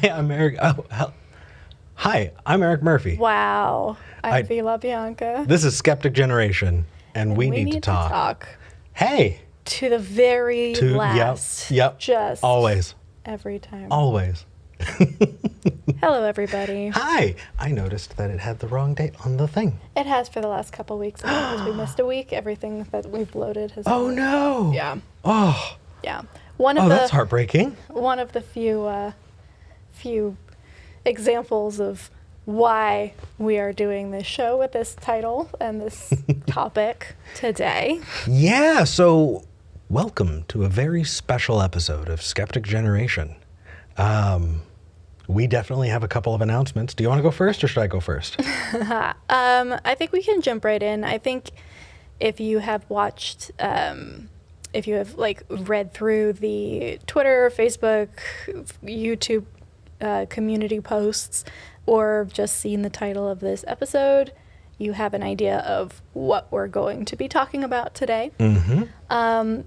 I'm Eric. Hi, I'm Eric Murphy. Wow. I'm Vila Bianca. This is Skeptic Generation, and we need to talk. Hey. To the very last. Yep. Just always. Every time. Always. Hello, everybody. Hi. I noticed that it had the wrong date on the thing. It has for the last couple weeks. Because we missed a week. Everything that we've loaded has. Oh, no. Yeah. Oh. Yeah. That's heartbreaking. One of the few examples of why we are doing this show with this title and this topic today. Yeah, so welcome to a very special episode of Skeptic Generation. We definitely have a couple of announcements. Do you want to go first or should I go first? I think we can jump right in. I think if you have watched, if you have read through the Twitter, Facebook, YouTube community posts, or just seen the title of this episode, you have an idea of what we're going to be talking about today. Mm-hmm.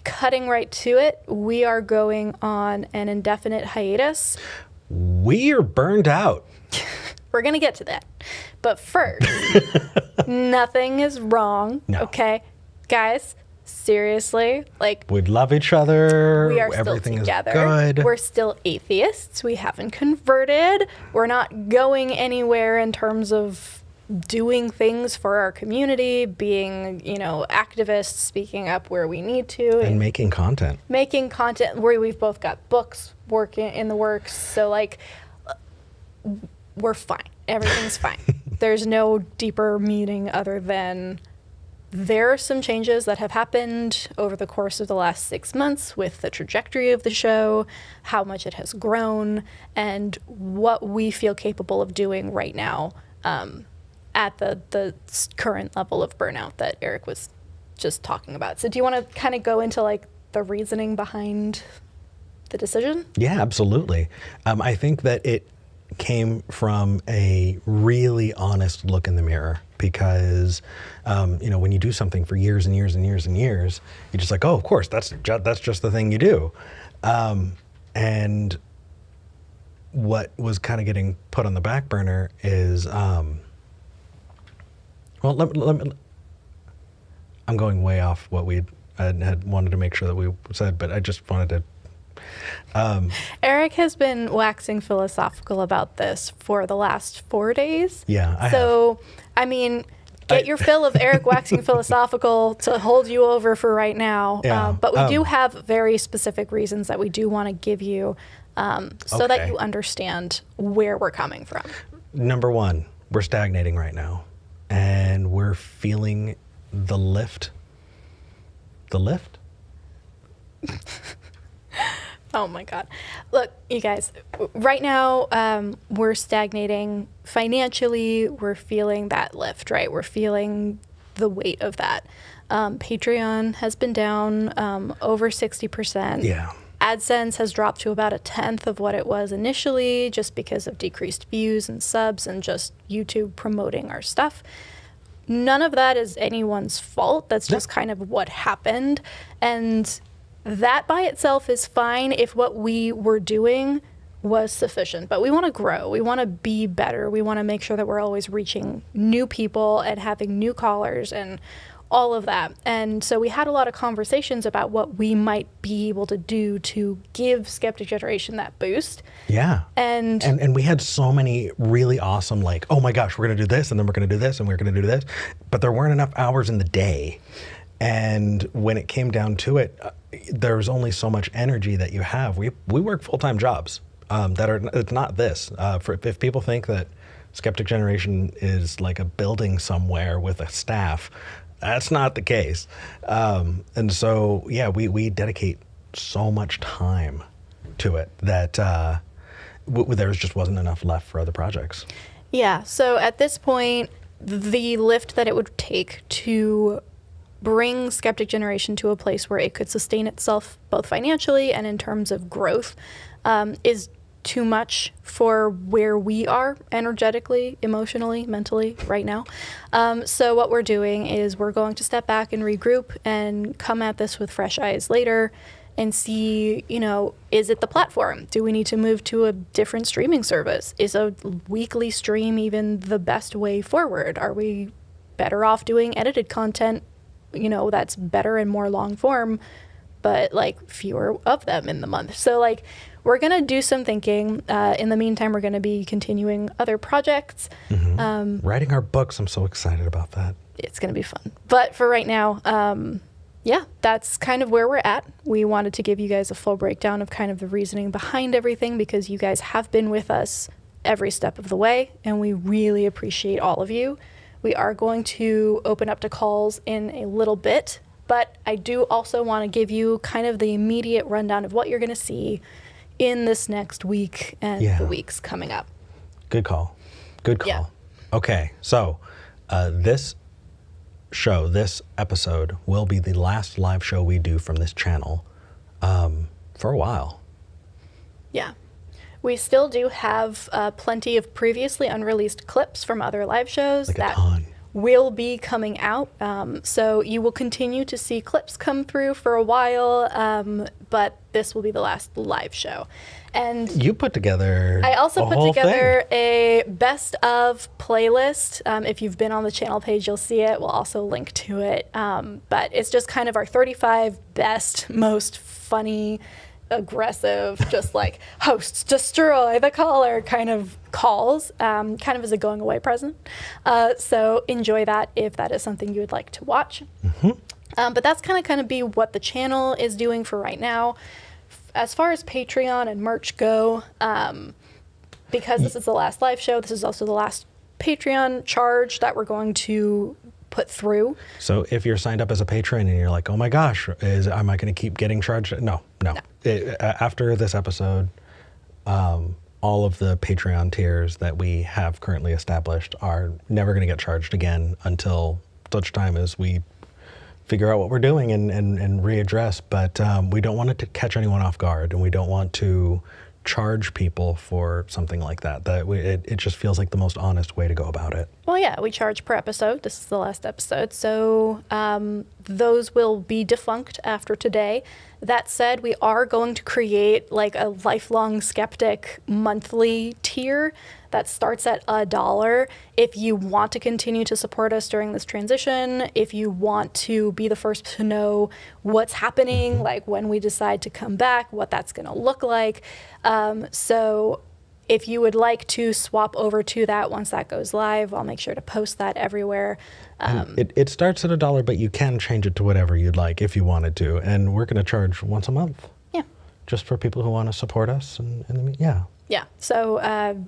Cutting right to it, we are going on an indefinite hiatus. We're burned out. We're going to get to that. But first, nothing is wrong, okay? Guys, seriously, we love each other. We are Everything still together. Is good. We're still atheists. We haven't converted. We're not going anywhere in terms of doing things for our community, being, activists, speaking up where we need to. And making content. Making content where we've both got books working in the works. So, we're fine. Everything's fine. There's no deeper meaning other than there are some changes that have happened over the course of the last 6 months with the trajectory of the show, how much it has grown, and what we feel capable of doing right now at the current level of burnout that Eric was just talking about. So do you want to kind of go into the reasoning behind the decision? Yeah, absolutely. I think that it came from a really honest look in the mirror because, when you do something for years and years and years and years, you're just like, oh, of course, that's just the thing you do. And what was kind of getting put on the back burner is, let me, I'm going way off what we had wanted to make sure that we said, but I just wanted to. Eric has been waxing philosophical about this for the last 4 days. Yeah, I have. I mean, get your fill of Eric waxing philosophical to hold you over for right now. Yeah, but we do have very specific reasons that we do want to give you so that you understand where we're coming from. Number one, we're stagnating right now. And we're feeling the lift. The lift? Oh my God. Look, you guys, right now we're stagnating financially. We're feeling that lift, right? We're feeling the weight of that. Patreon has been down over 60%. Yeah. AdSense has dropped to about 1/10 of what it was initially just because of decreased views and subs and just YouTube promoting our stuff. None of that is anyone's fault. That's just kind of what happened. And that by itself is fine if what we were doing was sufficient. But we want to grow. We want to be better. We want to make sure that we're always reaching new people and having new callers and all of that. And so we had a lot of conversations about what we might be able to do to give Skeptic Generation that boost. Yeah. And we had so many really awesome, oh my gosh, we're going to do this, and then we're going to do this, and we're going to do this. But there weren't enough hours in the day. And when it came down to it, there's only so much energy that you have. We work full-time jobs it's not this. If people think that Skeptic Generation is like a building somewhere with a staff, that's not the case. And so, yeah, we dedicate so much time to it that there just wasn't enough left for other projects. Yeah, so at this point, the lift that it would take to bring Skeptic Generation to a place where it could sustain itself both financially and in terms of growth is too much for where we are energetically, emotionally, mentally right now. So what we're doing is we're going to step back and regroup and come at this with fresh eyes later and see, is it the platform? Do we need to move to a different streaming service? Is a weekly stream even the best way forward? Are we better off doing edited content, that's better and more long form, but like fewer of them in the month? So like, we're going to do some thinking. In the meantime, we're going to be continuing other projects. Writing our books. I'm so excited about that. It's going to be fun. But for right now, that's kind of where we're at. We wanted to give you guys a full breakdown of kind of the reasoning behind everything, because you guys have been with us every step of the way, and we really appreciate all of you. We are going to open up to calls in a little bit, but I do also want to give you kind of the immediate rundown of what you're going to see in this next week and the weeks coming up. Good call. Yeah. Okay, so this episode will be the last live show we do from this channel for a while. Yeah. We still do have plenty of previously unreleased clips from other live shows that will be coming out. So you will continue to see clips come through for a while, but this will be the last live show. And you put together I also put together a best of playlist. If you've been on the channel page, you'll see it. We'll also link to it. But it's just kind of our 35 best, most funny, aggressive, just like hosts destroy the caller kind of calls, kind of as a going away present. So enjoy that if that is something you would like to watch. But that's kind of be what the channel is doing for right now. As far as Patreon and merch go, because this is the last live show, this is also the last Patreon charge that we're going to put through. So if you're signed up as a patron and you're like, oh my gosh, am I going to keep getting charged? No. After this episode, all of the Patreon tiers that we have currently established are never going to get charged again until such time as we figure out what we're doing and readdress. But we don't want it to catch anyone off guard, and we don't want to charge people for something like that. It just feels like the most honest way to go about it. Well, yeah, we charge per episode. This is the last episode. So those will be defunct after today. That said, we are going to create like a lifelong Skeptic monthly tier that starts at $1. If you want to continue to support us during this transition, if you want to be the first to know what's happening, like when we decide to come back, what that's going to look like. So if you would like to swap over to that once that goes live, I'll make sure to post that everywhere. It starts at $1, but you can change it to whatever you'd like if you wanted to. And we're going to charge once a month. Yeah. Just for people who want to support us. Yeah. So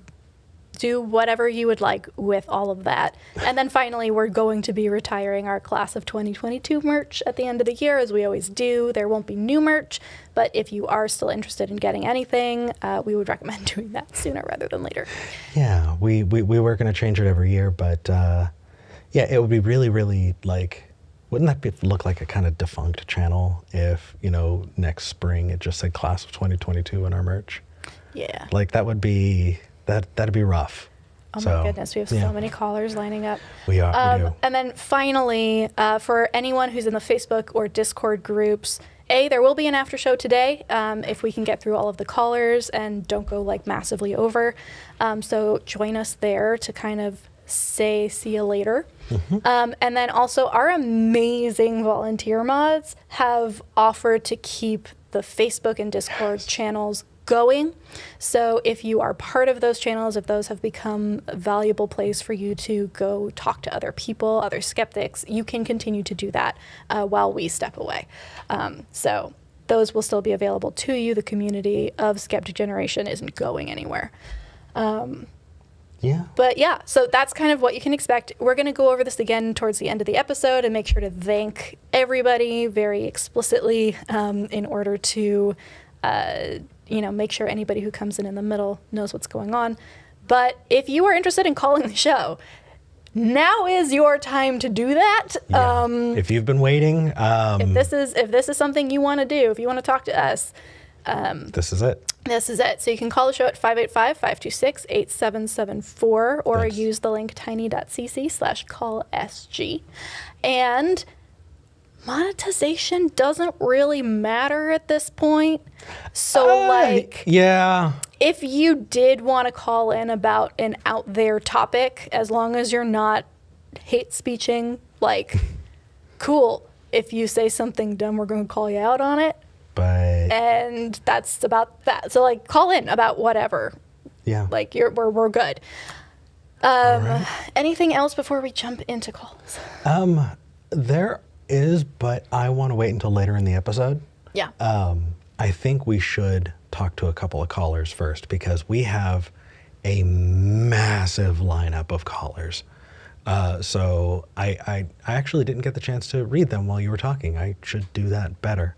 do whatever you would like with all of that. And then finally, we're going to be retiring our class of 2022 merch at the end of the year, as we always do. There won't be new merch, but if you are still interested in getting anything, we would recommend doing that sooner rather than later. Yeah, we were going to change it every year, but it would be really, really wouldn't that look like a kind of defunct channel if, next spring it just said class of 2022 in our merch? Yeah. That'd be rough. Oh my goodness, we have so many callers lining up. We are, we do. And then finally, for anyone who's in the Facebook or Discord groups, there will be an after show today if we can get through all of the callers and don't go massively over. So join us there to kind of say see you later. And then also our amazing volunteer mods have offered to keep the Facebook and Discord channels going. So if you are part of those channels, if those have become a valuable place for you to go talk to other people, other skeptics, you can continue to do that while we step away. So those will still be available to you. The community of Skeptic Generation isn't going anywhere. But yeah, so that's kind of what you can expect. We're going to go over this again towards the end of the episode and make sure to thank everybody very explicitly in order to make sure anybody who comes in the middle knows what's going on. But if you are interested in calling the show, now is your time to do that. Yeah. If you've been waiting, if this is something you want to do, if you want to talk to us, this is it. This is it. So you can call the show at 585-526-8774 or use the link tiny.cc/callsg. And monetization doesn't really matter at this point. So, yeah. if you did want to call in about an out there topic, as long as you're not hate speeching, cool. If you say something dumb, we're going to call you out on it. But and that's about that. So call in about whatever. Yeah. We're good. Right. Anything else before we jump into calls? There is, but I want to wait until later in the episode. Yeah. I think we should talk to a couple of callers first because we have a massive lineup of callers. So I actually didn't get the chance to read them while you were talking. I should do that better.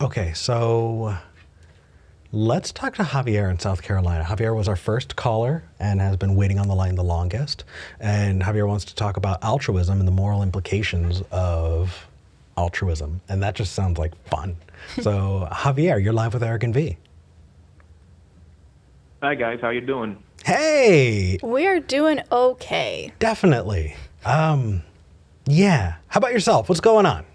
Okay, so let's talk to Javier in South Carolina. Javier was our first caller and has been waiting on the line the longest. And Javier wants to talk about altruism and the moral implications of altruism. And that just sounds like fun. So Javier, you're live with Eric and V. Hi guys, how you doing? Hey! We're doing okay. Definitely. Yeah. How about yourself? What's going on?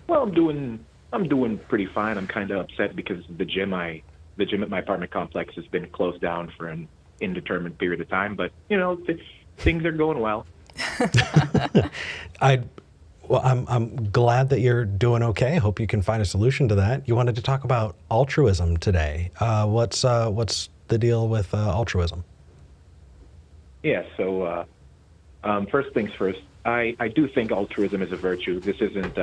Well, I'm doing pretty fine. I'm kind of upset because the gym at my apartment complex has been closed down for an indeterminate period of time. But things are going well. I'm glad that you're doing okay. Hope you can find a solution to that. You wanted to talk about altruism today. What's the deal with altruism? Yeah. So first things first. I do think altruism is a virtue. This isn't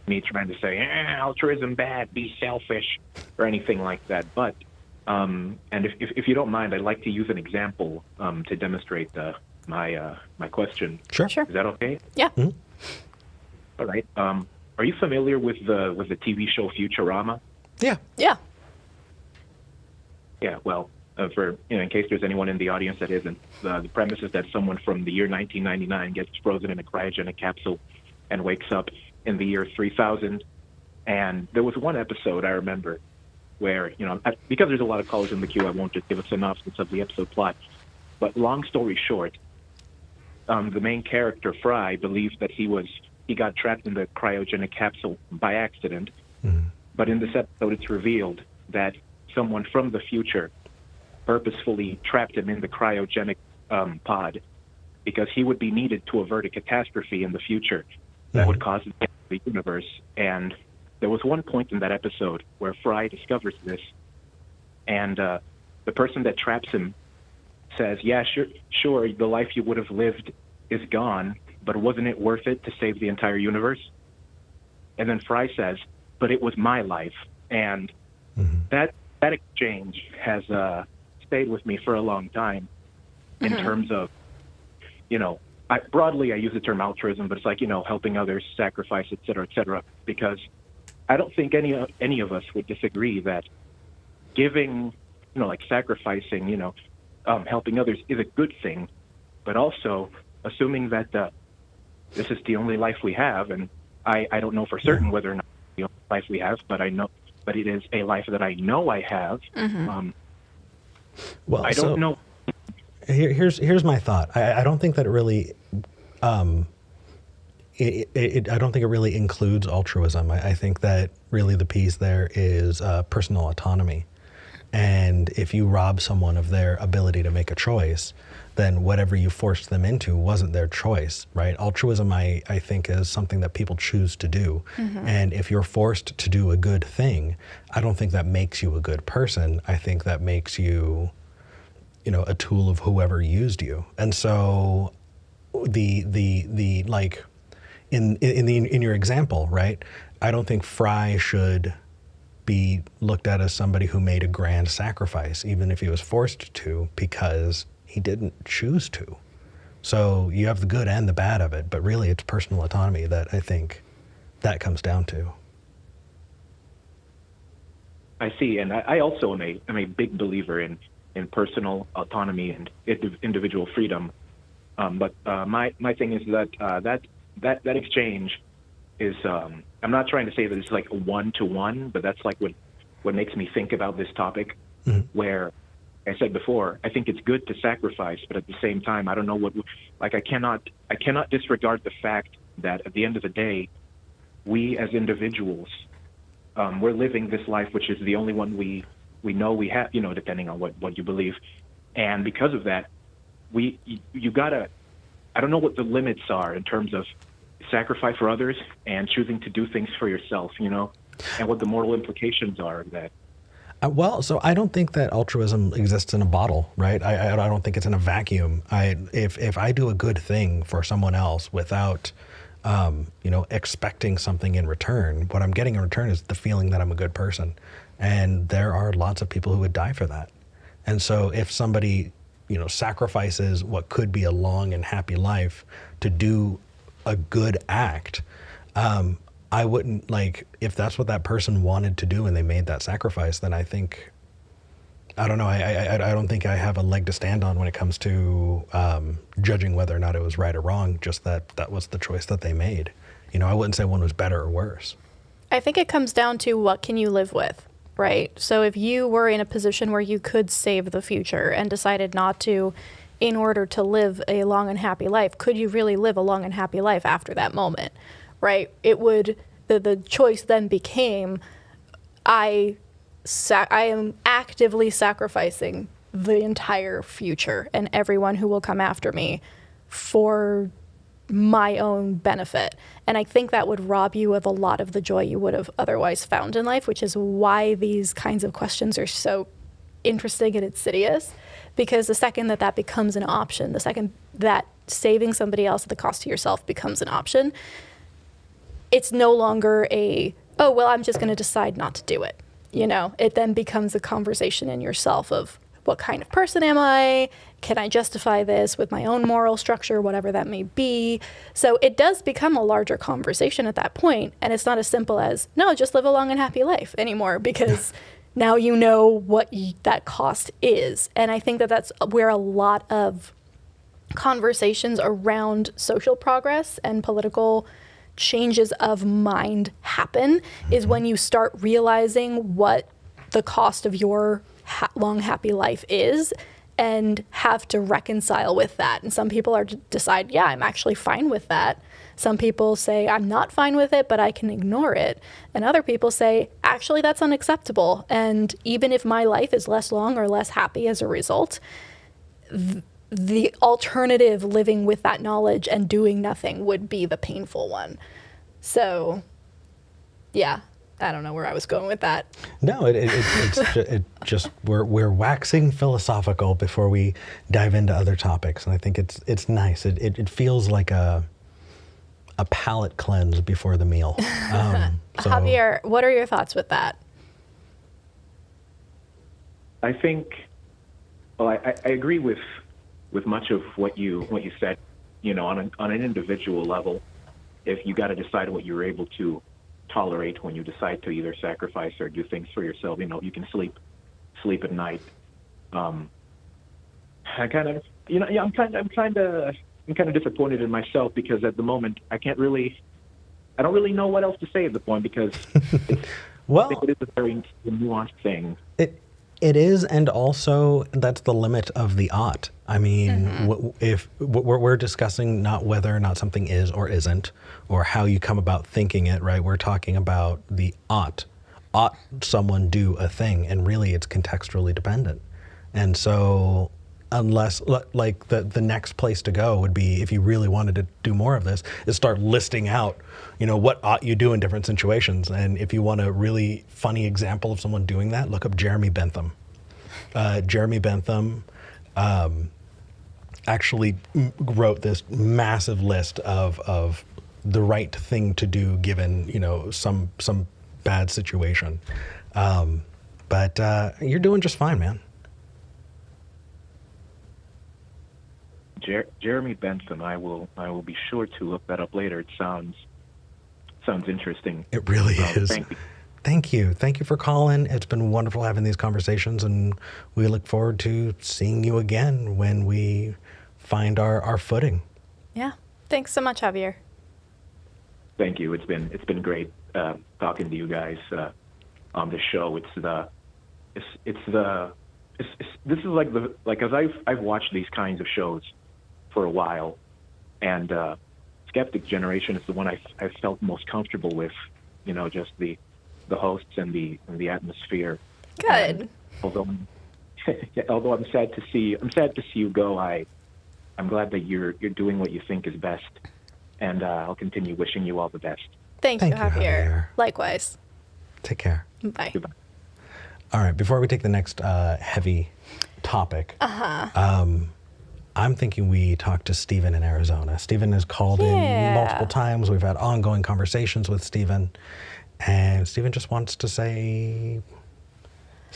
me trying to say altruism bad, be selfish, or anything like that. But and if you don't mind, I'd like to use an example to demonstrate my question. Sure. Sure. Is that okay? Yeah. Mm-hmm. All right. Are you familiar with the TV show Futurama? Yeah. Yeah. Yeah. Well, for in case there's anyone in the audience that isn't, the premise is that someone from the year 1999 gets frozen in a cryogenic capsule and wakes up in the year 3000. And there was one episode I remember where, because there's a lot of callers in the queue, I won't just give a synopsis of the episode plot. But long story short, the main character, Fry, believed that he got trapped in the cryogenic capsule by accident. Mm-hmm. But in this episode, it's revealed that someone from the future purposefully trapped him in the cryogenic pod because he would be needed to avert a catastrophe in the future that would cause the end of the universe. And there was one point in that episode where Fry discovers this, and the person that traps him says, yeah, sure, the life you would have lived is gone, but wasn't it worth it to save the entire universe? And then Fry says, but it was my life. And that exchange has stayed with me for a long time in terms of, broadly I use the term altruism, but it's like, helping others, sacrifice, et cetera, because I don't think any of us would disagree that giving, sacrificing, helping others is a good thing, but also assuming that this is the only life we have, and I don't know for certain whether or not it's the only life we have, but it is a life that I know I have. Well, I don't know. Here's my thought. I don't think that it really, I don't think it really includes altruism. I think that really the piece there is personal autonomy. And if you rob someone of their ability to make a choice, then whatever you forced them into wasn't their choice, right? Altruism, I think, is something that people choose to do. And if you're forced to do a good thing, I don't think that makes you a good person. I think that makes you, a tool of whoever used you. And so in your example, right? I don't think Fry should be looked at as somebody who made a grand sacrifice, even if he was forced to, because he didn't choose to. So you have the good and the bad of it, but really it's personal autonomy that I think that comes down to. I see, and I also am a big believer in personal autonomy and individual freedom. But my thing is that that exchange is, I'm not trying to say that it's like a one-to-one, but that's like what makes me think about this topic, where I said before, I think it's good to sacrifice, but at the same time, I don't know what, like, I cannot disregard the fact that at the end of the day, we as individuals, we're living this life, which is the only one we know we have, you know, depending on what you believe. And because of that, you gotta, I don't know what the limits are in terms of sacrifice for others and choosing to do things for yourself, you know, and what the moral implications are of that. Well, so I don't think that altruism exists in a bottle, right? I don't think it's in a vacuum. If I do a good thing for someone else without, you know, expecting something in return, what I'm getting in return is the feeling that I'm a good person. And there are lots of people who would die for that. And so if somebody, you know, sacrifices what could be a long and happy life to do a good act, I wouldn't, like, if that's what that person wanted to do and they made that sacrifice, then I think, I don't know, I don't think I have a leg to stand on when it comes to judging whether or not it was right or wrong, just that was the choice that they made. You know, I wouldn't say one was better or worse. I think it comes down to what can you live with, right? So if you were in a position where you could save the future and decided not to in order to live a long and happy life, could you really live a long and happy life after that moment? Right? It would, the choice then became, I am actively sacrificing the entire future and everyone who will come after me for my own benefit. And I think that would rob you of a lot of the joy you would have otherwise found in life, which is why these kinds of questions are so interesting and insidious. Because the second that becomes an option, the second that saving somebody else at the cost to yourself becomes an option, it's no longer oh, well, I'm just going to decide not to do it. You know, it then becomes a conversation in yourself of what kind of person am I? Can I justify this with my own moral structure, whatever that may be? So it does become a larger conversation at that point, and it's not as simple as, no, just live a long and happy life anymore, because now you know what that cost is. And I think that that's where a lot of conversations around social progress and political changes of mind happen, is when you start realizing what the cost of your long, happy life is and have to reconcile with that. And some people decide, yeah, I'm actually fine with that. Some people say, I'm not fine with it, but I can ignore it. And other people say, actually, that's unacceptable. And even if my life is less long or less happy as a result, the alternative, living with that knowledge and doing nothing, would be the painful one. So, yeah, I don't know where I was going with that. No, it's just we're waxing philosophical before we dive into other topics, and I think it's nice. It feels like a palate cleanse before the meal. Javier, what are your thoughts with that? I think, well, I agree with much of what you said. You know, on an individual level, if you got to decide what you're able to tolerate when you decide to either sacrifice or do things for yourself, you know, you can sleep at night. I kind of, you know, yeah, I'm kind of disappointed in myself, because at the moment I don't really know what else to say at the point, because well, I think it is a very nuanced thing. It is, and also that's the limit of the ought. I mean, if we're discussing not whether or not something is or isn't, or how you come about thinking it, right? We're talking about the ought. Ought someone do a thing? And really, it's contextually dependent. And so, unless, like, the next place to go would be, if you really wanted to do more of this, is start listing out, you know, what ought you do in different situations. And if you want a really funny example of someone doing that, look up Jeremy Bentham. Jeremy Bentham actually wrote this massive list of the right thing to do given, you know, some bad situation. But you're doing just fine, man. Jeremy Bentham, I will be sure to look that up later. It sounds interesting. It really is. Thank you. Thank you for calling. It's been wonderful having these conversations, and we look forward to seeing you again when we find our footing. Yeah. Thanks so much, Javier. Thank you. It's been great this is like as I've watched these kinds of shows for a while, and Skeptic Generation is the one I've felt most comfortable with. You know, just the hosts and the atmosphere. Good. And although I'm sad to see you go. I'm glad that you're doing what you think is best, and I'll continue wishing you all the best. Thank you, Javier. Javier. Likewise. Take care. Bye. Goodbye. All right, before we take the next heavy topic, I'm thinking we talk to Stephen in Arizona. Stephen has called in multiple times. We've had ongoing conversations with Stephen, and Stephen just wants to say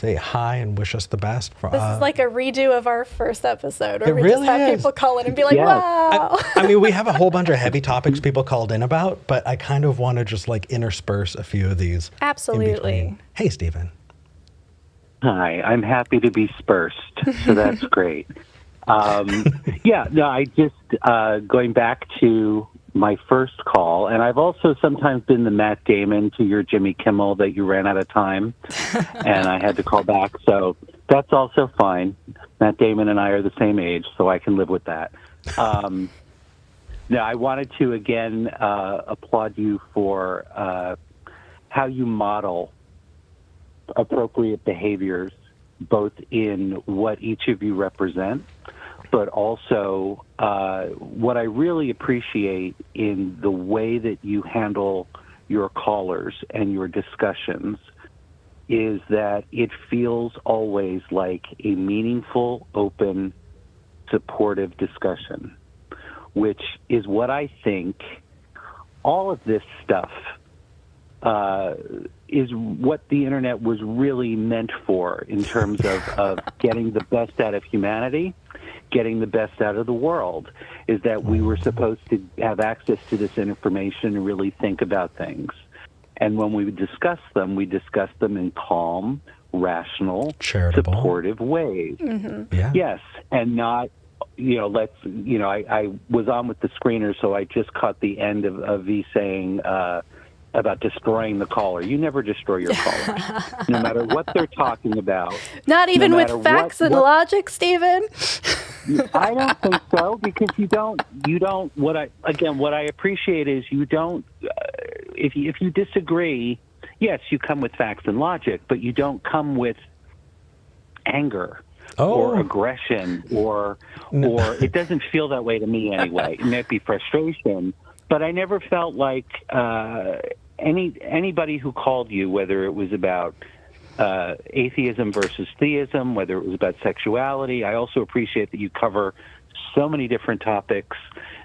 hi and wish us the best. This is like a redo of our first episode, where we really just have is. people call in and be like, wow. I mean, we have a whole bunch of heavy topics people called in about, but I kind of want to just like intersperse a few of these. Absolutely. In between. Hey, Stephen. Hi, I'm happy to be dispersed, so that's great. I just, going back to my first call, and I've also sometimes been the Matt Damon to your Jimmy Kimmel that you ran out of time, and I had to call back, so that's also fine. Matt Damon and I are the same age, so I can live with that. I wanted to, again, applaud you for how you model appropriate behaviors, both in what each of you represent, but also what I really appreciate in the way that you handle your callers and your discussions is that it feels always like a meaningful, open, supportive discussion, which is what I think all of this stuff is what the internet was really meant for in terms of getting the best out of humanity, getting the best out of the world, is that we were supposed to have access to this information and really think about things. And when we discuss them in calm, rational, charitable, supportive ways. Mm-hmm. Yeah. Yes, and not, I was on with the screener, so I just caught the end of V saying, about destroying the caller. You never destroy your caller, no matter what they're talking about. Not even with facts and logic, Stephen. I don't think so, because you don't. What I appreciate is you don't. If you disagree, yes, you come with facts and logic, but you don't come with anger or aggression or it doesn't feel that way to me anyway. It might be frustration, but I never felt like anybody who called you, whether it was about atheism versus theism, whether it was about sexuality. I also appreciate that you cover so many different topics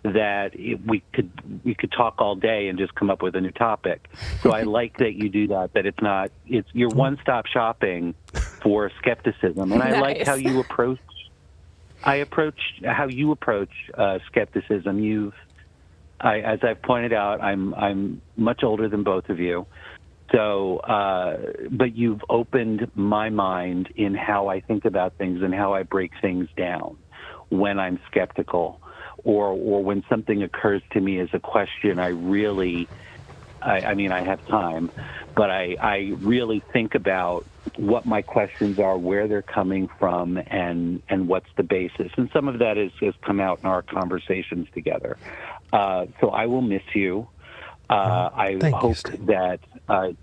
that we could talk all day and just come up with a new topic. So I like that you do that. That it's your one-stop shopping for skepticism, and I like how you approach. How you approach skepticism. As I've pointed out, I'm much older than both of you. So, but you've opened my mind in how I think about things and how I break things down when I'm skeptical, or when something occurs to me as a question. I have time, but I really think about what my questions are, where they're coming from, and what's the basis. And some of that has come out in our conversations together. So I will miss you. I hope that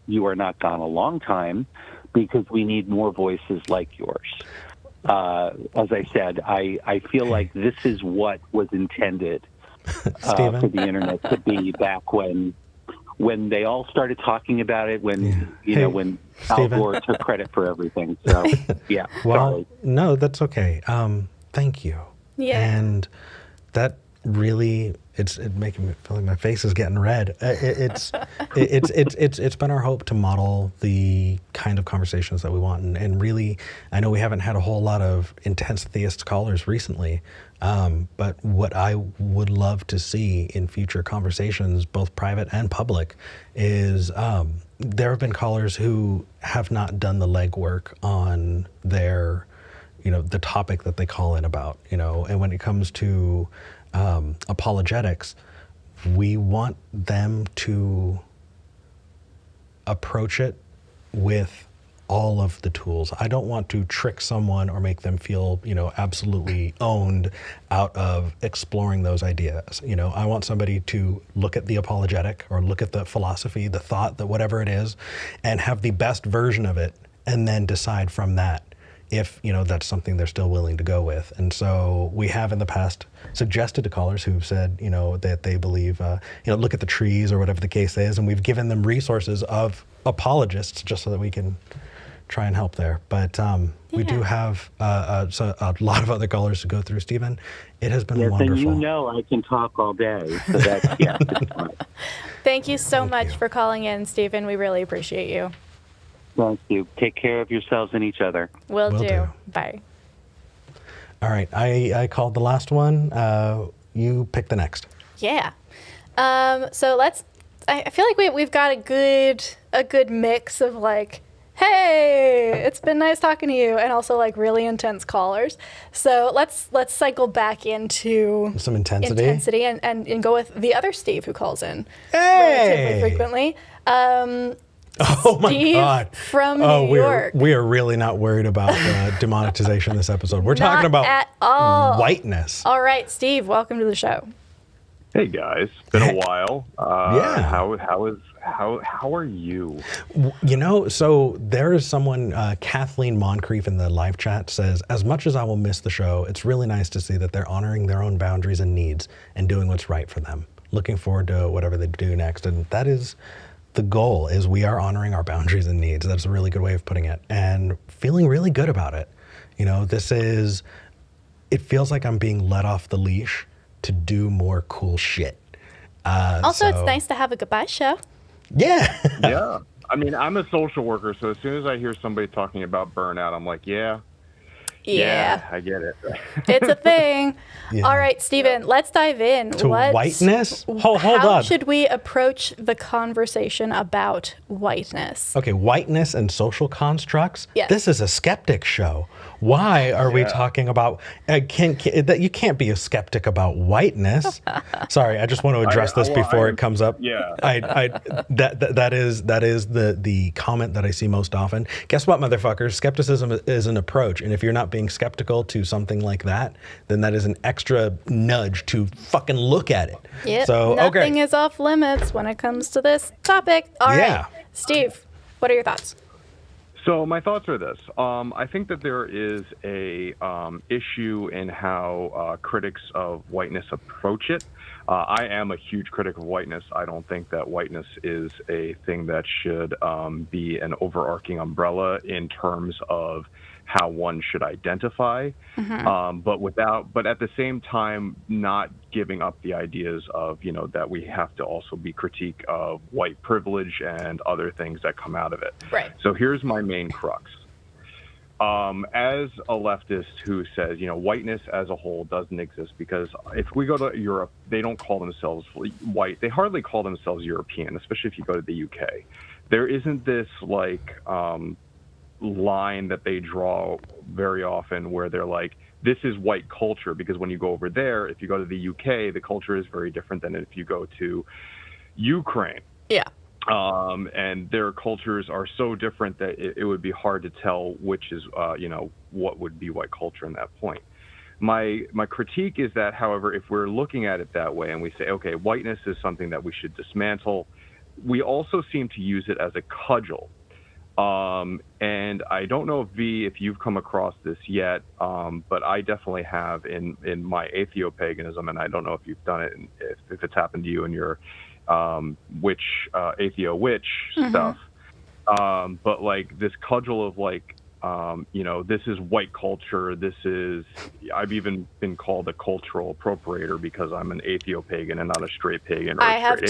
you are not gone a long time, because we need more voices like yours. As I said, I feel like this is what was intended for the internet to be back when they all started talking about it, when Al Gore took credit for everything. So, yeah. Well, sorry. no, that's okay. Thank you. Yeah. And that really, it's making me feel like my face is getting red. It's been our hope to model the kind of conversations that we want, and really, I know we haven't had a whole lot of intense theist callers recently, but what I would love to see in future conversations, both private and public, is there have been callers who have not done the legwork on their, the topic that they call in about, and when it comes to apologetics, we want them to approach it with all of the tools. I don't want to trick someone or make them feel, absolutely owned out of exploring those ideas. I want somebody to look at the apologetic or look at the philosophy, the thought, whatever it is, and have the best version of it, and then decide from that if that's something they're still willing to go with. And so we have in the past suggested to callers who've said that they believe look at the trees or whatever the case is, and we've given them resources of apologists just so that we can try and help there. But we do have a lot of other callers to go through, Stephen. It has been wonderful. And I can talk all day. So that's, it's fine. Thank you so much for calling in, Stephen. We really appreciate you. Thank you. Take care of yourselves and each other. Will do. Bye. All right. I called the last one. You pick the next. Yeah. So I feel like we've got a good mix of like, hey, it's been nice talking to you, and also like really intense callers. So let's cycle back into some intensity and go with the other Steve who calls in relatively frequently. Oh my Steve God! From New York. We are really not worried about demonetization this episode. We're talking about at all. whiteness. All right, Steve, welcome to the show. Hey guys, been a while. Yeah. How are you? So there is someone, Kathleen Moncrief in the live chat says, as much as I will miss the show, it's really nice to see that they're honoring their own boundaries and needs and doing what's right for them. Looking forward to whatever they do next. And that is the goal, is we are honoring our boundaries and needs. That's a really good way of putting it, and feeling really good about it. It feels like I'm being let off the leash to do more cool shit. It's nice to have a goodbye show. Yeah. Yeah. I mean, I'm a social worker, so as soon as I hear somebody talking about burnout, I'm like, yeah, I get it. It's a thing. Yeah. All right, Stephen, let's dive in. To whiteness? Hold How on. should we approach the conversation about whiteness? Okay, whiteness and social constructs. Yes. This is a skeptic show. Why are we talking about? That you can't be a skeptic about whiteness. Sorry, I just want to address this before it comes up. Yeah. That is the comment that I see most often. Guess what, motherfuckers? Skepticism is an approach, and if you're not being skeptical to something like that, then that is an extra nudge to fucking look at it. Yep. So Nothing is off limits when it comes to this topic. All right, Steve, what are your thoughts? So my thoughts are this. I think that there is a issue in how critics of whiteness approach it. I am a huge critic of whiteness. I don't think that whiteness is a thing that should be an overarching umbrella in terms of how one should identify, but at the same time, not giving up the ideas of, that we have to also be critique of white privilege and other things that come out of it. Right. So here's my main crux. As a leftist who says, whiteness as a whole doesn't exist, because if we go to Europe, they don't call themselves white. They hardly call themselves European, especially if you go to the UK. There isn't this line that they draw very often where they're like, this is white culture, because when you go over there, if you go to the UK, the culture is very different than if you go to Ukraine. Yeah. And their cultures are so different that it would be hard to tell which is, what would be white culture in that point. My critique is that, however, if we're looking at it that way and we say, okay, whiteness is something that we should dismantle, we also seem to use it as a cudgel. And I don't know, if you've come across this yet, but I definitely have in my atheopaganism, and I don't know if you've done it, if it's happened to you in your atheo witch stuff. But like this cudgel of this is white culture. I've even been called a cultural appropriator because I'm an atheo-pagan and not a straight pagan. Or I have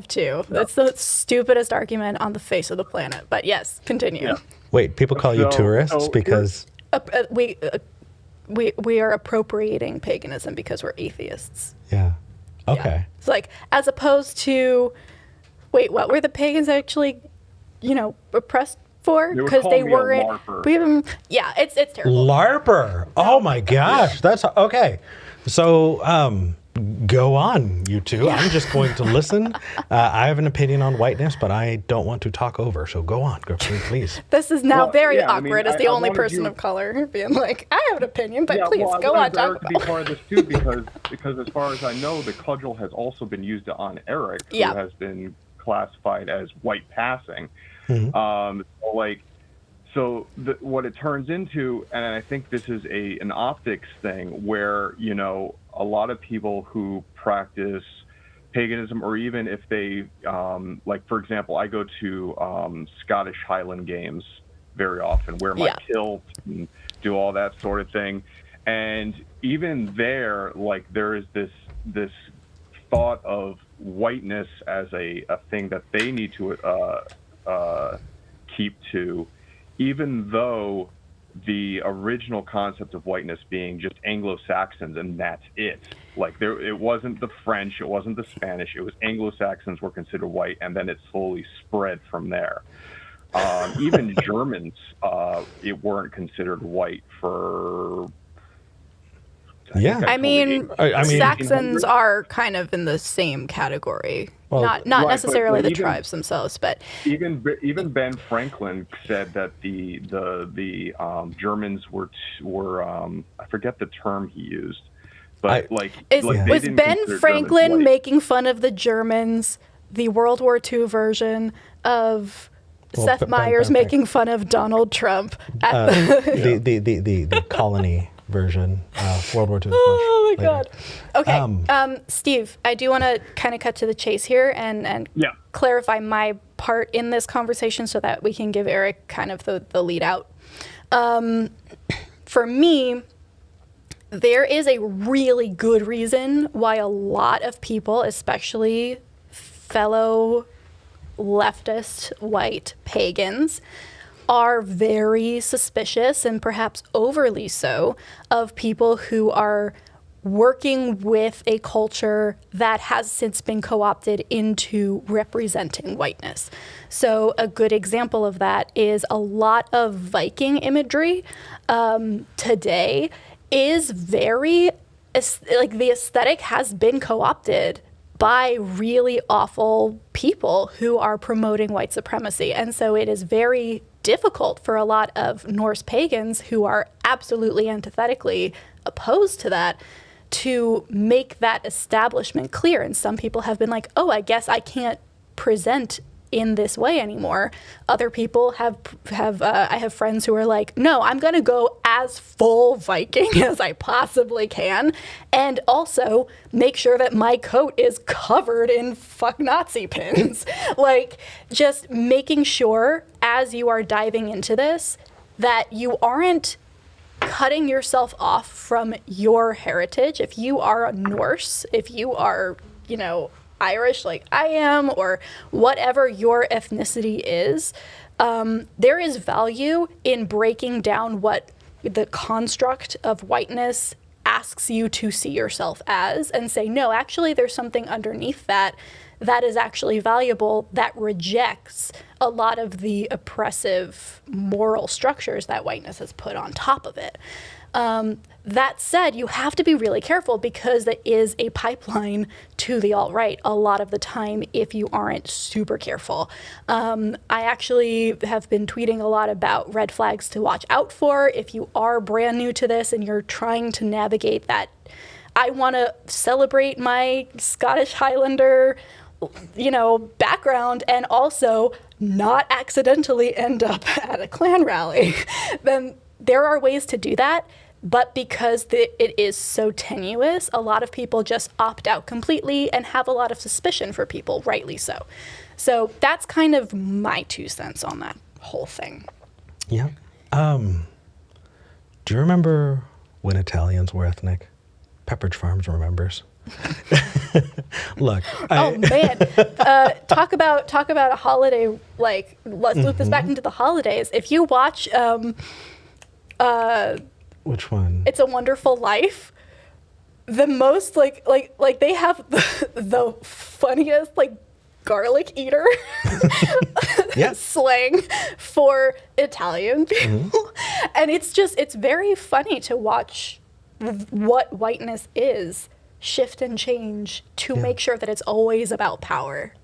too. Yeah. That's the stupidest argument on the face of the planet. But yes, continue. Yeah. Wait, people call you tourists because we are appropriating paganism because we're atheists. Yeah. Okay. Yeah. It's like, as opposed to, wait, what were the pagans actually, oppressed for? Because they weren't. It's terrible. LARPer. Oh my gosh, that's okay. So Go on, you two. I'm just going to listen. I have an opinion on whiteness, but I don't want to talk over. So go on, please. This is now very yeah, awkward as the only person of color being like, I have an opinion, but please go on. Talk about. To be part of this too, because as far as I know, the cudgel has also been used on Eric, who has been classified as white passing. Mm-hmm. What it turns into, and I think this is an optics thing, where a lot of people who practice paganism, or even if they, for example, I go to Scottish Highland Games very often, wear my kilt and do all that sort of thing. And even there, there is this thought of whiteness as a thing that they need to keep to, even though the original concept of whiteness being just Anglo-Saxons, and that's it. It wasn't the French, it wasn't the Spanish, it was Anglo-Saxons were considered white, and then it slowly spread from there. Even Germans, it weren't considered white for... I mean, Saxons are kind of in the same category. Well, not necessarily the tribes themselves, but even Ben Franklin said that the Germans were I forget the term he used, but was Ben Franklin making fun of the Germans, the World War II version of Seth Meyers making fun of Donald Trump at the colony version, World War II. Oh my God. Okay, Steve, I do want to kind of cut to the chase here and clarify my part in this conversation so that we can give Eric kind of the lead out. For me, there is a really good reason why a lot of people, especially fellow leftist white pagans, are very suspicious, and perhaps overly so, of people who are working with a culture that has since been co-opted into representing whiteness. So a good example of that is a lot of Viking imagery today is very, the aesthetic has been co-opted by really awful people who are promoting white supremacy. And so it is very difficult for a lot of Norse pagans who are absolutely antithetically opposed to that to make that establishment clear. And some people have been like, oh, I guess I can't present in this way anymore. Other people I have friends who are like, no, I'm going to go as full Viking as I possibly can, and also make sure that my coat is covered in fuck Nazi pins. Just making sure as you are diving into this that you aren't cutting yourself off from your heritage. If you are a Norse, if you are, Irish like I am, or whatever your ethnicity is, there is value in breaking down what the construct of whiteness asks you to see yourself as, and say, no, actually there's something underneath that is actually valuable, that rejects a lot of the oppressive moral structures that whiteness has put on top of it. That said, you have to be really careful because it is a pipeline to the alt-right a lot of the time if you aren't super careful. I actually have been tweeting a lot about red flags to watch out for if you are brand new to this and you're trying to navigate that. I want to celebrate my Scottish Highlander, background and also not accidentally end up at a Klan rally. Then there are ways to do that. But because it is so tenuous, a lot of people just opt out completely and have a lot of suspicion for people, rightly so. So that's kind of my 2 cents on that whole thing. Yeah. Do you remember when Italians were ethnic? Pepperidge Farms remembers. Look. Man. Talk about a holiday, let's loop this back into the holidays. If you watch... which one? It's a Wonderful Life. The most they have the funniest garlic eater slang for Italian people, and it's very funny to watch what whiteness is shift and change to make sure that it's always about power.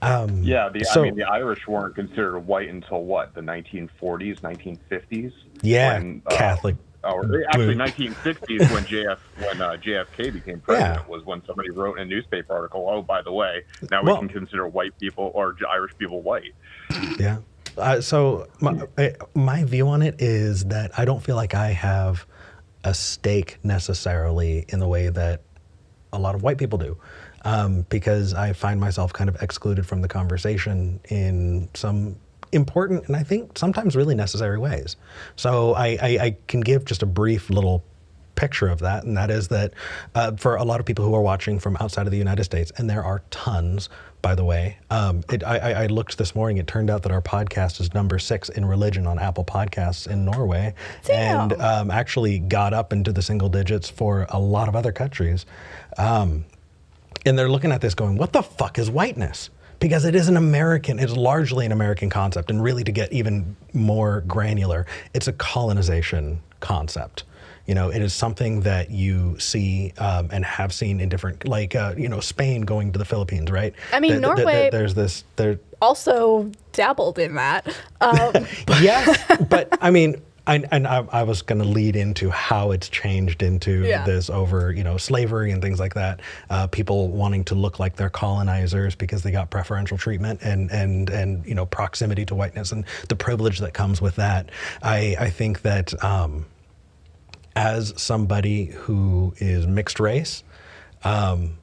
I mean, the Irish weren't considered white until what, the 1940s, 1950s? Yeah, when, Catholic. Actually, 1960s when JFK became president was when somebody wrote in a newspaper article, oh, by the way, now we can consider white people or Irish people white. Yeah. So my view on it is that I don't feel like I have a stake necessarily in the way that a lot of white people do, because I find myself kind of excluded from the conversation in some important and I think sometimes really necessary ways. So I can give just a brief little picture of that, and that is that for a lot of people who are watching from outside of the United States, and there are tons, by the way, I looked this morning, it turned out that our podcast is number 6 in religion on Apple Podcasts in Norway. Damn. And actually got up into the single digits for a lot of other countries. And they're looking at this going, what the fuck is whiteness? Because it is it's largely an American concept, and really to get even more granular, it's a colonization concept. You know, it is something that you see and have seen in different, like, Spain going to the Philippines, right? I mean, Norway there's this, also dabbled in that. Yes, but I mean, I was going to lead into how it's changed into this over, slavery and things like that. People wanting to look like they're colonizers because they got preferential treatment and proximity to whiteness and the privilege that comes with that. I think that as somebody who is mixed race, I'm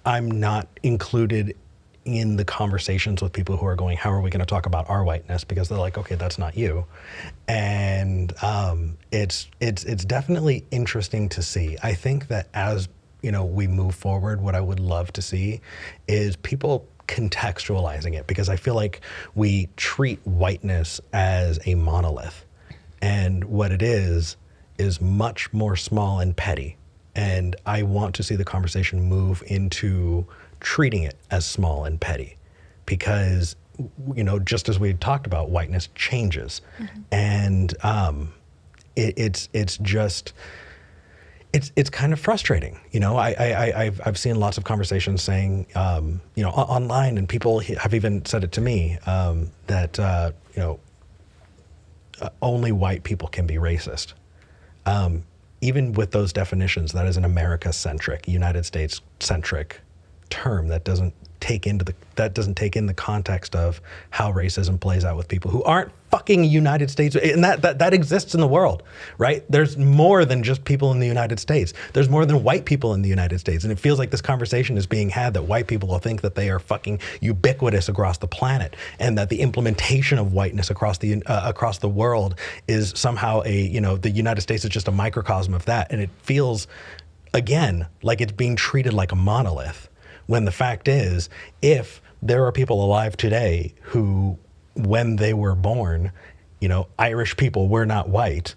not included in the conversations with people who are going, how are we going to talk about our whiteness? Because they're like, okay, that's not you. And it's definitely interesting to see. I think that as we move forward, what I would love to see is people contextualizing it, because I feel like we treat whiteness as a monolith, and what it is much more small and petty. And I want to see the conversation move into treating it as small and petty, because just as we talked about, whiteness changes. Mm-hmm. And it's kind of frustrating. I've seen lots of conversations saying online, and people have even said it to me, that only white people can be racist. Even with those definitions, that is an America-centric, United States-centric term that doesn't take in the context of how racism plays out with people who aren't fucking United States, and that exists in the world, right? There's more than just people in the United States. There's more than white people in the United States, and it feels like this conversation is being had that white people will think that they are fucking ubiquitous across the planet, and that the implementation of whiteness across the world is somehow the United States is just a microcosm of that, and it feels again like it's being treated like a monolith. When the fact is, if there are people alive today who, when they were born, Irish people were not white,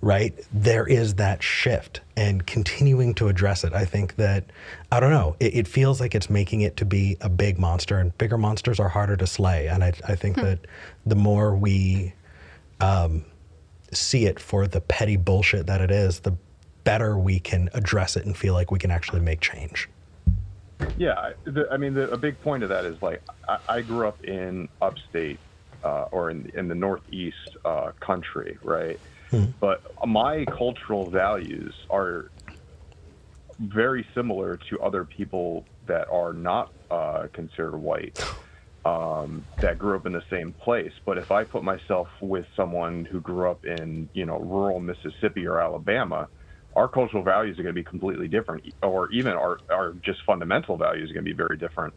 right? There is that shift, and continuing to address it, I think that, I don't know, it feels like it's making it to be a big monster, and bigger monsters are harder to slay. And I think that the more we see it for the petty bullshit that it is, the better we can address it and feel like we can actually make change. Yeah, a big point of that is, like, I grew up in upstate or in the northeast country, right? But my cultural values are very similar to other people that are not considered white, that grew up in the same place. But if I put myself with someone who grew up in rural Mississippi or Alabama, our cultural values are going to be completely different, or even our just fundamental values are going to be very different,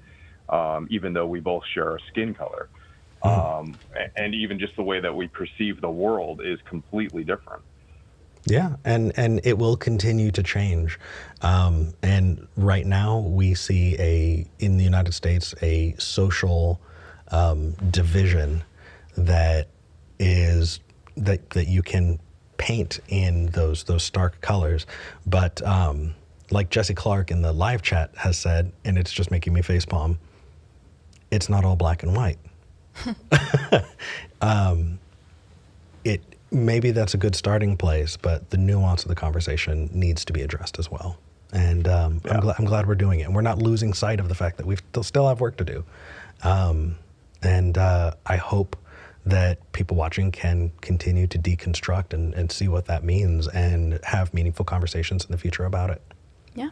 even though we both share a skin color. And even just the way that we perceive the world is completely different. Yeah, and it will continue to change. And right now we see in the United States, a social division that you can paint in those stark colors, but like Jesse Clark in the live chat has said, and it's just making me facepalm, it's not all black and white. Maybe that's a good starting place, but the nuance of the conversation needs to be addressed as well. And I'm glad we're doing it. And we're not losing sight of the fact that we still have work to do. And I hope that people watching can continue to deconstruct and see what that means and have meaningful conversations in the future about it. Yeah.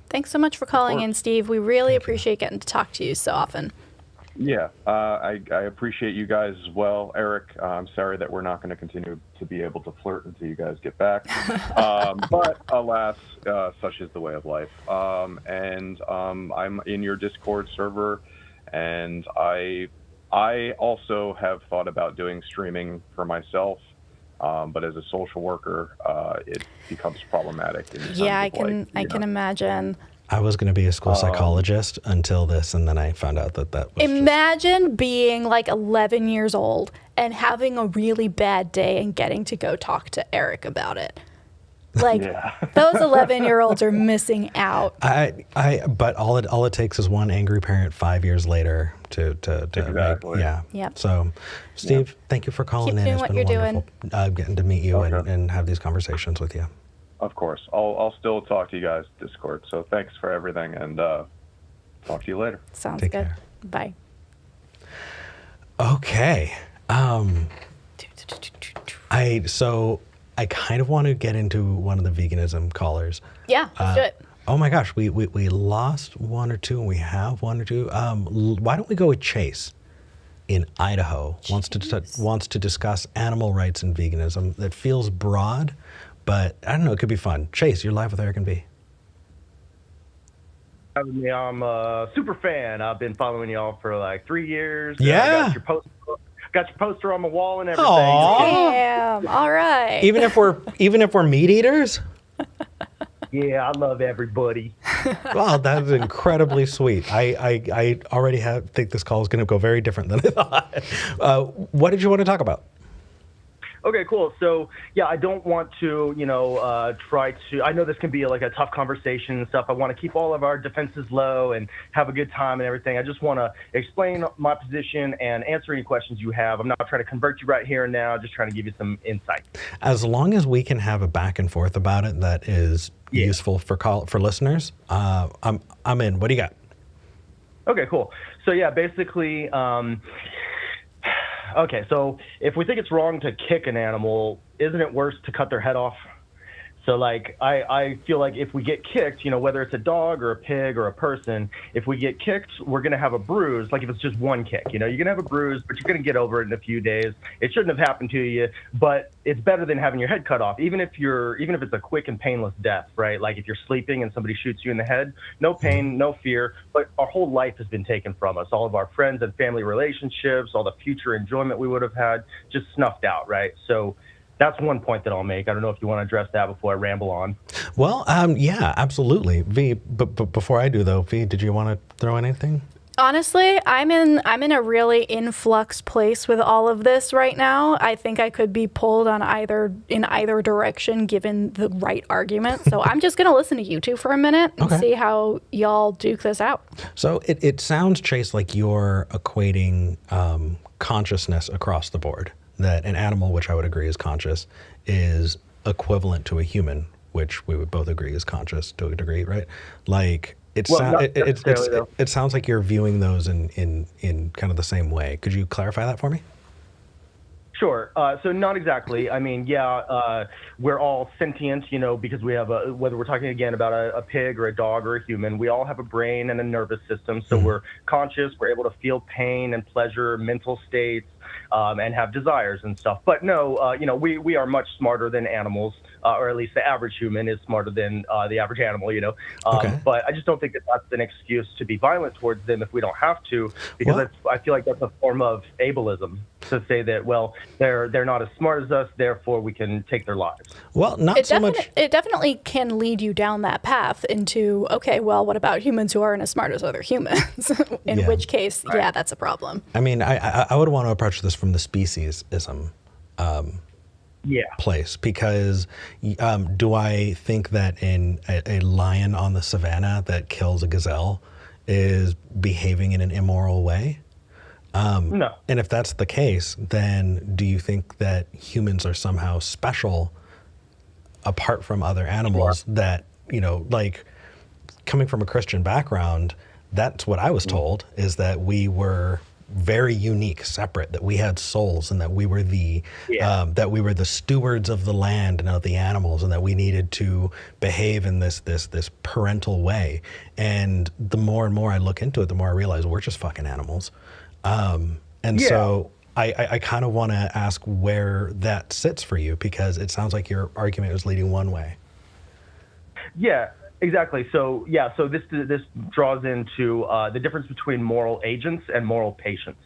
Thanks so much for calling in, Steve. We really appreciate getting to talk to you so often. Yeah, I appreciate you guys as well. Eric, I'm sorry that we're not going to continue to be able to flirt until you guys get back. But alas, such is the way of life. I'm in your Discord server, and I also have thought about doing streaming for myself. But as a social worker, it becomes problematic. Yeah, I can imagine. I was going to be a school psychologist until this, and then I found out that was Imagine being like 11 years old and having a really bad day and getting to go talk to Eric about it. Like, those 11-year-olds are missing out. But all it takes is one angry parent 5 years later to exactly. Yep. So, Steve, thank you for calling in. It's been wonderful getting to meet you and have these conversations with you. Of course. I'll still talk to you guys Discord. So thanks for everything, and talk to you later. Sounds Take good. care. Bye. Okay. I kind of want to get into one of the veganism callers. Yeah, let's do it. Oh my gosh, we lost one or two, and we have one or two. Why don't we go with Chase in Idaho? Wants to discuss animal rights and veganism. That feels broad, but I don't know. It could be fun. Chase, you're live with Eric and B. I'm a super fan. I've been following y'all for like 3 years. Yeah. Got your poster on the wall and everything. Aww. Damn. All right. Even if we're meat eaters. Yeah, I love everybody. Wow, that is incredibly sweet. I already think this call is going to go very different than I thought. What did you want to talk about? Okay, cool. So, yeah, I don't want to, try to, I know this can be like a tough conversation and stuff. I want to keep all of our defenses low and have a good time and everything. I just want to explain my position and answer any questions you have. I'm not trying to convert you right here and now, just trying to give you some insight. As long as we can have a back and forth about it that is useful for listeners, I'm in. What do you got? Okay, cool. So, yeah, basically, okay, so if we think it's wrong to kick an animal, isn't it worse to cut their head off? So, like, I feel like if we get kicked, whether it's a dog or a pig or a person, if we get kicked, we're going to have a bruise. Like, if it's just one kick, you're going to have a bruise, but you're going to get over it in a few days. It shouldn't have happened to you, but it's better than having your head cut off, even if it's a quick and painless death, right? Like, if you're sleeping and somebody shoots you in the head, no pain, no fear, but our whole life has been taken from us. All of our friends and family relationships, all the future enjoyment we would have had, just snuffed out, right? So that's one point that I'll make. I don't know if you want to address that before I ramble on. Well, yeah, absolutely. V, but before I do though, V, did you want to throw in anything? Honestly, I'm in a really influx place with all of this right now. I think I could be pulled in either direction given the right argument. So I'm just gonna listen to you two for a minute and see how y'all duke this out. So it sounds, Chase, like you're equating consciousness across the board. That an animal, which I would agree is conscious, is equivalent to a human, which we would both agree is conscious to a degree, right? Like it sounds like you're viewing those in kind of the same way. Could you clarify that for me? Sure. So not exactly. I mean, we're all sentient, because we have whether we're talking again about a pig or a dog or a human, we all have a brain and a nervous system. So we're conscious, we're able to feel pain and pleasure, mental states, and have desires and stuff. But no, we are much smarter than animals, or at least the average human is smarter than the average animal, But I just don't think that that's an excuse to be violent towards them if we don't have to, because I feel like that's a form of ableism to say that, well, they're not as smart as us, therefore we can take their lives. Well, It definitely can lead you down that path into, okay, well, what about humans who aren't as smart as other humans? In which case, that's a problem. I mean, I would want to approach this from the speciesism place, because do I think that in a lion on the savannah that kills a gazelle is behaving in an immoral way? No. And if that's the case, then do you think that humans are somehow special apart from other animals that like coming from a Christian background, that's what I was told, is that we were very unique, separate, that we had souls, and that we were the stewards of the land and of the animals, and that we needed to behave in this parental way. And the more and more I look into it, the more I realize we're just fucking animals. So I kind of want to ask where that sits for you, because it sounds like your argument is leading one way. Yeah, exactly. So this draws into the difference between moral agents and moral patients.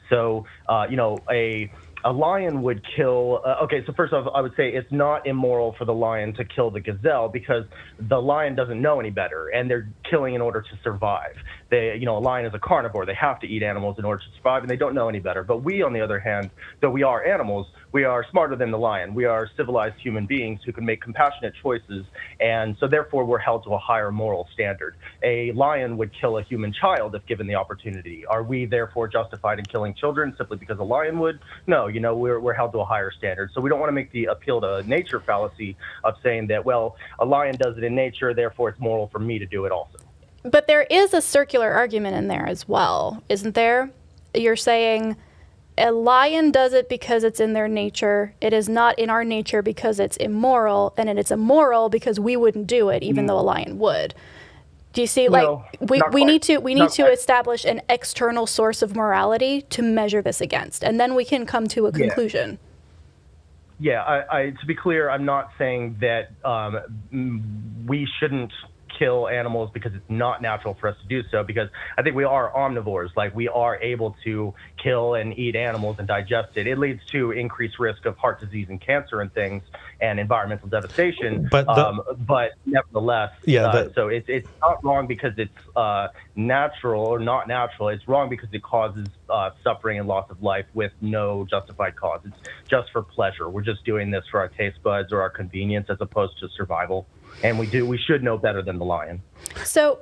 So a lion would kill. So first off, I would say it's not immoral for the lion to kill the gazelle, because the lion doesn't know any better, and they're killing in order to survive. A lion is a carnivore. They have to eat animals in order to survive, and they don't know any better. But we, on the other hand, though we are animals, we are smarter than the lion. We are civilized human beings who can make compassionate choices, and so therefore we're held to a higher moral standard. A lion would kill a human child if given the opportunity. Are we therefore justified in killing children simply because a lion would? No, we're held to a higher standard. So we don't want to make the appeal to nature fallacy of saying that, well, a lion does it in nature, therefore it's moral for me to do it also. But there is a circular argument in there as well, isn't there? You're saying a lion does it because it's in their nature. It is not in our nature because it's immoral, and it's immoral because we wouldn't do it, even though a lion would. Do you see? No, we need to establish an external source of morality to measure this against, and then we can come to a conclusion. Yeah, to be clear, I'm not saying that we shouldn't kill animals because it's not natural for us to do so, because I think we are omnivores. Like, we are able to kill and eat animals and digest it. It leads to increased risk of heart disease and cancer and things, and environmental devastation. But nevertheless, so it's not wrong because it's natural or not natural. It's wrong because it causes suffering and loss of life with no justified cause. It's just for pleasure. We're just doing this for our taste buds or our convenience, as opposed to survival. And we should know better than the lion. So,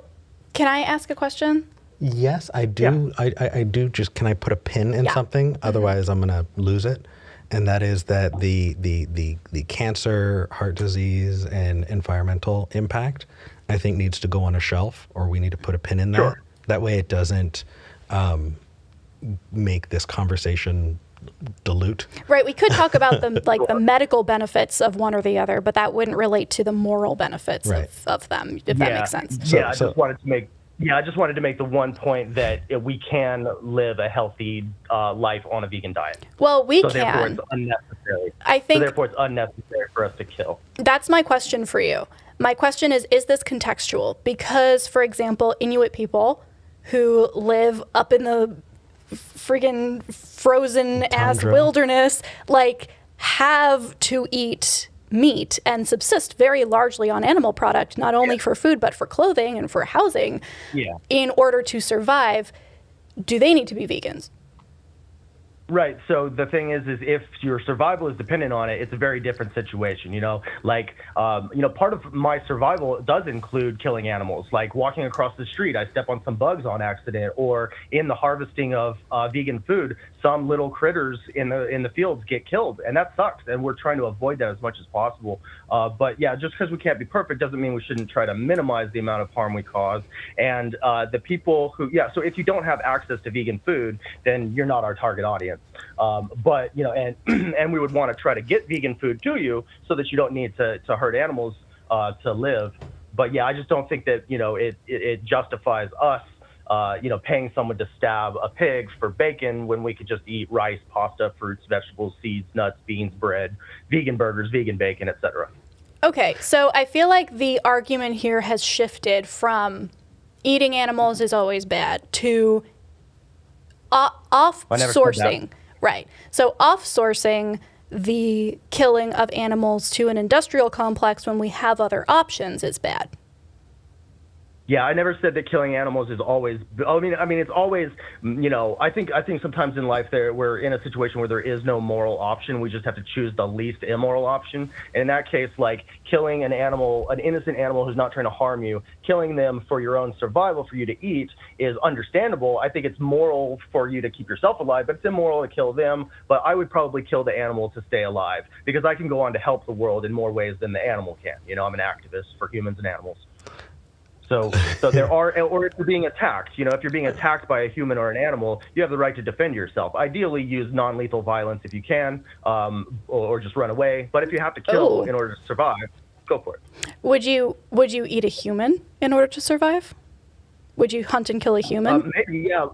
can I ask a question? Yes, I do. Yeah. I do. Just, can I put a pin in something? Otherwise, I'm going to lose it. And that is that the cancer, heart disease, and environmental impact, I think, needs to go on a shelf, or we need to put a pin in that. Sure. That way, it doesn't make this conversation dilute. Right. We could talk about the medical benefits of one or the other, but that wouldn't relate to the moral benefits of them, if that makes sense. I just wanted to make the one point that we can live a healthy life on a vegan diet. Well, we can. Therefore, it's unnecessary. Therefore, it's unnecessary for us to kill. That's my question for you. My question is this contextual? Because, for example, Inuit people who live up in the friggin' frozen ass wilderness, have to eat meat and subsist very largely on animal product, not only for food, but for clothing and for housing in order to survive. Do they need to be vegans? Right. So the thing is if your survival is dependent on it, it's a very different situation. Part of my survival does include killing animals. Like walking across the street, I step on some bugs on accident, or in the harvesting of vegan food, some little critters in the fields get killed, and that sucks. And we're trying to avoid that as much as possible. But just because we can't be perfect doesn't mean we shouldn't try to minimize the amount of harm we cause. And the people who, so if you don't have access to vegan food, then you're not our target audience. And we would want to try to get vegan food to you so that you don't need to hurt animals to live. But I just don't think that it justifies us paying someone to stab a pig for bacon when we could just eat rice, pasta, fruits, vegetables, seeds, nuts, beans, bread, vegan burgers, vegan bacon, etc. Okay, so I feel like the argument here has shifted from eating animals is always bad to off-sourcing. Right. So off-sourcing the killing of animals to an industrial complex when we have other options is bad. Yeah, I never said that killing animals is always. I mean, it's always. I think sometimes in life we're in a situation where there is no moral option. We just have to choose the least immoral option. And in that case, like killing an animal, an innocent animal who's not trying to harm you, killing them for your own survival, for you to eat, is understandable. I think it's moral for you to keep yourself alive, but it's immoral to kill them. But I would probably kill the animal to stay alive because I can go on to help the world in more ways than the animal can. I'm an activist for humans and animals. So there are, or if you're being attacked, if you're being attacked by a human or an animal, you have the right to defend yourself. Ideally, use non-lethal violence if you can, or just run away. But if you have to kill in order to survive, go for it. Would you eat a human in order to survive? Would you hunt and kill a human? Maybe, yeah.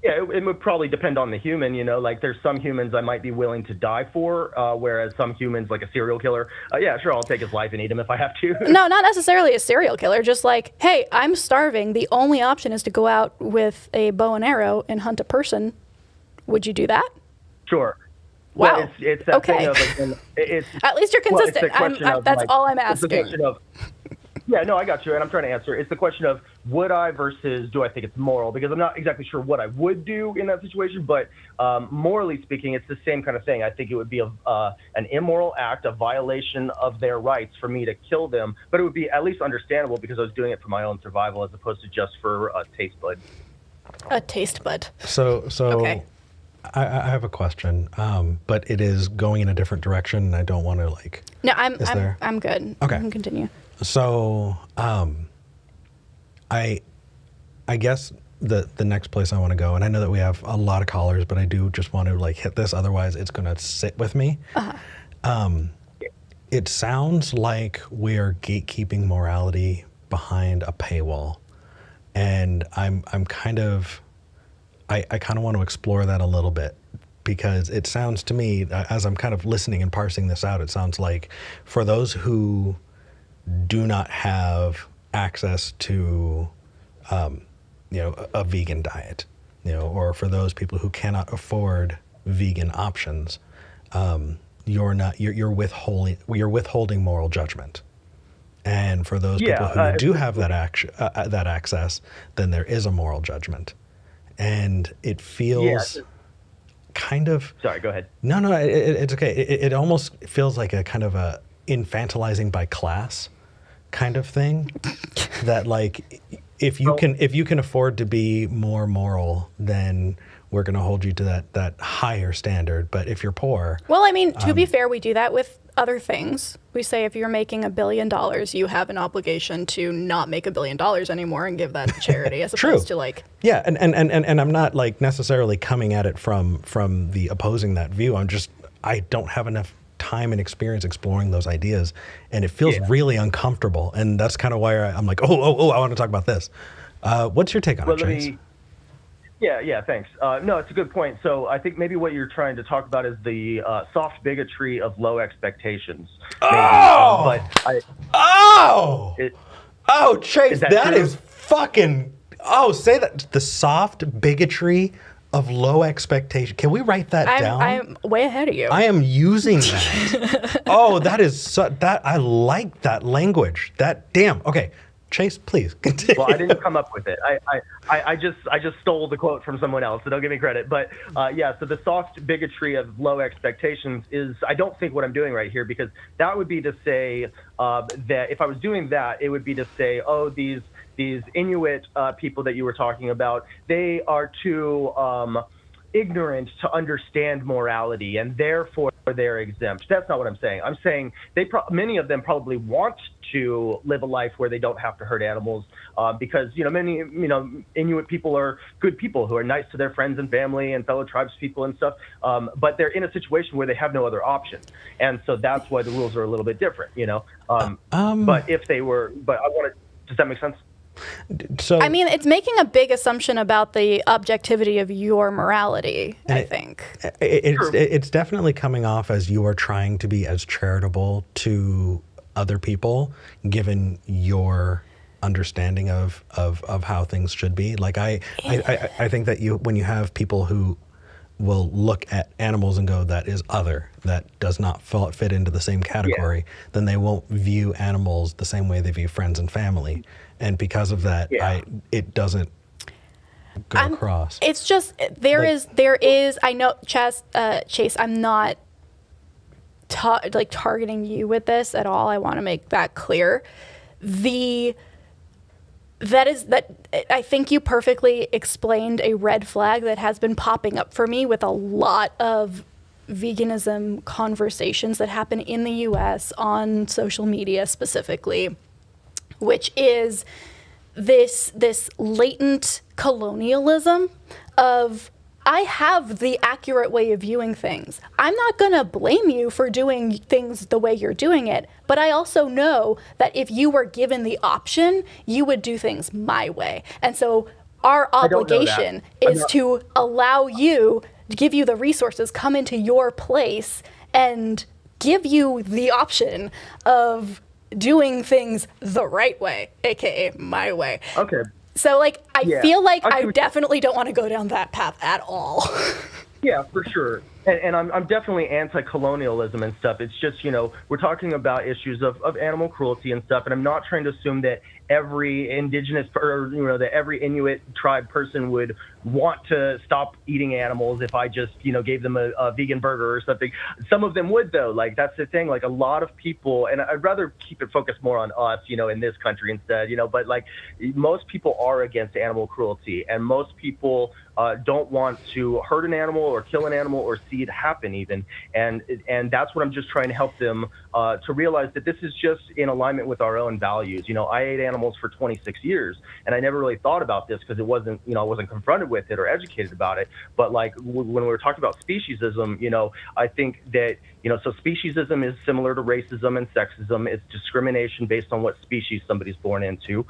Yeah, it would probably depend on the human, like there's some humans I might be willing to die for, whereas some humans, like a serial killer, yeah, sure, I'll take his life and eat him if I have to. No, not necessarily a serial killer, just like, hey, I'm starving. The only option is to go out with a bow and arrow and hunt a person. Would you do that? Sure. Wow. Well, it's that okay. thing of, it's, at least you're consistent. That's all I'm asking. Yeah, no, I got you, and I'm trying to answer. It's the question of would I versus do I think it's moral? Because I'm not exactly sure what I would do in that situation, but morally speaking, it's the same kind of thing. I think it would be an immoral act, a violation of their rights for me to kill them, but it would be at least understandable because I was doing it for my own survival as opposed to just for a taste bud. A taste bud. So okay. I have a question, but it is going in a different direction, and I don't want to like. No, I'm good. Okay, you can continue. So, I guess the next place I want to go, and I know that we have a lot of callers, but I do just want to like hit this. Otherwise, it's going to sit with me. It sounds like we are gatekeeping morality behind a paywall, and I kind of want to explore that a little bit. Because it sounds to me, as I'm kind of listening and parsing this out, it sounds like for those who do not have access to, a vegan diet, or for those people who cannot afford vegan options, you're withholding moral judgment. And for those people who do have that access, then there is a moral judgment, and it feels kind of. Sorry, go ahead. No, it's okay. It almost feels like a kind of a infantilizing by class kind of thing. That like if you can afford to be more moral, then we're going to hold you to that higher standard. But if you're poor, well, I mean, to be fair, we do that with other things. We say if you're making $1 billion, you have an obligation to not make $1 billion anymore and give that to charity, as opposed to like. Yeah, and I'm not like necessarily coming at it from the opposing that view. I don't have enough time and experience exploring those ideas, and it feels really uncomfortable. And that's kind of why I'm like, I want to talk about this. What's your take on it, Chase? Yeah, thanks. No, it's a good point. So I think maybe what you're trying to talk about is the soft bigotry of low expectations. Chase, that is fucking. Say that. The soft bigotry of low expectation. Can we write that down? I'm way ahead of you. I am using that. That is that. I like that language. Okay. Chase, please continue. Well, I didn't come up with it. I just stole the quote from someone else, so don't give me credit. But so the soft bigotry of low expectations is, I don't think what I'm doing right here, because that would be to say that if I was doing that, it would be to say, these Inuit people that you were talking about, they are too ignorant to understand morality, and therefore they're exempt. That's not what I'm saying. I'm saying many of them probably want to live a life where they don't have to hurt animals, because many Inuit people are good people who are nice to their friends and family and fellow tribes people and stuff, but they're in a situation where they have no other option, and so that's why the rules are a little bit different. But if they were, does that make sense? So, I mean, it's making a big assumption about the objectivity of your morality, I think. It's definitely coming off as you are trying to be as charitable to other people, given your understanding of how things should be. Like I think that when you have people who will look at animals and go, that is other, that does not fit into the same category, then they won't view animals the same way they view friends and family. And because of that, it doesn't go across. It's just, there is, I know, Chase, I'm not targeting you with this at all. I want to make that clear. I think you perfectly explained a red flag that has been popping up for me with a lot of veganism conversations that happen in the US on social media specifically, which is this latent colonialism of, I have the accurate way of viewing things. I'm not going to blame you for doing things the way you're doing it, but I also know that if you were given the option, you would do things my way. And so our obligation is to allow you, to give you the resources, come into your place and give you the option of doing things the right way, aka my way. Okay. So, like, I feel like I definitely don't want to go down that path at all. Yeah, for sure. And I'm definitely anti-colonialism and stuff. It's just, we're talking about issues of animal cruelty and stuff, and I'm not trying to assume that every indigenous that every Inuit tribe person would want to stop eating animals if I just, gave them a vegan burger or something. Some of them would, though. Like, that's the thing. Like, a lot of people, and I'd rather keep it focused more on us, in this country instead, but like most people are against animal cruelty, and most people don't want to hurt an animal or kill an animal or see it happen even. And that's what I'm just trying to help them to realize, that this is just in alignment with our own values. I ate animals for 26 years, and I never really thought about this because it wasn't, I wasn't confronted with it or educated about it. But like when we were talking about speciesism, I think that, so speciesism is similar to racism and sexism. It's discrimination based on what species somebody's born into.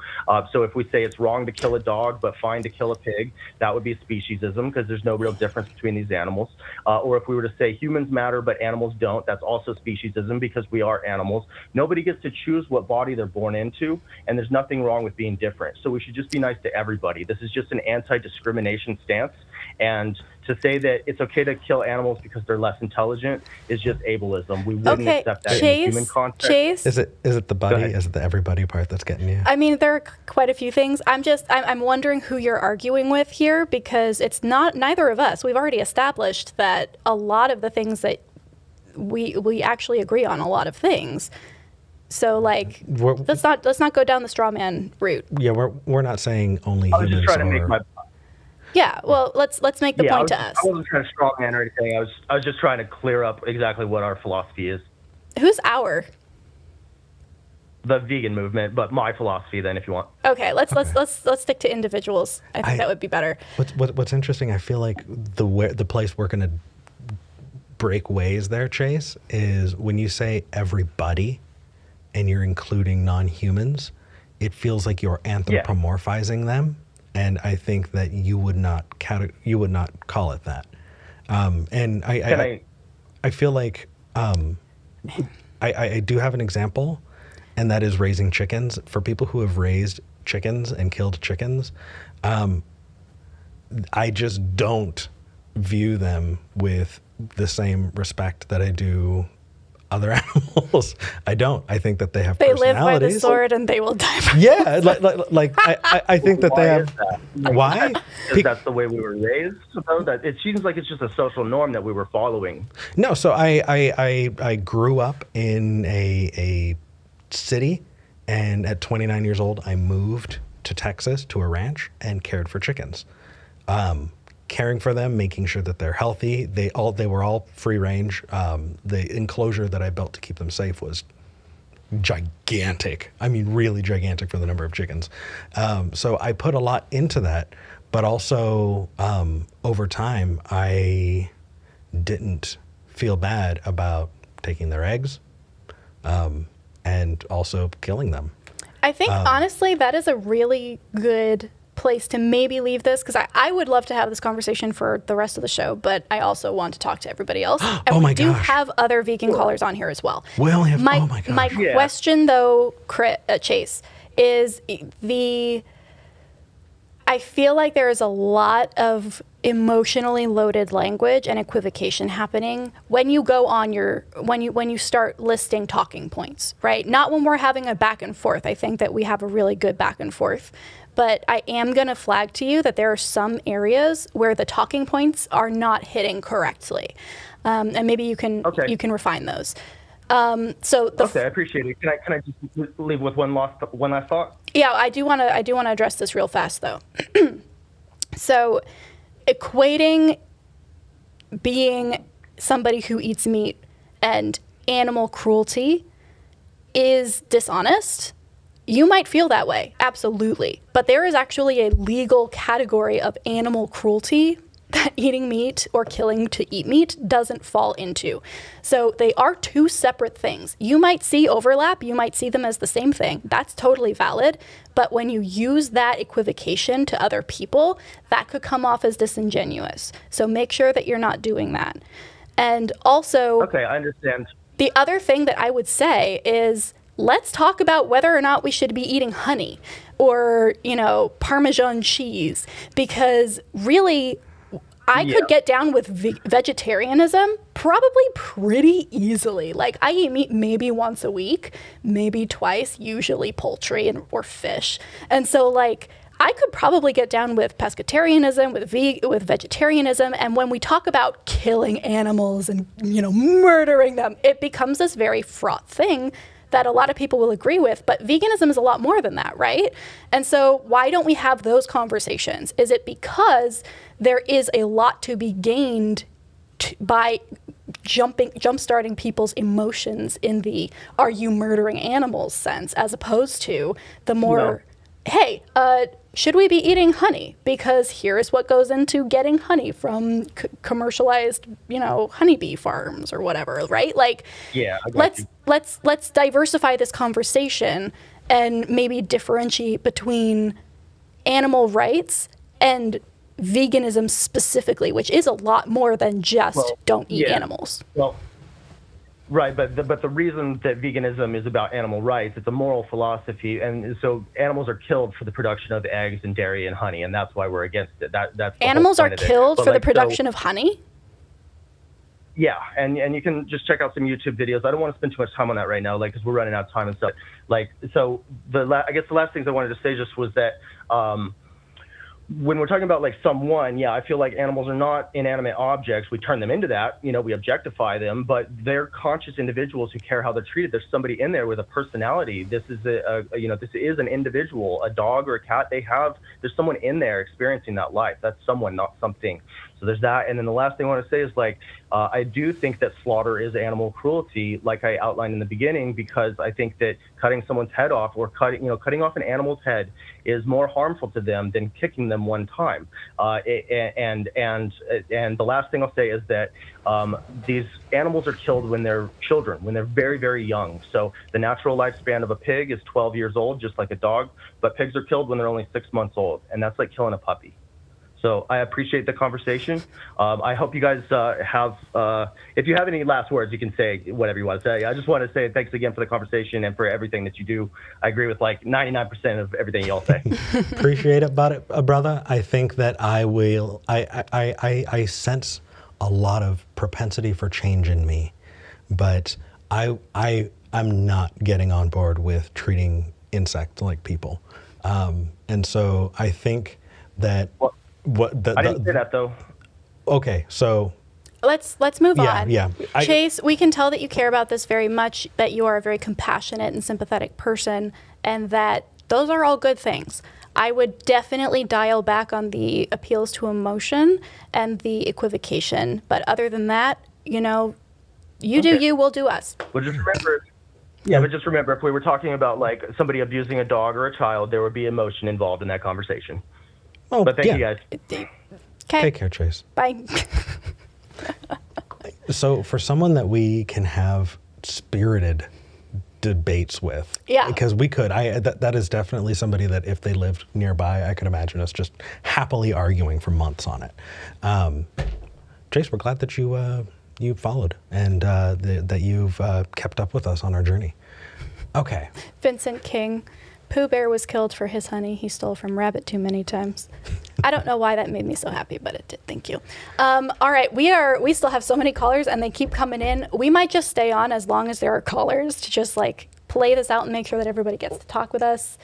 So if we say it's wrong to kill a dog but fine to kill a pig, that would be speciesism, because there's no real difference between these animals. Or if we were to say humans matter but animals don't, that's also speciesism, because we are animals. Nobody gets to choose what body they're born into, and there's nothing wrong with being different. So we should just be nice to everybody. This is just an anti-discrimination stance. And to say that it's okay to kill animals because they're less intelligent is just ableism. We wouldn't accept that in a human context. Chase, is it the buddy? Is it the everybody part that's getting you? I mean, there are quite a few things. I'm wondering who you're arguing with here, because it's not neither of us. We've already established that a lot of the things that we actually agree on a lot of things. So like, let's not go down the straw man route. Yeah, we're not saying only humans. I was just trying to make my. Yeah, well, let's make the point to us. I wasn't trying to straw man or anything. I was just trying to clear up exactly what our philosophy is. Who's our? The vegan movement, but my philosophy then, if you want. Okay, let's stick to individuals. I think that would be better. What's interesting, I feel like the place we're gonna break ways there, Chase, is when you say everybody and you're including non-humans, it feels like you're anthropomorphizing them. And I think that you would not call it that. And I feel like I do have an example, and that is raising chickens. For people who have raised chickens and killed chickens, I just don't view them with the same respect that I do other animals. I don't. I think that they have personalities. They live by the sword and they will die by yeah, like I think that they have. Why? Because that's the way we were raised. So that it seems like it's just a social norm that we were following. No, so I grew up in a city, and at 29 years old, I moved to Texas to a ranch and cared for chickens. Caring for them, making sure that they're healthy. They were all free range. The enclosure that I built to keep them safe was gigantic. I mean, really gigantic for the number of chickens. So I put a lot into that, but also over time, I didn't feel bad about taking their eggs and also killing them. I think honestly, that is a really good place to maybe leave this, because I would love to have this conversation for the rest of the show, but I also want to talk to everybody else. And we do have other vegan callers on here as well. We only have, my question though, Chase, is I feel like there is a lot of emotionally loaded language and equivocation happening when you go on when you start listing talking points, right? Not when we're having a back and forth. I think that we have a really good back and forth, but I am going to flag to you that there are some areas where the talking points are not hitting correctly, and maybe you can refine those. Okay, I appreciate it. Can I just leave with one last thought? Yeah, I do want to address this real fast though. So, equating being somebody who eats meat and animal cruelty is dishonest. You might feel that way, absolutely. But there is actually a legal category of animal cruelty that eating meat or killing to eat meat doesn't fall into. So they are two separate things. You might see overlap, you might see them as the same thing. That's totally valid. But when you use that equivocation to other people, that could come off as disingenuous. So make sure that you're not doing that. And also, okay, I understand. The other thing that I would say is, let's talk about whether or not we should be eating honey or, Parmesan cheese, because really, I could get down with vegetarianism probably pretty easily. Like, I eat meat maybe once a week, maybe twice, usually poultry or fish. And so, like, I could probably get down with pescatarianism, with vegetarianism. And when we talk about killing animals and, murdering them, it becomes this very fraught thing that a lot of people will agree with, but veganism is a lot more than that, right? And so why don't we have those conversations? Is it because there is a lot to be gained by jump-starting people's emotions in the "are you murdering animals" sense, as opposed to the more, hey, should we be eating honey? Because here's what goes into getting honey from commercialized, honeybee farms or whatever, right? Like, let's diversify this conversation and maybe differentiate between animal rights and veganism specifically, which is a lot more than just don't eat animals. Well, right, but the reason that veganism is about animal rights, it's a moral philosophy, and so animals are killed for the production of eggs and dairy and honey, and that's why we're against it. That's animals are killed for the production of honey? Yeah, and you can just check out some YouTube videos. I don't want to spend too much time on that right now, because we're running out of time and stuff. I guess the last things I wanted to say just was that when we're talking about someone, I feel like animals are not inanimate objects. We turn them into that, we objectify them, but they're conscious individuals who care how they're treated. There's somebody in there with a personality. This is this is an individual, a dog or a cat. There's someone in there experiencing that life. That's someone, not something. So there's that. And then the last thing I want to say is I do think that slaughter is animal cruelty, like I outlined in the beginning, because I think that cutting someone's head off or cutting off an animal's head is more harmful to them than kicking them one time. And the last thing I'll say is that these animals are killed when they're children, when they're very, very young. So the natural lifespan of a pig is 12 years old, just like a dog, but pigs are killed when they're only 6 months old, and that's like killing a puppy. So I appreciate the conversation. I hope you guys have, if you have any last words, you can say whatever you want to say. I just want to say thanks again for the conversation and for everything that you do. I agree with 99% of everything y'all say. Appreciate it, brother. I think that I sense a lot of propensity for change in me, but I'm not getting on board with treating insects like people. And so I think that... I didn't say that though. Okay, so let's move on. Yeah. Chase, we can tell that you care about this very much, that you are a very compassionate and sympathetic person, and that those are all good things. I would definitely dial back on the appeals to emotion and the equivocation, but other than that, you do you, we'll do us. Well, just remember. Yeah, but just remember, if we were talking about somebody abusing a dog or a child, there would be emotion involved in that conversation. Oh, but thank you guys. Okay. Take care, Chase. Bye. So for someone that we can have spirited debates with, because we could, that is definitely somebody that if they lived nearby, I could imagine us just happily arguing for months on it. Chase, we're glad that you followed and that you've kept up with us on our journey. Okay. Vincent King, Pooh Bear was killed for his honey he stole from Rabbit too many times. I don't know why that made me so happy, but it did. Thank you. All right, we still have so many callers, and they keep coming in. We might just stay on as long as there are callers to just like play this out and make sure that everybody gets to talk with us.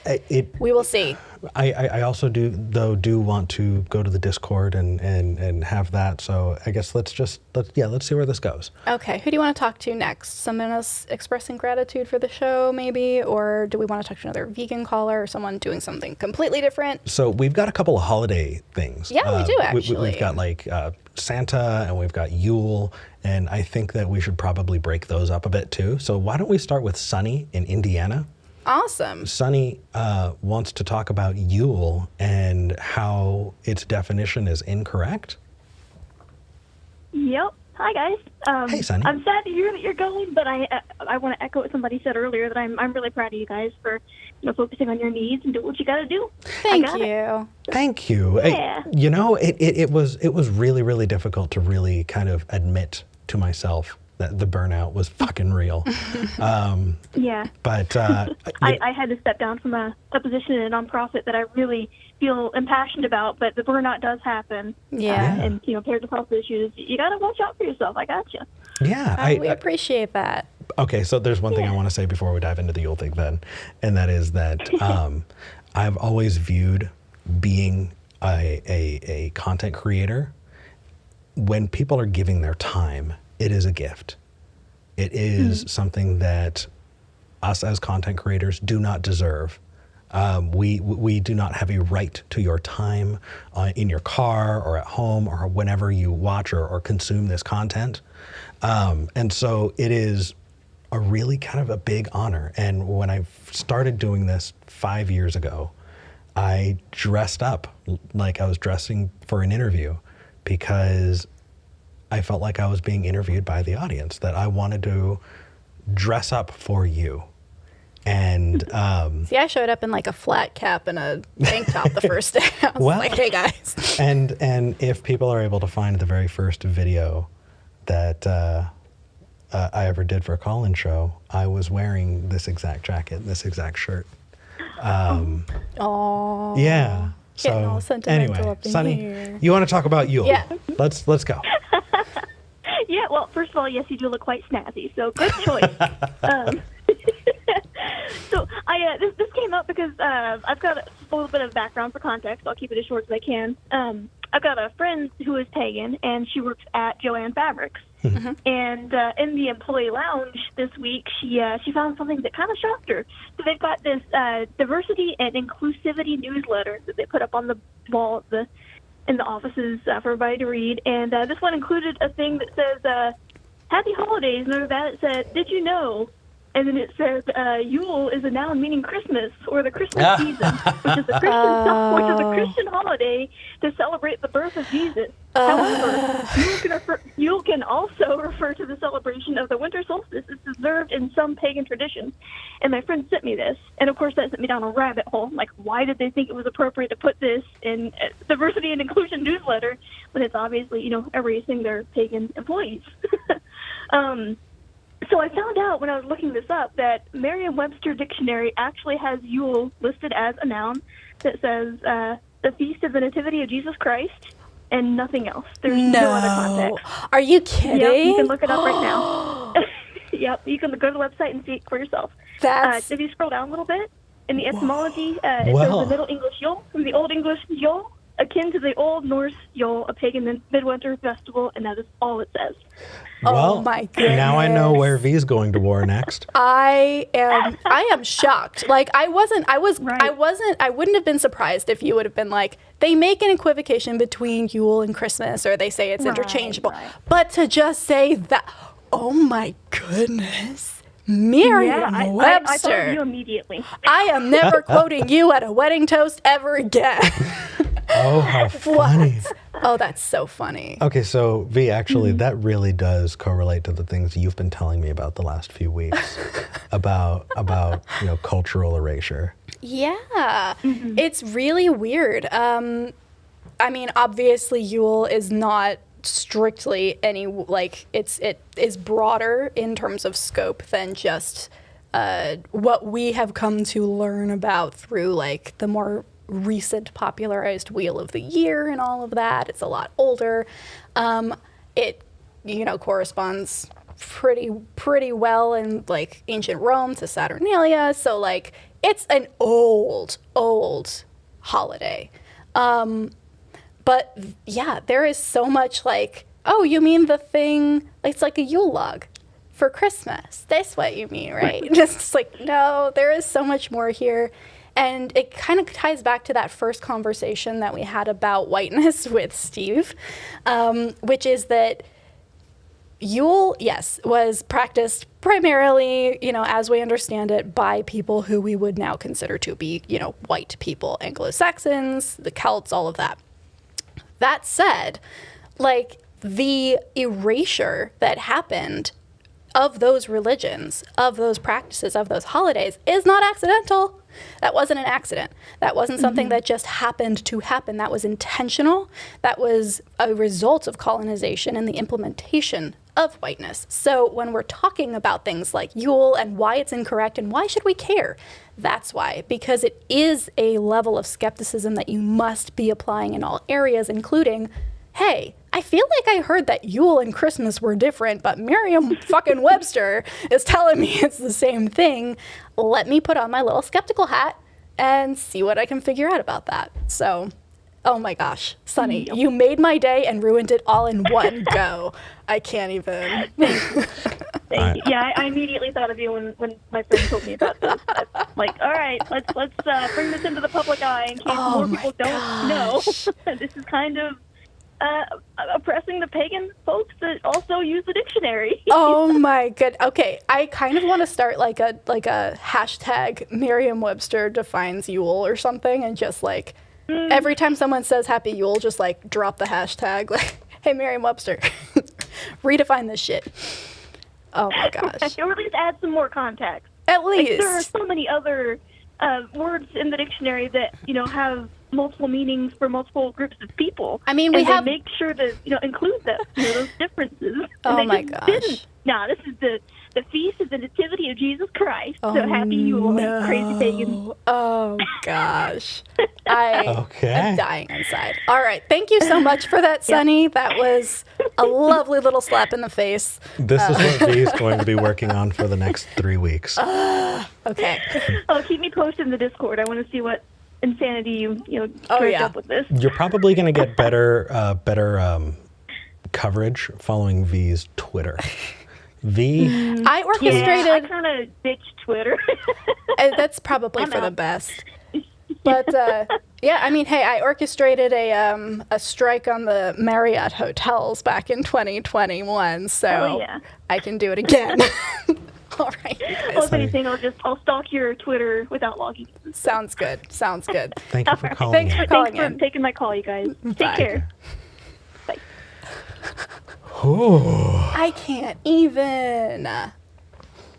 We will see. I also do want to go to the Discord and have that. So I guess let's see where this goes. Okay, who do you want to talk to next? Someone else expressing gratitude for the show, maybe, or do we want to talk to another vegan caller or someone doing something completely different? So we've got a couple of holiday things. Yeah, we do actually. We've got like Santa and we've got Yule, and I think that we should probably break those up a bit too. So why don't we start with Sunny in Indiana? Awesome. Sunny wants to talk about Yule and how its definition is incorrect. Yep. Hi guys. Hey, Sunny. I'm sad to hear that you're going, but I want to echo what somebody said earlier that I'm really proud of you guys for focusing on your needs and do what you got to do. Thank you. Thank you. Yeah. It was really, really difficult to really kind of admit to myself that the burnout was fucking real. Yeah. But I had to step down from a position in a nonprofit that I really feel impassioned about, but the burnout does happen. Yeah. And paired with health issues, you got to watch out for yourself. I got you. Yeah. We appreciate that. Okay, so there's one thing I want to say before we dive into the Yule thing then, and that is that I've always viewed being a content creator, when people are giving their time, it is a gift. It is something that us as content creators do not deserve. We do not have a right to your time in your car or at home or whenever you watch or consume this content. And so it is a really kind of a big honor. And when I started doing this 5 years ago, I dressed up like I was dressing for an interview because I felt like I was being interviewed by the audience, that I wanted to dress up for you. And see, I showed up in like a flat cap and a tank top the first day. I was like, hey guys. And if people are able to find the very first video that I ever did for a call-in show, I was wearing this exact jacket and this exact shirt. Oh. Yeah. Getting all sentimental anyway, up in Sunny, here. you want to talk about Yule? Yeah. Let's go. Yeah, well, first of all, yes, you do look quite snazzy, so good choice. So this came up because I've got a little bit of background for context. I'll keep it as short as I can. I've got a friend who is pagan, and she works at Joann Fabrics. Mm-hmm. And in the employee lounge this week, she found something that kind of shocked her. So they've got this diversity and inclusivity newsletter that they put up on the wall in the offices for everybody to read. And this one included a thing that says, Happy Holidays, and under that it said, did you know? And then it says, Yule is a noun meaning Christmas, or the Christmas season, which is a Christian holiday to celebrate the birth of Jesus. However, Yule can also refer to the celebration of the winter solstice. It's observed in some pagan traditions. And my friend sent me this, and of course that sent me down a rabbit hole. Like, why did they think it was appropriate to put this in diversity and inclusion newsletter when it's obviously, erasing their pagan employees? So I found out when I was looking this up that Merriam-Webster dictionary actually has Yule listed as a noun that says the feast of the nativity of Jesus Christ and nothing else. There's no other context. Are you kidding? Yep, you can look it up right now. Yep, you can go to the website and see it for yourself. If you scroll down a little bit, in the etymology, it says the Middle English Yule, from the Old English Yule, akin to the Old Norse Yule, a pagan midwinter festival, and that is all it says. Well, oh my goodness. Now I know where V's going to war next. I am shocked. Like I wouldn't have been surprised if you would have been like, they make an equivocation between Yule and Christmas, or they say it's interchangeable. Right. But to just say that, oh my goodness. Merriam-Webster. I thought of you immediately. I am never quoting you at a wedding toast ever again. Oh, how funny. What? Oh, that's so funny. Okay, so V, actually, that really does correlate to the things you've been telling me about the last few weeks about cultural erasure. Yeah, It's really weird. I mean, obviously, Yule is not strictly it is broader in terms of scope than just what we have come to learn about through like the more recent popularized Wheel of the Year and all of that. It's a lot older. It, corresponds pretty well in like ancient Rome to Saturnalia. So like it's an old holiday. But yeah, there is so much like, oh, you mean the thing, it's like a Yule log for Christmas. That's what you mean, right? Just like, no, there is so much more here. And it kind of ties back to that first conversation that we had about whiteness with Steve, which is that Yule, yes, was practiced primarily, as we understand it, by people who we would now consider to be, white people, Anglo-Saxons, the Celts, all of that. That said, like the erasure that happened of those religions, of those practices, of those holidays is not accidental. That wasn't an accident. That wasn't something that just happened to happen. That was intentional. That was a result of colonization and the implementation of whiteness. So when we're talking about things like Yule and why it's incorrect and why should we care, that's why. Because it is a level of skepticism that you must be applying in all areas, including, hey, I feel like I heard that Yule and Christmas were different, but Merriam-Webster is telling me it's the same thing. Let me put on my little skeptical hat and see what I can figure out about that. So, oh my gosh, Sunny, you made my day and ruined it all in one go. I can't even. Yeah, I immediately thought of you when my friend told me about this. I'm like, all right, let's bring this into the public eye in case more people don't know. This is kind of oppressing the pagan folks that also use the dictionary. Oh my good. Okay, I kind of want to start like a hashtag Merriam-Webster defines Yule or something, and just like every time someone says Happy Yule, just like drop the hashtag like, hey Merriam-Webster, redefine this shit. Oh my gosh. Or at least add some more context. At least. Like, there are so many other words in the dictionary that have multiple meanings for multiple groups of people. I mean, they make sure to include those differences. Oh my gosh! Didn't. No, this is the feast of the Nativity of Jesus Christ. So happy Yule, crazy pagan. Oh gosh, I Okay. am dying inside. All right, thank you so much for that, Sunny. That was a lovely little slap in the face. This is what V is going to be working on for the next 3 weeks. Okay. Oh, keep me posted in the Discord. I want to see what insanity you dragged up with this. You're probably going to get better coverage following V's Twitter. V. I orchestrated. Yeah, I kind of ditched Twitter. That's probably for the best. But yeah, I mean, hey, I orchestrated a strike on the Marriott hotels back in 2021, so I can do it again. All right. Well, if anything, I'll stalk your Twitter without logging in. Sounds good. Sounds good. Thank you for calling. Thanks for calling Thanks for taking my call, you guys. Bye. Take care. Bye. I can't even.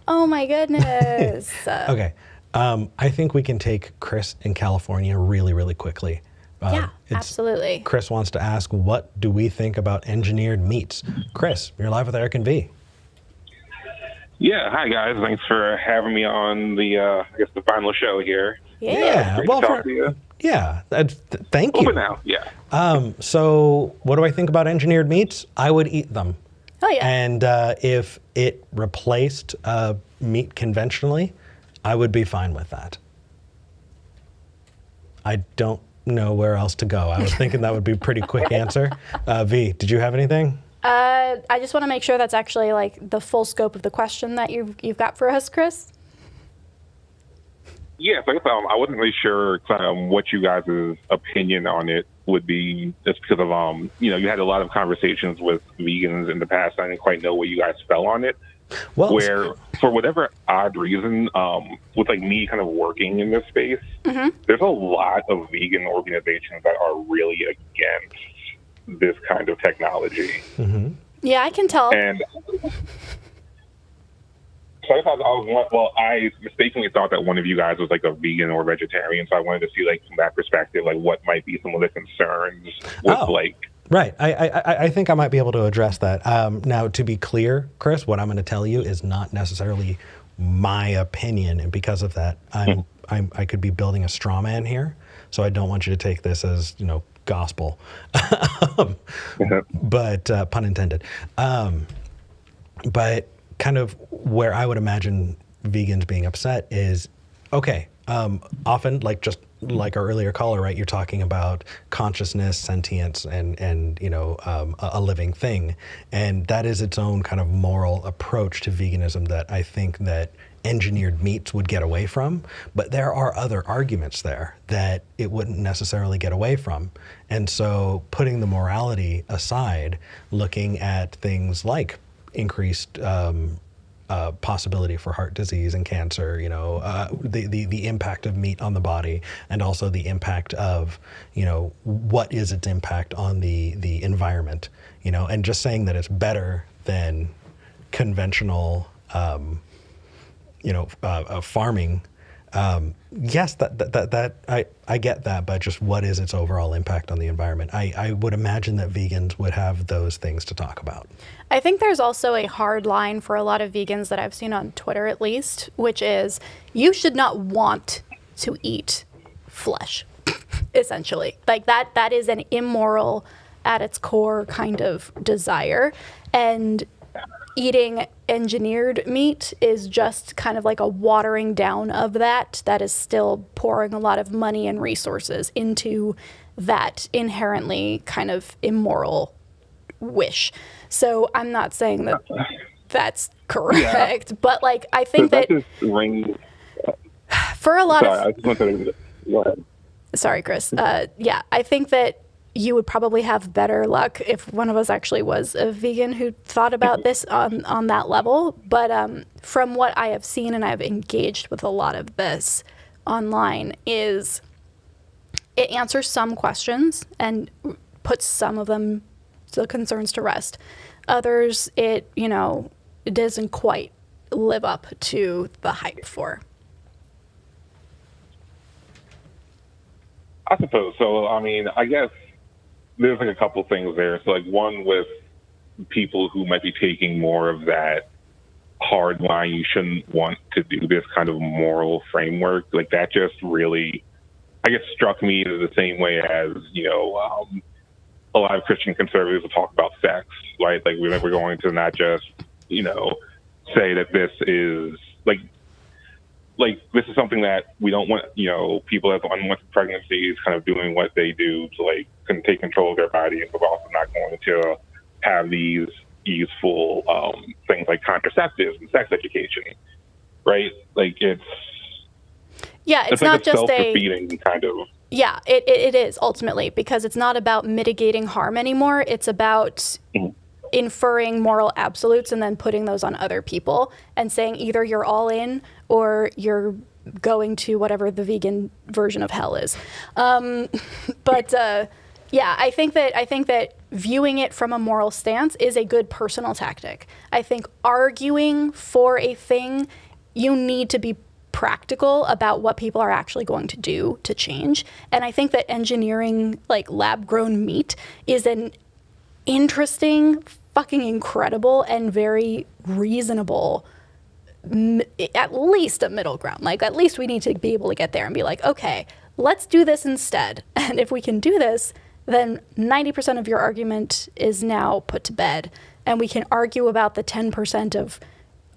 Oh my goodness. Okay. I think we can take Chris in California really, really quickly. Yeah, absolutely. Chris wants to ask, what do we think about engineered meats? Chris, you're live with Eric and V. Yeah, hi guys. Thanks for having me on the the final show here. Yeah. Great to talk to you. Yeah. Thank you. Over now, yeah. So what do I think about engineered meats? I would eat them. Oh yeah. And if it replaced meat conventionally, I would be fine with that. I don't know where else to go. I was thinking that would be a pretty quick answer. V, did you have anything? I just want to make sure that's actually like the full scope of the question that you've got for us, Chris. Yeah, so I guess I wasn't really sure what you guys' opinion on it would be, just because of you had a lot of conversations with vegans in the past. I didn't quite know where you guys fell on it. Well, where for whatever odd reason, with like me kind of working in this space, there's a lot of vegan organizations that are really against this kind of technology. Yeah, I can tell. And so I mistakenly thought that one of you guys was like a vegan or vegetarian, so I wanted to see like from that perspective, like what might be some of the concerns with Right. I think I might be able to address that. Now, to be clear, Chris, what I'm going to tell you is not necessarily my opinion, and because of that, I could be building a straw man here. So I don't want you to take this as, gospel, but pun intended. But kind of where I would imagine vegans being upset is, okay, often just like our earlier caller, right? You're talking about consciousness, sentience, and a living thing, and that is its own kind of moral approach to veganism that I think that engineered meats would get away from. But there are other arguments there that it wouldn't necessarily get away from, and so putting the morality aside, looking at things like increased possibility for heart disease and cancer, the impact of meat on the body, and also the impact of, what is its impact on the environment, and just saying that it's better than conventional, farming. Yes, that I get that, but just what is its overall impact on the environment? I would imagine that vegans would have those things to talk about. I think there's also a hard line for a lot of vegans that I've seen on Twitter, at least, which is you should not want to eat flesh, essentially. Like that is an immoral at its core kind of desire. And eating engineered meat is just kind of like a watering down of that is still pouring a lot of money and resources into that inherently kind of immoral wish. So I'm not saying that that's correct, but I think that just rings. For a lot I just want to go ahead. Sorry, Chris. I think that you would probably have better luck if one of us actually was a vegan who thought about this on that level. But from what I have seen, and I've engaged with a lot of this online, is it answers some questions and puts some of them, the concerns, to rest. Others, it doesn't quite live up to the hype for. I suppose so. I mean, I guess there's a couple things there. So one with people who might be taking more of that hard line, you shouldn't want to do this kind of moral framework. That just really, I guess, struck me the same way as, a lot of Christian conservatives will talk about sex, right? We're going to not just, say that this is this is something that we don't want, people have unwanted pregnancies kind of doing what they do to can take control of their body, and we're also not going to have these useful things like contraceptives and sex education, right? It's not just self-defeating kind of. Yeah, it is ultimately, because it's not about mitigating harm anymore. It's about inferring moral absolutes and then putting those on other people and saying either you're all in or you're going to whatever the vegan version of hell is. I think that viewing it from a moral stance is a good personal tactic. I think arguing for a thing, you need to be practical about what people are actually going to do to change. And I think that engineering lab-grown meat is an interesting, fucking incredible, and very reasonable, at least a middle ground. At least we need to be able to get there and be okay, let's do this instead. And if we can do this, then 90% of your argument is now put to bed. And we can argue about the 10% of,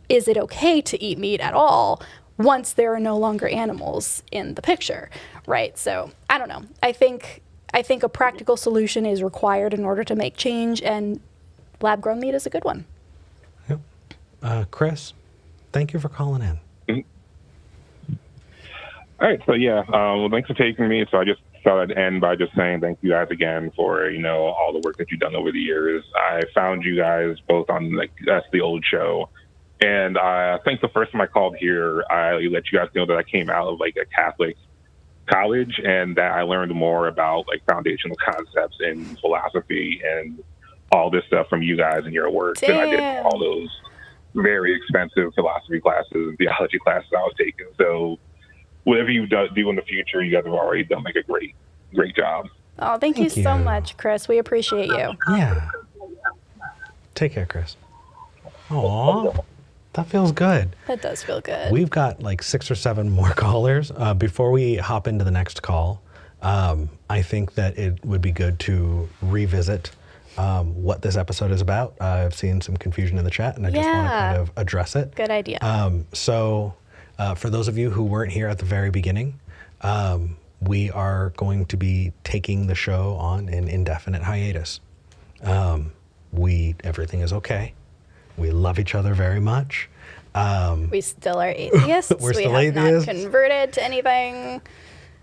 is it okay to eat meat at all, once there are no longer animals in the picture, right? So I don't know. I think a practical solution is required in order to make change, and lab-grown meat is a good one. Yep. Chris, thank you for calling in. Mm-hmm. All right. So thanks for taking me. So I just thought I'd end by just saying thank you guys again for all the work that you've done over the years. I found you guys both on that's the old show. And I think the first time I called here, I let you guys know that I came out of a Catholic college, and that I learned more about foundational concepts in philosophy and all this stuff from you guys and your work than I did from all those very expensive philosophy classes and theology classes I was taking. So whatever you do in the future, you guys have already done a great job. Oh, thank you so much, Chris. We appreciate you. Yeah. Take care, Chris. Aww. That feels good. That does feel good. We've got like 6 or 7 more callers. Before we hop into the next call, I think that it would be good to revisit what this episode is about. I've seen some confusion in the chat, and I just want to kind of address it. Good idea. So for those of you who weren't here at the very beginning, we are going to be taking the show on an indefinite hiatus. Everything is okay. We love each other very much. We still are atheists. We're still we have atheists. not converted to anything.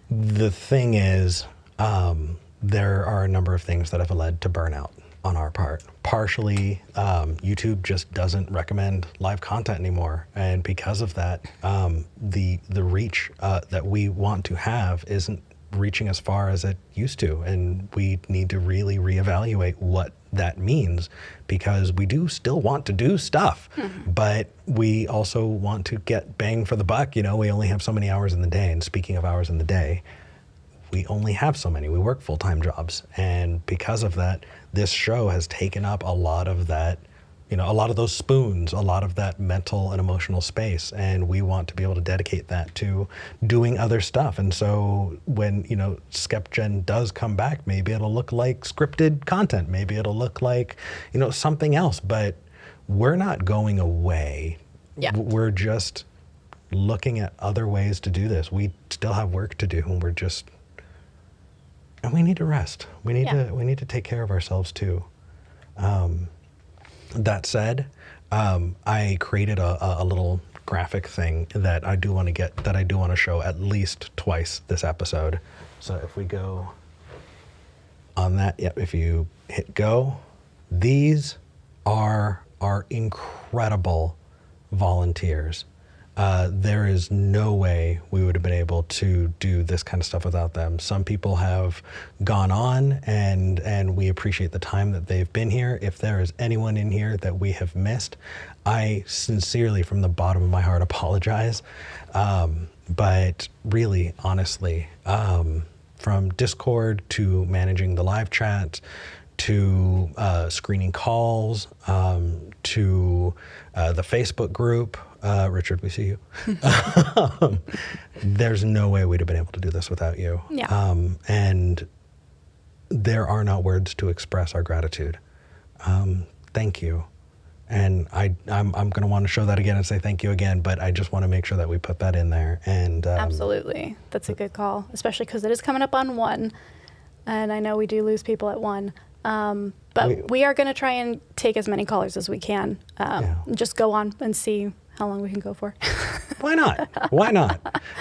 The thing is, there are a number of things that have led to burnout on our part. Partially, YouTube just doesn't recommend live content anymore, and because of that, the reach that we want to have isn't reaching as far as it used to, and we need to really reevaluate what that means, because we do still want to do stuff, but we also want to get bang for the buck. You know, we only have so many hours in the day, and speaking of hours in the day, we only have so many. We work full-time jobs, and because of that, this show has taken up a lot of that, you know, a lot of those spoons, a lot of that mental and emotional space, and we want to be able to dedicate that to doing other stuff. And so when, you know, SkepGen does come back, maybe it'll look like scripted content, maybe it'll look like, you know, something else, but we're not going away. Yeah. We're just looking at other ways to do this. We still have work to do, and we need to rest. We need to take care of ourselves too. That said, I created a little graphic thing that I do want to show at least twice this episode. So if we go on that, if you hit go, these are our incredible volunteers. There is no way we would have been able to do this kind of stuff without them. Some people have gone on, and we appreciate the time that they've been here. If there is anyone in here that we have missed, I sincerely, from the bottom of my heart, apologize. But really, honestly, from Discord to managing the live chat, to screening calls, to the Facebook group. Richard, we see you. There's no way we'd have been able to do this without you. Yeah. And there are not words to express our gratitude. Thank you. And I'm going to want to show that again and say thank you again, but I just want to make sure that we put that in there. And absolutely. That's a good call, especially because it is coming up on 1. And I know we do lose people at 1. But we are going to try and take as many callers as we can. Just go on and see how long we can go for. Why not? Why not?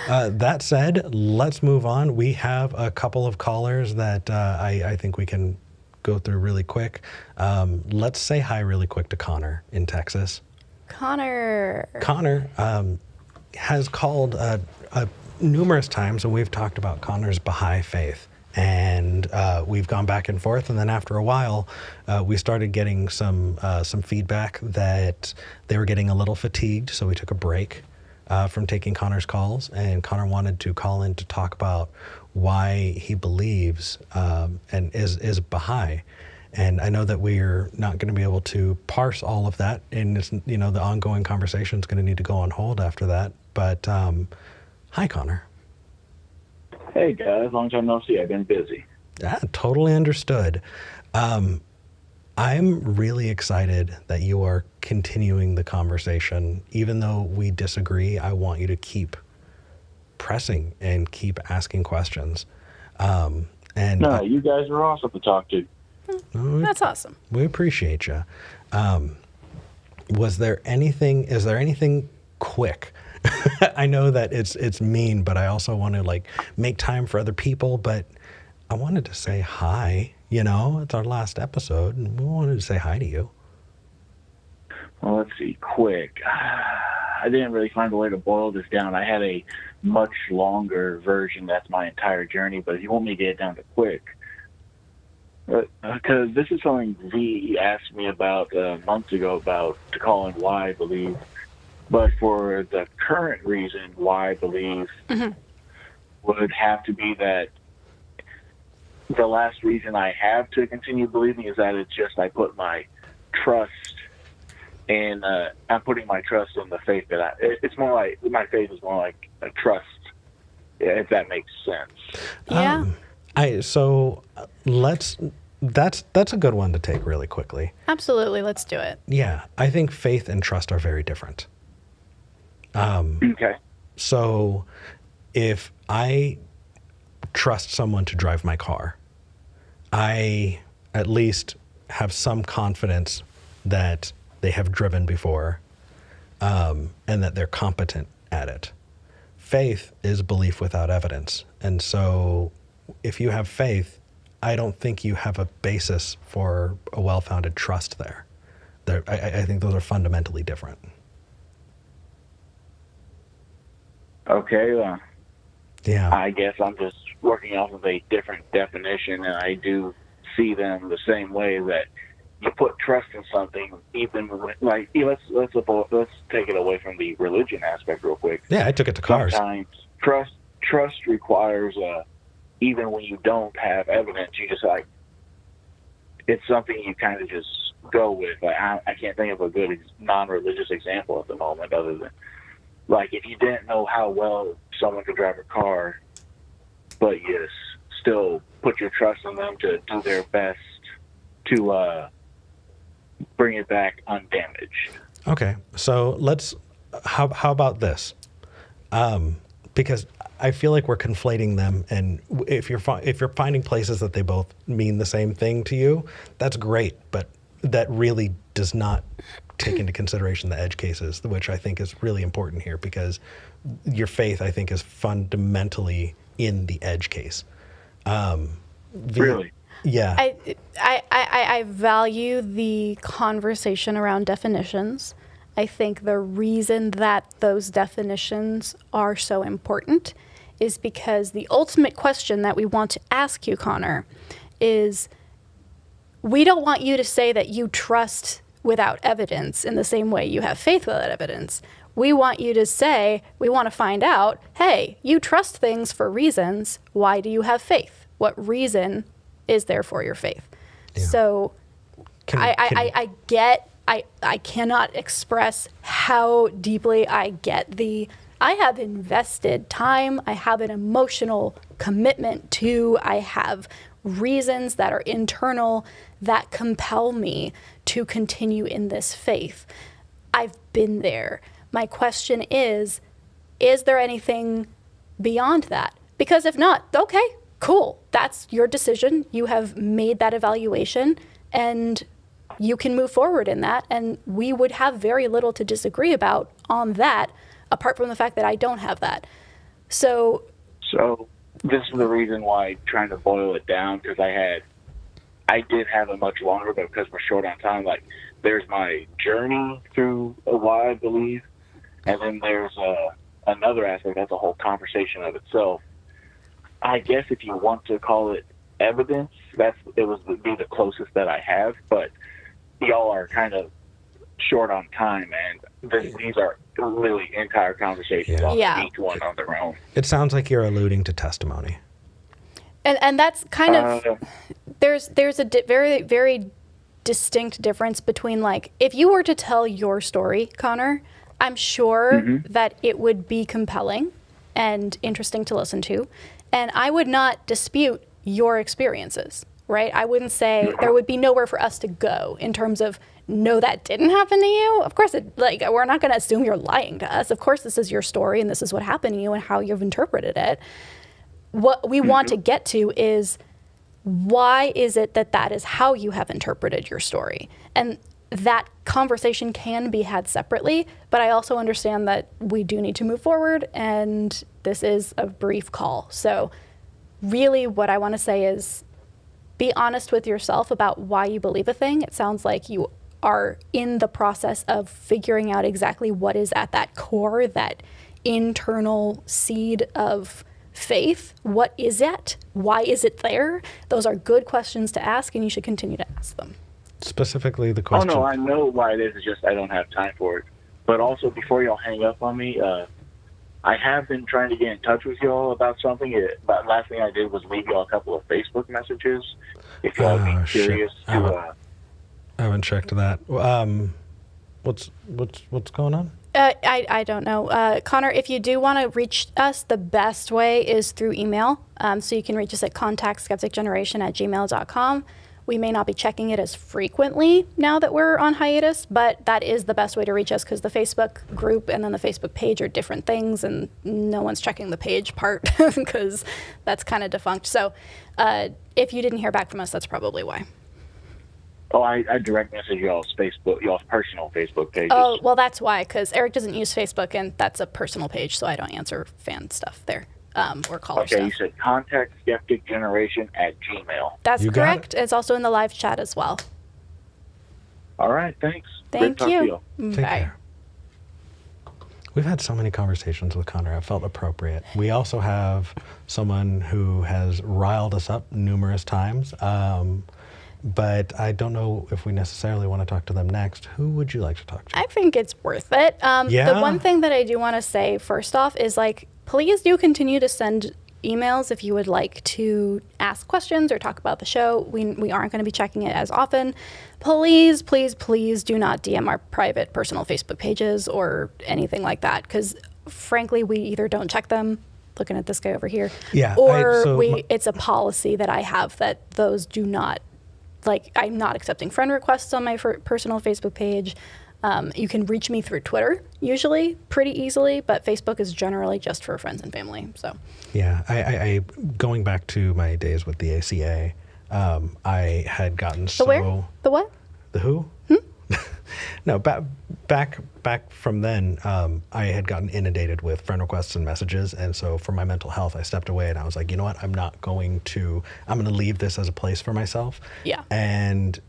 That said, let's move on. We have a couple of callers that I think we can go through really quick. Let's say hi really quick to Connor in Texas. Connor has called numerous times, and we've talked about Connor's Baha'i faith. And we've gone back and forth, and then after a while, we started getting some feedback that they were getting a little fatigued, so we took a break from taking Connor's calls, and Connor wanted to call in to talk about why he believes and is Baha'i. And I know that we're not going to be able to parse all of that, and it's, you know, the ongoing conversation is going to need to go on hold after that. But hi, Connor. Hey guys, long time no see. I've been busy. Yeah, totally understood. I'm really excited that you are continuing the conversation. Even though we disagree, I want you to keep pressing and keep asking questions. You guys are awesome to talk to. That's awesome. We appreciate you. Is there anything quick? I know that it's mean, but I also want to make time for other people. But I wanted to say hi. You know, it's our last episode, and we wanted to say hi to you. Well, let's see. Quick. I didn't really find a way to boil this down. I had a much longer version. That's my entire journey. But if you want me to get it down to quick, because this is something V asked me about months ago about to call in why I believe. But for the current reason why I believe would have to be that the last reason I have to continue believing is that it's just I put my trust and I'm putting my trust in the faith that it's more like my faith is more like a trust, if that makes sense. Yeah. That's a good one to take really quickly. Absolutely. Let's do it. Yeah, I think faith and trust are very different. Okay. So if I trust someone to drive my car, I at least have some confidence that they have driven before, and that they're competent at it. Faith is belief without evidence. And so if you have faith, I don't think you have a basis for a well-founded trust there. I think those are fundamentally different. Okay. Yeah. I guess I'm just working off of a different definition, and I do see them the same way, that you put trust in something, even when, like, let's take it away from the religion aspect real quick. Yeah, I took it to cars. Sometimes trust requires, even when you don't have evidence, you just like, it's something you kind of just go with. Like, I can't think of a good non-religious example at the moment, other than, like, if you didn't know how well someone could drive a car, but you still put your trust in them to do their best to bring it back undamaged. Okay, so how about this? Because I feel like we're conflating them, and if you're finding places that they both mean the same thing to you, that's great, but that really does not take into consideration the edge cases, which I think is really important here, because your faith, I think, is fundamentally in the edge case. Really? Yeah. I value the conversation around definitions. I think the reason that those definitions are so important is because the ultimate question that we want to ask you, Connor, is we don't want you to say that you trust without evidence in the same way you have faith without evidence. We want you to say, we want to find out, hey, you trust things for reasons. Why do you have faith? What reason is there for your faith? Yeah. So I cannot express how deeply I get I have invested time, I have an emotional commitment to, I have reasons that are internal that compel me to continue in this faith. I've been there. My question is there anything beyond that? Because if not, okay, cool. That's your decision. You have made that evaluation, and you can move forward in that. And we would have very little to disagree about on that, apart from the fact that I don't have that. So this is the reason why, trying to boil it down, because I did have it much longer, but because we're short on time, like, there's my journey through why I believe, and then there's another aspect. That's a whole conversation of itself. I guess if you want to call it evidence, would be the closest that I have, but y'all are kind of short on time, and these are really entire conversations on each one on their own. It sounds like you're alluding to testimony. And that's kind of, there's a very, very distinct difference between, like, if you were to tell your story, Connor, I'm sure that it would be compelling and interesting to listen to. And I would not dispute your experiences, right? I wouldn't say there would be nowhere for us to go in terms of, no, that didn't happen to you. Of course, we're not going to assume you're lying to us. Of course, this is your story and this is what happened to you and how you've interpreted it. What we want to get to is, why is it that is how you have interpreted your story? And that conversation can be had separately, but I also understand that we do need to move forward, and this is a brief call. So really what I want to say is, be honest with yourself about why you believe a thing. It sounds like you are in the process of figuring out exactly what is at that core, that internal seed of faith. What is it? Why is it there? Those are good questions to ask, and you should continue to ask them. Specifically the question. Oh, no, I know why it is. It's just I don't have time for it. But also, before y'all hang up on me, I have been trying to get in touch with y'all about something. But last thing I did was leave y'all a couple of Facebook messages. If y'all would be curious I haven't checked that. What's going on? I don't know. Connor, if you do want to reach us, the best way is through email. So you can reach us at contactskepticgeneration@gmail.com. We may not be checking it as frequently now that we're on hiatus, but that is the best way to reach us because the Facebook group and then the Facebook page are different things, and no one's checking the page part because that's kind of defunct. So if you didn't hear back from us, that's probably why. Oh, I direct message y'all's personal Facebook pages. Oh, well, that's why, because Eric doesn't use Facebook, and that's a personal page, so I don't answer fan stuff there or caller stuff. Okay, you said contact skepticgeneration@gmail. That's You got correct. It's also in the live chat as well. All right, thanks. Thank Great to talk to you. y'all. Take Bye. care. We've had so many conversations with Connor. I felt appropriate. We also have someone who has riled us up numerous times, but I don't know if we necessarily want to talk to them next. Who would you like to talk to? I think it's worth it. Yeah. The one thing that I do want to say first off is please do continue to send emails if you would like to ask questions or talk about the show. We aren't going to be checking it as often. Please, please, please do not DM our private personal Facebook pages or anything like that because frankly, we either don't check them, looking at this guy over here, or it's a policy that I have that those do not, I'm not accepting friend requests on my personal Facebook page. You can reach me through Twitter, usually, pretty easily, but Facebook is generally just for friends and family. So, yeah, I going back to my days with the ACA, I had gotten The where? The what? The who? No, back from then, I had gotten inundated with friend requests and messages, and so for my mental health, I stepped away and I was like, you know what? I'm going to leave this as a place for myself. Yeah. And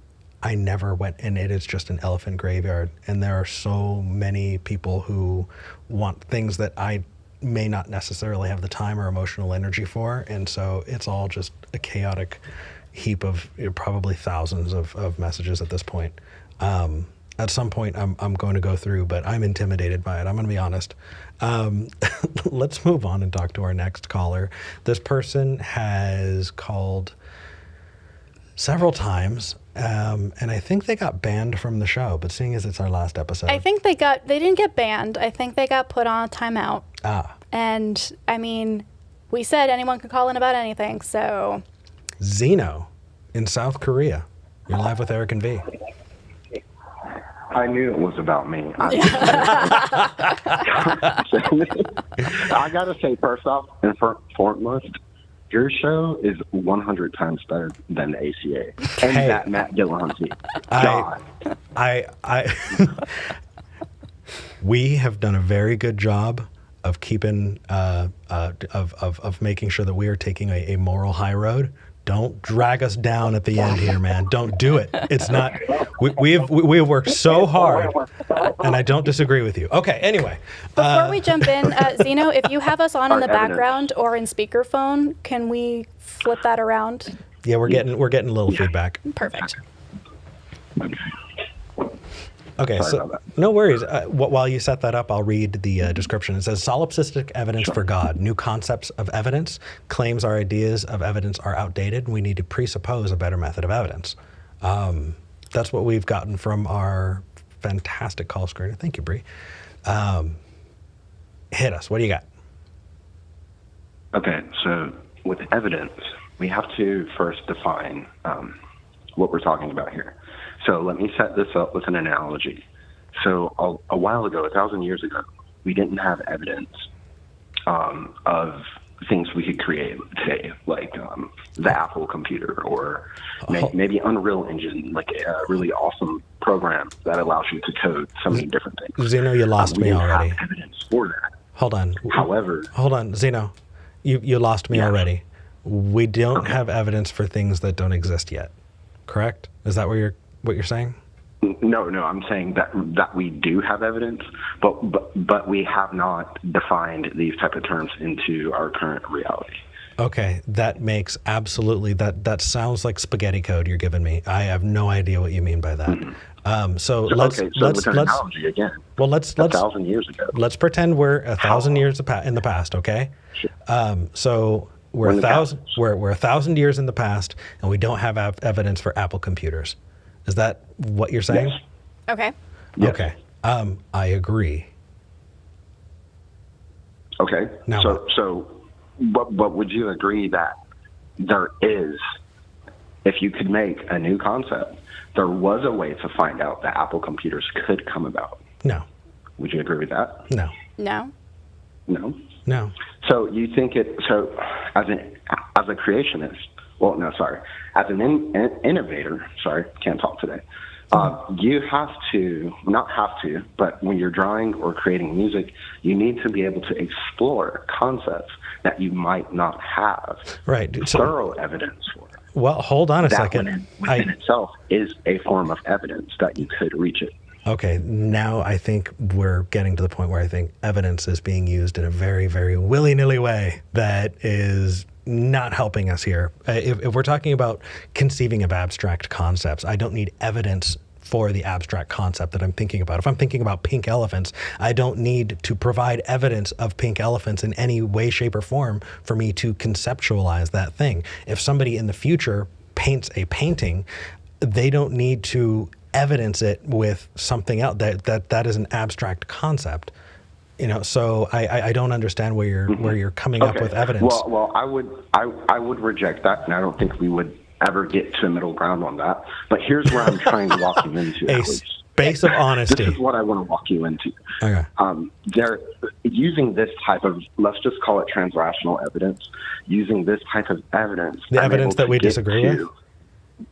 I never went, and it is just an elephant graveyard. And there are so many people who want things that I may not necessarily have the time or emotional energy for. And so it's all just a chaotic heap of probably thousands of messages at this point. At some point I'm going to go through, but I'm intimidated by it. I'm going to be honest. Let's move on and talk to our next caller. This person has called several times. And I think they got banned from the show, but seeing as it's our last episode. I think they didn't get banned. I think they got put on a timeout. And I mean, we said anyone could call in about anything, so. Xeno in South Korea. You're live with Eric and V. I knew it was about me. I gotta say, first off and foremost, your show is 100 times better than the ACA and that Matt Dillahunty. We have done a very good job of keeping of making sure that we are taking a moral high road. Don't drag us down at the end here, man. Don't do it. It's not. We have worked so hard, and I don't disagree with you. Okay. Anyway, before we jump in, Xeno, if you have us on in the background or in speakerphone, can we flip that around? Yeah, we're getting a little feedback. Perfect. Okay, so no worries. While you set that up, I'll read the description. It says, solipsistic evidence for God. New concepts of evidence. Claims our ideas of evidence are outdated. We need to presuppose a better method of evidence. That's what we've gotten from our fantastic call screener. Thank you, Bree. Hit us. What do you got? Okay, so with evidence, we have to first define what we're talking about here. So let me set this up with an analogy. So a while ago, 1,000 years ago, we didn't have evidence of things we could create today, like the Apple computer or maybe Unreal Engine, like a really awesome program that allows you to code so many different things. Xeno, you lost me already. We didn't have evidence for that. Hold on. However... Hold on, Xeno. You lost me already. We don't have evidence for things that don't exist yet. Correct? Is that what you're saying? No, I'm saying that we do have evidence, but we have not defined these type of terms into our current reality. Okay, that makes absolutely, that sounds like spaghetti code you're giving me. I have no idea what you mean by that. Mm-hmm. So with an analogy again. Well, let's 1,000 years ago. Let's pretend we're 1,000 years in the past, okay? Sure. So we're 1,000 years in the past, and we don't have evidence for Apple computers. Is that what you're saying? Yes. Okay. Yes. Okay. I agree. Okay. Now But would you agree that there is, if you could make a new concept, there was a way to find out that Apple computers could come about? No. Would you agree with that? No. No. No. No. So you think as a creationist, well, no, sorry, as an innovator, sorry, can't talk today. You have to, not have to, but when you're drawing or creating music, you need to be able to explore concepts that you might not have thorough evidence for. Well, hold on a second. Within itself is a form of evidence that you could reach it. Okay, now I think we're getting to the point where I think evidence is being used in a very, very willy-nilly way that is not helping us here. If we're talking about conceiving of abstract concepts, I don't need evidence for the abstract concept that I'm thinking about. If I'm thinking about pink elephants, I don't need to provide evidence of pink elephants in any way, shape, or form for me to conceptualize that thing. If somebody in the future paints a painting, they don't need to evidence it with something else. That is an abstract concept. So I don't understand where you're coming up with evidence. Well, I would reject that, and I don't think we would ever get to a middle ground on that. But here's where I'm trying to walk you into. A space of honesty. This is what I want to walk you into. Okay. They're using this type of, let's just call it transrational evidence, using this type of evidence. The evidence that we disagree with?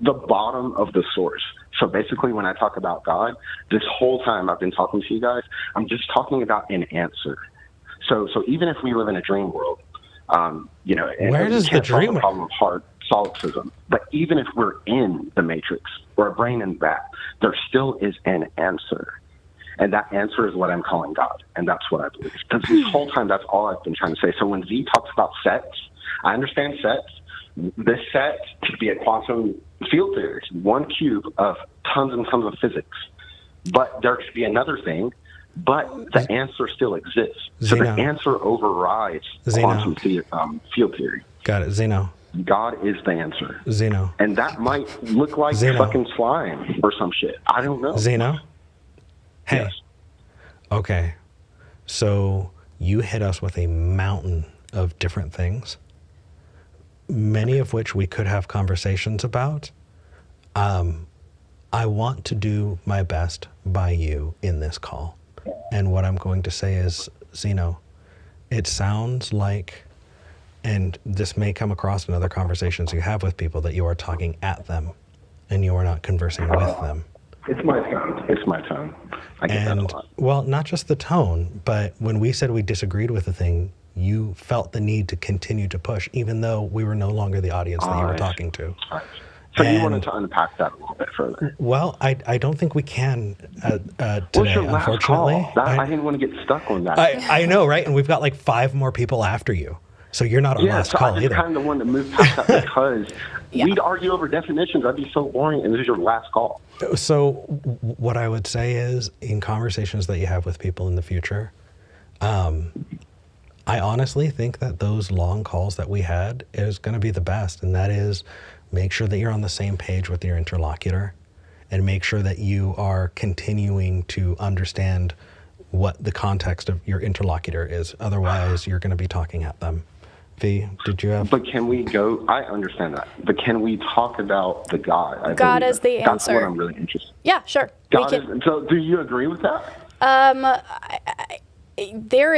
The bottom of the source. So basically, when I talk about God, this whole time I've been talking to you guys, I'm just talking about an answer. So even if we live in a dream world, where does the dream the problem of hard solipsism? But even if we're in the matrix or a brain in that, there still is an answer. And that answer is what I'm calling God. And that's what I believe. Because this whole time, that's all I've been trying to say. So when Z talks about sets, I understand sets. This set could be a quantum field theory, one cube of tons and tons of physics. But there could be another thing, but the answer still exists. So the answer overrides quantum field theory. Got it, Xeno. God is the answer. Xeno. And that might look like fucking slime or some shit. I don't know. Xeno? Hey. Yes. Okay. So you hit us with a mountain of different things, many of which we could have conversations about. I want to do my best by you in this call. And what I'm going to say is, Xeno, it sounds like, and this may come across in other conversations you have with people, that you are talking at them and you are not conversing with them. It's my tone. It's my tone. I get that a lot. Well, not just the tone, but when we said we disagreed with the thing, you felt the need to continue to push, even though we were no longer the audience that you were talking to. So you wanted to unpack that a little bit further. Well, I don't think we can today, What's your last unfortunately. Call? I didn't want to get stuck on that. I know, right? And we've got like 5 more people after you. So you're not our last call either. I just kind of wanted to move past that because we'd argue over definitions. That'd be so boring, and this is your last call. So what I would say is, in conversations that you have with people in the future, I honestly think that those long calls that we had is going to be the best, and that is make sure that you're on the same page with your interlocutor and make sure that you are continuing to understand what the context of your interlocutor is. Otherwise, you're going to be talking at them. V, did you have... But can we go... I understand that. But can we talk about the God? God as the answer. That's what I'm really interested in. Yeah, sure. So do you agree with that? There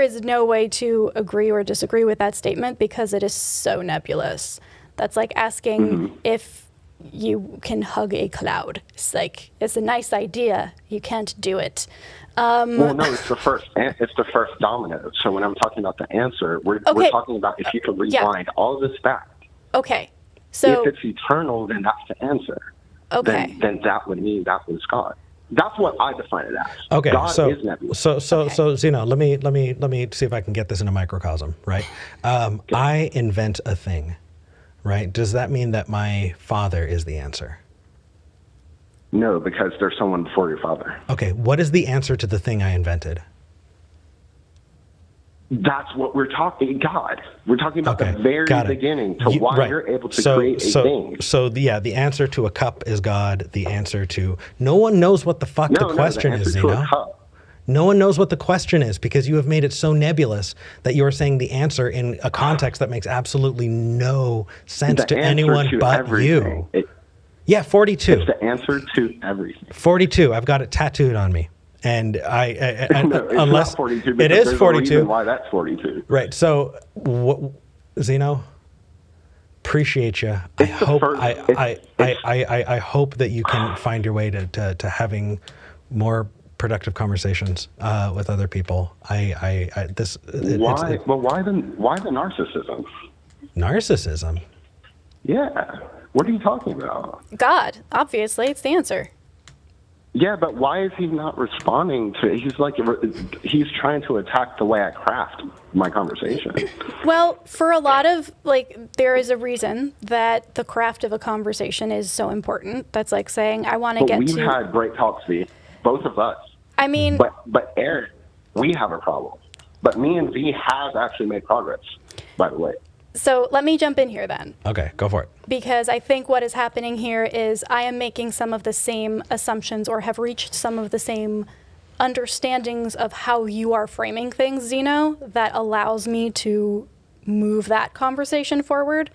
is no way to agree or disagree with that statement because it is so nebulous. That's like asking if you can hug a cloud. It's like, it's a nice idea. You can't do it. Well, no, it's the first domino. So when I'm talking about the answer, we're talking about if you can rewind all of this back. Okay. So if it's eternal, then that's the answer. Okay. Then that would mean that was God. That's what I define it as. Okay, God so is nebulous. So Xeno, let me see if I can get this in a microcosm, right? I invent a thing, right? Does that mean that my father is the answer? No, because there's someone before your father. Okay, what is the answer to the thing I invented? That's what we're talking. God, we're talking about the very beginning to why you're able to create a thing. So the answer to a cup is God. The answer to no one knows what the fuck the question is. No one knows what the question is because you have made it so nebulous that you are saying the answer in a context that makes absolutely no sense to anyone but you. Yeah, 42. It's the answer to everything. 42. I've got it tattooed on me. And I no, it's unless not 42, it is 42. Why that's 42? Right. So, Xeno, appreciate you. I hope that you can find your way to having more productive conversations with other people. Why the narcissism? Narcissism. Yeah. What are you talking about? God, obviously, it's the answer. Yeah, but why is he not responding to it? He's trying to attack the way I craft my conversation. Well, for a lot of, there is a reason that the craft of a conversation is so important. That's like saying, I want to get to... We've had great talks, V, both of us. I mean... But Eric, we have a problem. But me and V have actually made progress, by the way. So let me jump in here then. Okay, go for it. Because I think what is happening here is I am making some of the same assumptions or have reached some of the same understandings of how you are framing things, Xeno, that allows me to move that conversation forward.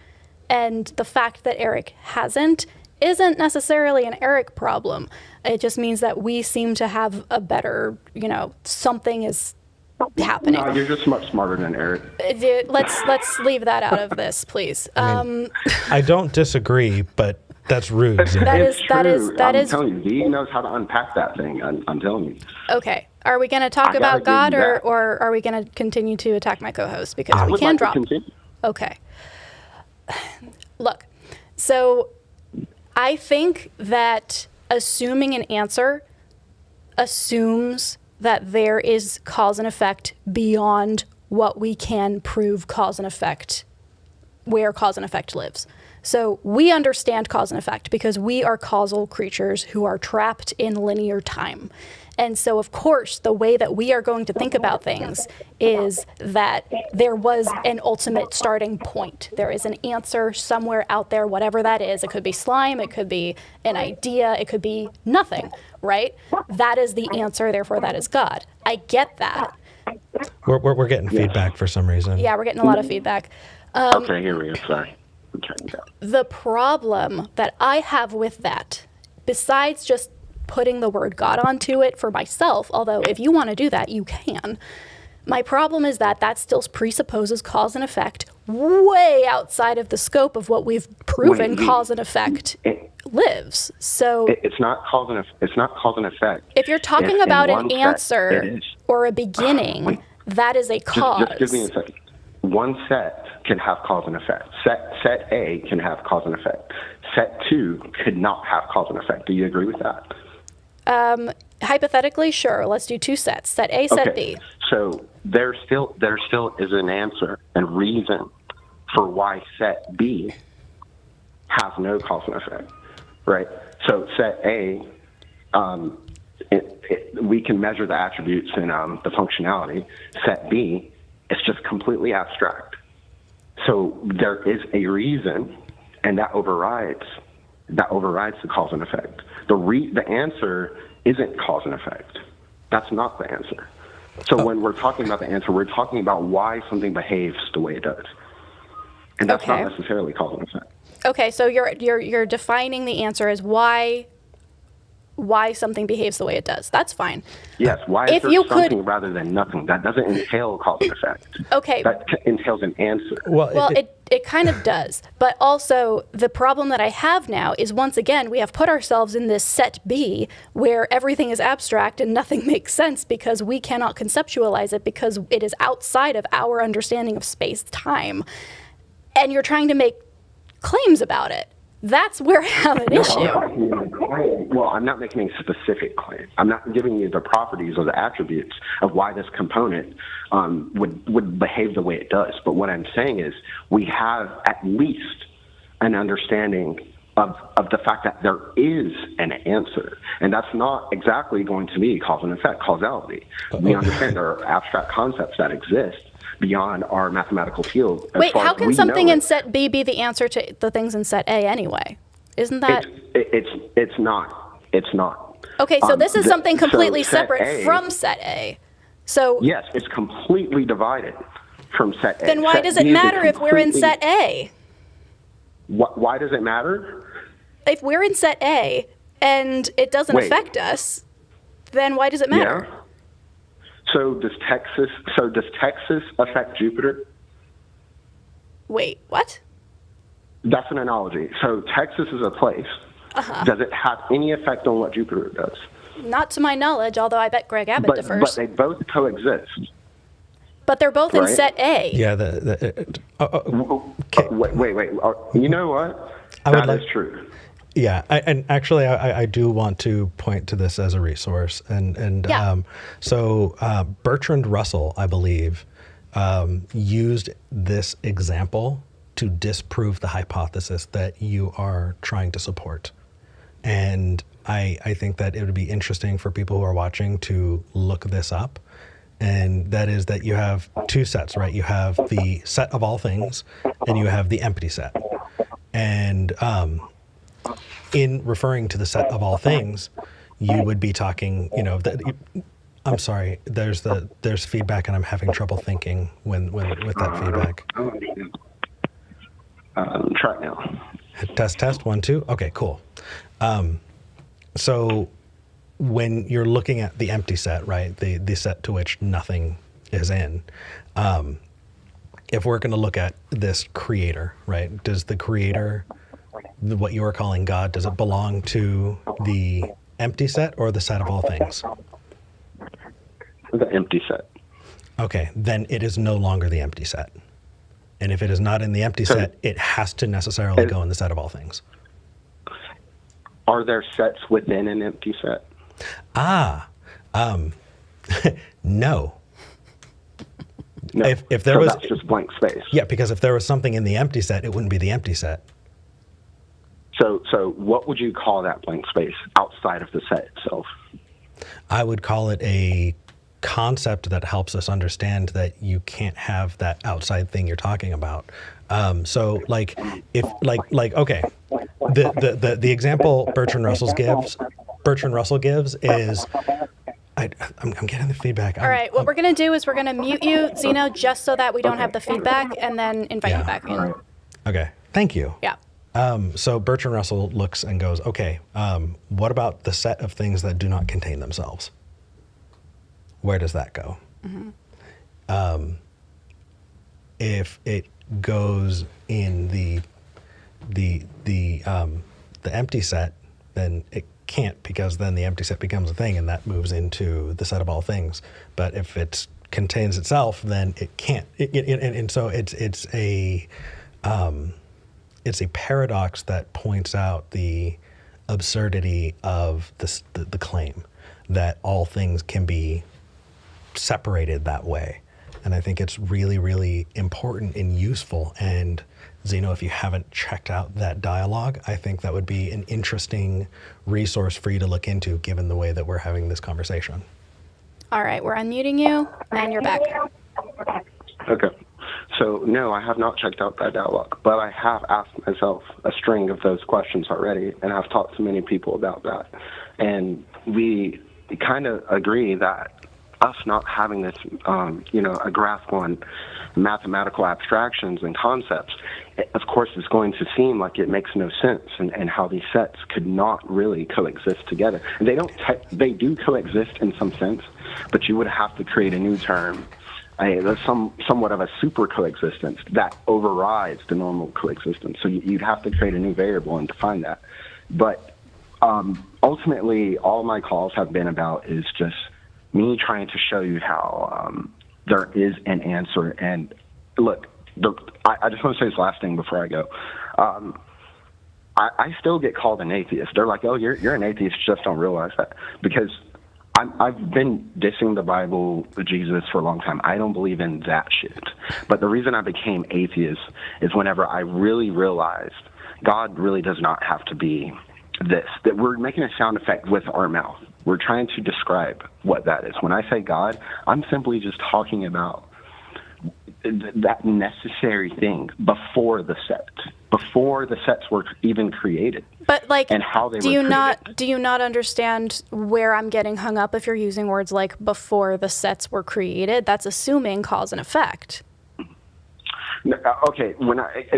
And the fact that Eric hasn't isn't necessarily an Eric problem. It just means that we seem to have a better, something is happening. No, you're just much smarter than Eric. Let's leave that out of this, please. I don't disagree, but that's rude. That is. I'm telling you, V knows how to unpack that thing. I'm telling you. Okay. Are we going to talk about God, or are we going to continue to attack my co-host because we can drop? Okay. Look, so I think that assuming an answer assumes that there is cause and effect beyond what we can prove cause and effect, where cause and effect lives. So we understand cause and effect because we are causal creatures who are trapped in linear time. And so, of course, the way that we are going to think about things is that there was an ultimate starting point. There is an answer somewhere out there, whatever that is. It could be slime, it could be an idea, it could be nothing, right? That is the answer, therefore that is God. I get that. We're getting feedback for some reason. Yeah, we're getting a lot of feedback. Okay, here we go. Sorry. The problem that I have with that, besides just putting the word God onto it for myself, although if you want to do that, you can. My problem is that still presupposes cause and effect way outside of the scope of what we've proven cause and effect lives. So it's not cause and effect. If you're talking about an answer or a beginning, that is a cause. Just give me a second. One set can have cause and effect. Set A can have cause and effect. Set 2 could not have cause and effect. Do you agree with that? Hypothetically, sure. Let's do 2 sets. Set A, set B. So there still is an answer and reason for why set B has no cause and effect, right? So set A, we can measure the attributes and the functionality. Set B, it's just completely abstract. So there is a reason, and that overrides the cause and effect. The answer isn't cause and effect. That's not the answer. So when we're talking about the answer, we're talking about why something behaves the way it does, and that's not necessarily cause and effect. Okay, so you're defining the answer as why something behaves the way it does. That's fine. Yes, why is there something rather than nothing? That doesn't entail cause and effect. Okay. That entails an answer. Well, it kind of does. But also, the problem that I have now is, once again, we have put ourselves in this set B where everything is abstract and nothing makes sense because we cannot conceptualize it because it is outside of our understanding of space-time. And you're trying to make claims about it. That's where I have an issue. Well, I'm not making a specific claim. I'm not giving you the properties or the attributes of why this component would behave the way it does. But what I'm saying is we have at least an understanding of the fact that there is an answer. And that's not exactly going to be cause and effect, causality. We understand there are abstract concepts that exist, beyond our mathematical field. Wait, how can something in set B be the answer to the things in set A anyway? Isn't that? It's not. It's not. Okay, so this is something completely separate from set A. So yes, it's completely divided from set A. Then why does it matter if we're in set A? Why does it matter? If we're in set A and it doesn't affect us, then why does it matter? Yeah. So does Texas affect Jupiter? Wait, what? That's an analogy. So Texas is a place. Does it have any effect on what Jupiter does? Not to my knowledge, although I bet Greg Abbott differs. But they both coexist. But they're both in set A. Yeah. Wait. You know what? That is true. Yeah, and actually, I do want to point to this as a resource, so Bertrand Russell, I believe, used this example to disprove the hypothesis that you are trying to support, and I think that it would be interesting for people who are watching to look this up, and that is that you have two sets, right? You have the set of all things, and you have the empty set, and in referring to the set of all things, you would be talking, I'm sorry, there's feedback and I'm having trouble thinking with that feedback. Try it now. Test, 1, 2. Okay, cool. So when you're looking at the empty set, right, the set to which nothing is in, if we're going to look at this creator, right, does the creator, what you are calling God, does it belong to the empty set or the set of all things? The empty set. Okay, then it is no longer the empty set. And if it is not in the empty set, it has to necessarily go in the set of all things. Are there sets within an empty set? No. No. If there was, that's just blank space. Yeah, because if there was something in the empty set, it wouldn't be the empty set. So what would you call that blank space outside of the set itself? I would call it a concept that helps us understand that you can't have that outside thing you're talking about. So like okay, the example Bertrand Russell gives is, I'm getting the feedback. All right, what we're going to do is we're going to mute you, Xeno, just so that we don't have the feedback, and then invite you back in. Right. Okay, thank you. Yeah. So Bertrand Russell looks and goes, okay, what about the set of things that do not contain themselves? Where does that go? Mm-hmm. If it goes in the empty set, then it can't, because then the empty set becomes a thing and that moves into the set of all things. But if it contains itself, then it can't. And so it's a paradox that points out the absurdity of the claim that all things can be separated that way. And I think it's really, really important and useful. And Xeno, if you haven't checked out that dialogue, I think that would be an interesting resource for you to look into, given the way that we're having this conversation. All right, we're unmuting you, and you're back. Okay. So, no, I have not checked out that dialogue, but I have asked myself a string of those questions already, and I've talked to many people about that. And we kind of agree that us not having this, a grasp on mathematical abstractions and concepts, of course, is going to seem like it makes no sense, and how these sets could not really coexist together. And they do coexist in some sense, but you would have to create a new term. There's somewhat of a super coexistence that overrides the normal coexistence. So you'd have to create a new variable and define that. But ultimately, all my calls have been about is just me trying to show you how there is an answer. And look, I just want to say this last thing before I go. I still get called an atheist. They're like, oh, you're an atheist, you just don't realize that. Because I've been dissing the Bible, Jesus, for a long time. I don't believe in that shit. But the reason I became atheist is whenever I really realized God really does not have to be this, that we're making a sound effect with our mouth. We're trying to describe what that is. When I say God, I'm simply just talking about that necessary thing before the sets were even created. But like, and how they do were you created. do you not understand where I'm getting hung up if you're using words like before the sets were created? That's assuming cause and effect. Okay,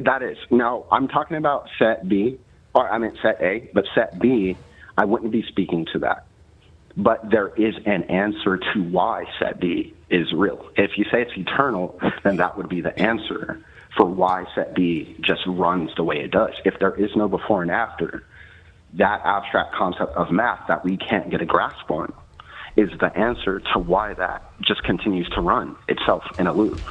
that is. Now, I'm talking about set B, or I meant set A, but set B, I wouldn't be speaking to that. But there is an answer to why set B is real. If you say it's eternal, then that would be the answer for why set B just runs the way it does. If there is no before and after, that abstract concept of math that we can't get a grasp on is the answer to why that just continues to run itself in a loop.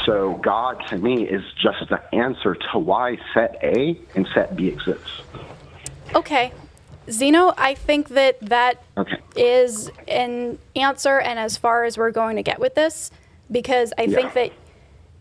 So God, to me, is just the answer to why set A and set B exists. Okay. Xeno, I think that Okay. is an answer, and as far as we're going to get with this, because I think that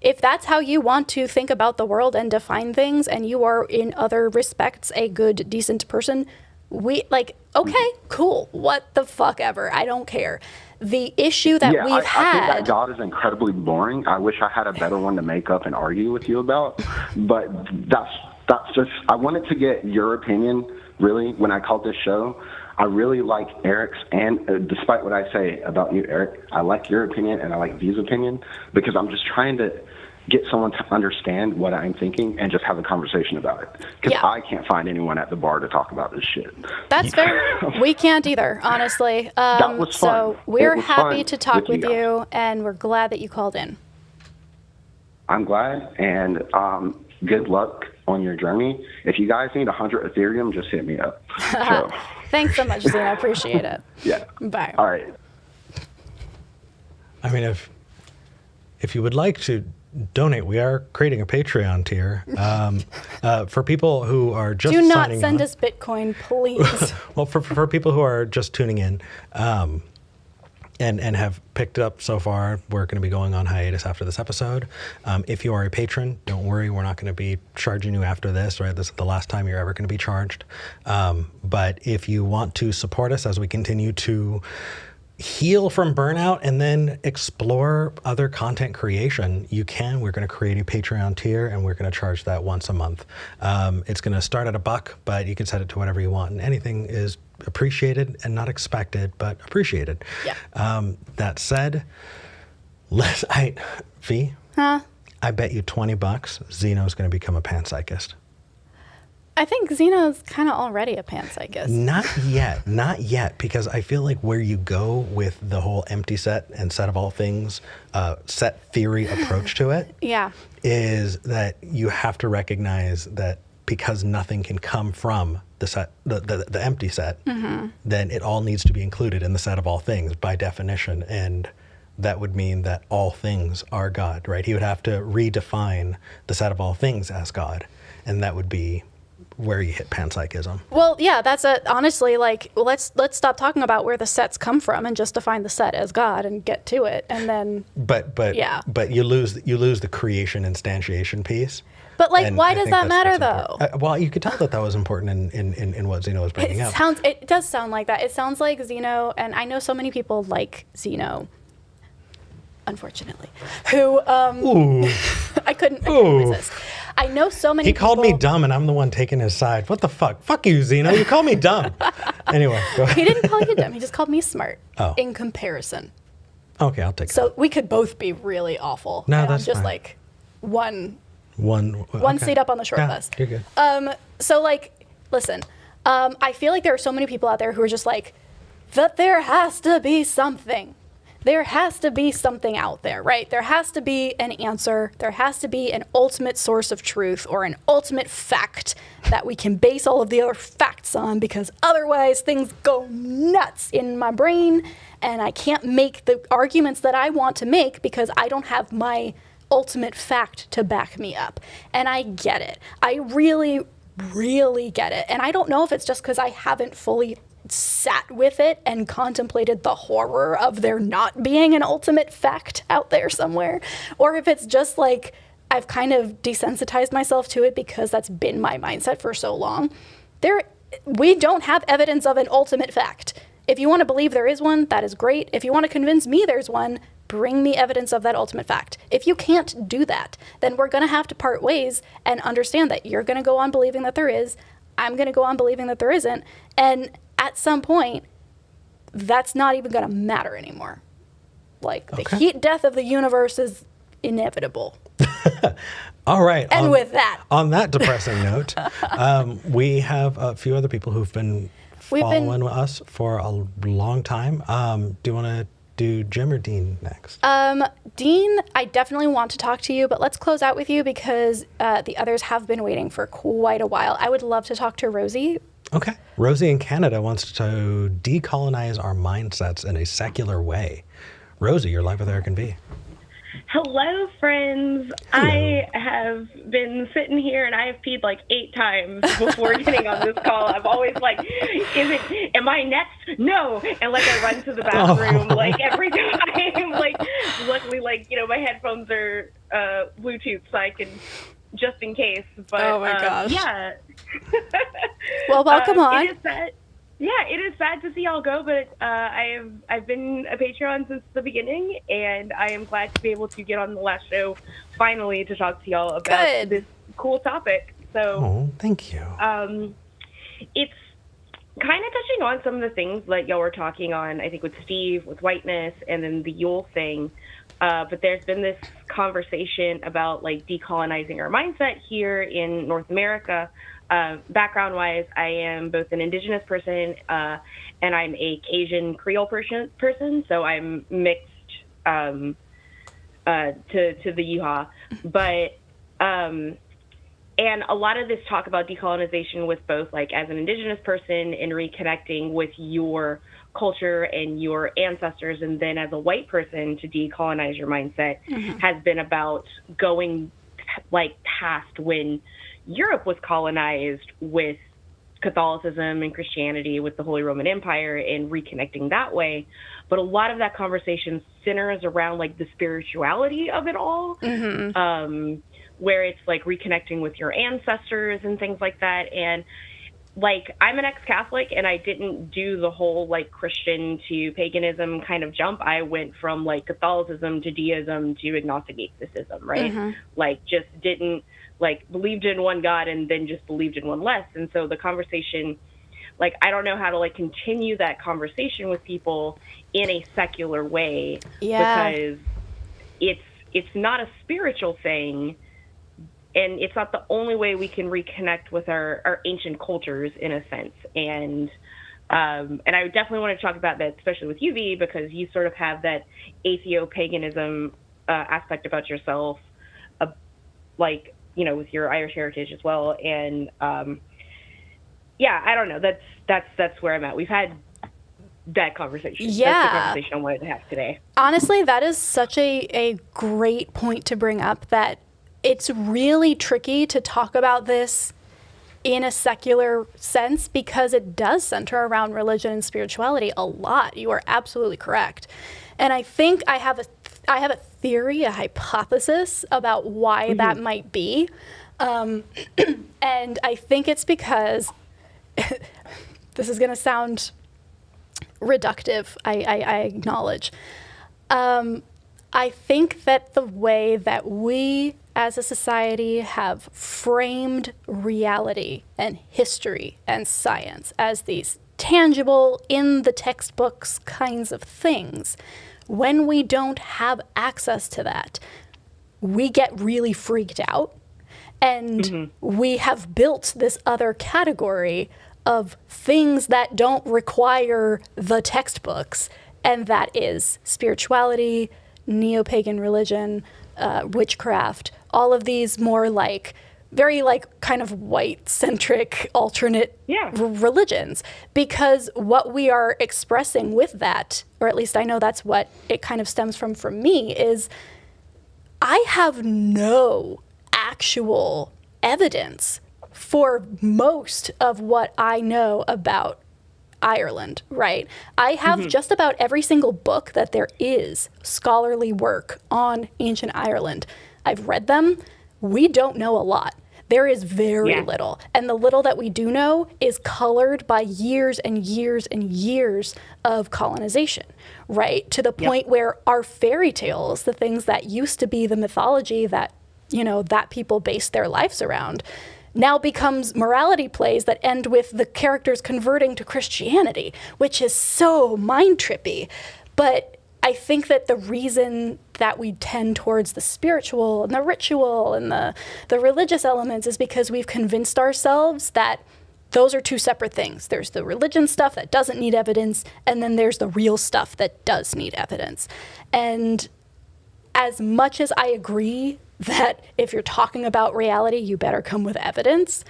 if that's how you want to think about the world and define things, and you are in other respects a good, decent person, okay, cool, what the fuck ever, I don't care. The issue that we've had... I think that God is incredibly boring. I wish I had a better one to make up and argue with you about, but that's just... I wanted to get your opinion, really, when I called this show. I really like Eric's, and despite what I say about you, Eric, I like your opinion and I like V's opinion, because I'm just trying to get someone to understand what I'm thinking and just have a conversation about it. Because I can't find anyone at the bar to talk about this shit. That's fair. We can't either, honestly. That was fun. So we're happy fun to talk with you you, and we're glad that you called in. I'm glad, and good luck on your journey. If you guys need 100 Ethereum, just hit me up. So. Thanks so much, Xeno. I appreciate it. Yeah. Bye. All right. I mean, if you would like to donate, we are creating a Patreon tier for people who are just signing on. Do not send us Bitcoin, please. Well, for people who are just tuning in and have picked up so far, we're going to be going on hiatus after this episode. If you are a patron, don't worry, we're not going to be charging you after this, right? This is the last time you're ever going to be charged. But if you want to support us as we continue to heal from burnout and then explore other content creation, you can. We're going to create a Patreon tier, and we're going to charge that once a month. It's going to start at $1, but you can set it to whatever you want, and anything is appreciated and not expected, but appreciated. Yeah. That said, V, I bet you $20 Xeno's going to become a panpsychist. I think Xeno's kind of already a panpsychist. Not yet, because I feel like where you go with the whole empty set and set of all things, set theory approach to it, is that you have to recognize that because nothing can come from the set, the empty set, then it all needs to be included in the set of all things by definition, and that would mean that all things are God, right? He would have to redefine the set of all things as God, and that would be where you hit panpsychism. Well, yeah, that's honestly, like, let's stop talking about where the sets come from and just define the set as God and get to it, and then. But you lose the creation instantiation piece. But like, why does that matter though? Well, you could tell that was important in what Xeno was bringing up. It does sound like that. It sounds like Xeno, and I know so many people like Xeno, unfortunately, who I couldn't resist. I know so many people. He called me dumb, and I'm the one taking his side. What the fuck? Fuck you, Xeno. You call me dumb. Anyway, go ahead. He didn't call you dumb. He just called me smart in comparison. Okay, I'll take it. So we could both be really awful. No, and that's I'm just fine. like one okay. seat up on the short list. You're good. So like, listen, I feel like there are so many people out there who are just like, that there has to be something. There has to be something out there, right? There has to be an answer. There has to be an ultimate source of truth or an ultimate fact that we can base all of the other facts on, because otherwise things go nuts in my brain and I can't make the arguments that I want to make because I don't have my ultimate fact to back me up. And I get it. I really, really get it. And I don't know if it's just because I haven't fully sat with it and contemplated the horror of there not being an ultimate fact out there somewhere, or if it's just like I've kind of desensitized myself to it because that's been my mindset for so long. We don't have evidence of an ultimate fact. If you want to believe there is one, that is great. If you want to convince me there's one, bring me evidence of that ultimate fact. If you can't do that, then we're going to have to part ways and understand that you're going to go on believing that there is, I'm going to go on believing that there isn't, and at some point, that's not even going to matter anymore. Like, the heat death of the universe is inevitable. All right. And with that. On that depressing note, we have a few other people who've been following us for a long time. Do you want to do Jim or Dean next? Dean, I definitely want to talk to you, but let's close out with you because the others have been waiting for quite a while. I would love to talk to Rosy. Okay. Rosy in Canada wants to decolonize our mindsets in a secular way. Rosy, you're live with Eric and V. Hello, friends. Hello. I have been sitting here and I have peed like 8 times before getting on this call. I'm always like, am I next? No. And like I run to the bathroom like every time. Like, luckily, like, you know, my headphones are Bluetooth so I can, just in case. But, oh my gosh. Yeah. Well, welcome on. It is sad to see y'all go, but I've been a Patreon since the beginning, and I am glad to be able to get on the last show finally to talk to y'all about this cool topic. So, thank you. It's kind of touching on some of the things that y'all were talking on, I think with Steve, with Whiteness, and then the Yule thing. But there's been this conversation about like decolonizing our mindset here in North America. Background-wise, I am both an Indigenous person and I'm a Cajun Creole person, so I'm mixed to the Yuha. But and a lot of this talk about decolonization with both like as an Indigenous person and reconnecting with your culture and your ancestors, and then as a white person to decolonize your mindset has been about going like past when Europe was colonized with Catholicism and Christianity with the Holy Roman Empire and reconnecting that way. But a lot of that conversation centers around like the spirituality of it all, where it's like reconnecting with your ancestors and things like that. And like, I'm an ex-Catholic and I didn't do the whole like Christian to paganism kind of jump. I went from like Catholicism to deism to agnostic atheism, right? Like just didn't like believed in one God and then just believed in one less. And so the conversation, like, I don't know how to like continue that conversation with people in a secular way because it's not a spiritual thing. And it's not the only way we can reconnect with our ancient cultures in a sense. And I definitely want to talk about that, especially with you, V, because you sort of have that atheo-paganism aspect about yourself, like, you know, with your Irish heritage as well. And I don't know. That's where I'm at. We've had that conversation. Yeah. That's the conversation I wanted to have today. Honestly, that is such a great point to bring up, that it's really tricky to talk about this in a secular sense because it does center around religion and spirituality a lot. You are absolutely correct. And I think I have a theory, a hypothesis about why that might be. And I think it's because, this is going to sound reductive, I acknowledge. I think that the way that we as a society have framed reality and history and science as these tangible, in the textbooks kinds of things, when we don't have access to that, we get really freaked out. And we have built this other category of things that don't require the textbooks, and that is spirituality, neo-pagan religion, witchcraft, all of these more like very like kind of white-centric alternate religions. Because what we are expressing with that, or at least I know that's what it kind of stems from for me, is I have no actual evidence for most of what I know about Ireland, right? I have just about every single book that there is scholarly work on ancient Ireland. I've read them. We don't know a lot. There is very little. And the little that we do know is colored by years and years and years of colonization, right? To the point where our fairy tales, the things that used to be the mythology that, you know, that people based their lives around, now becomes morality plays that end with the characters converting to Christianity, which is so mind trippy. But I think that the reason that we tend towards the spiritual and the ritual and the religious elements is because we've convinced ourselves that those are two separate things. There's the religion stuff that doesn't need evidence, and then there's the real stuff that does need evidence. And as much as I agree that if you're talking about reality, you better come with evidence,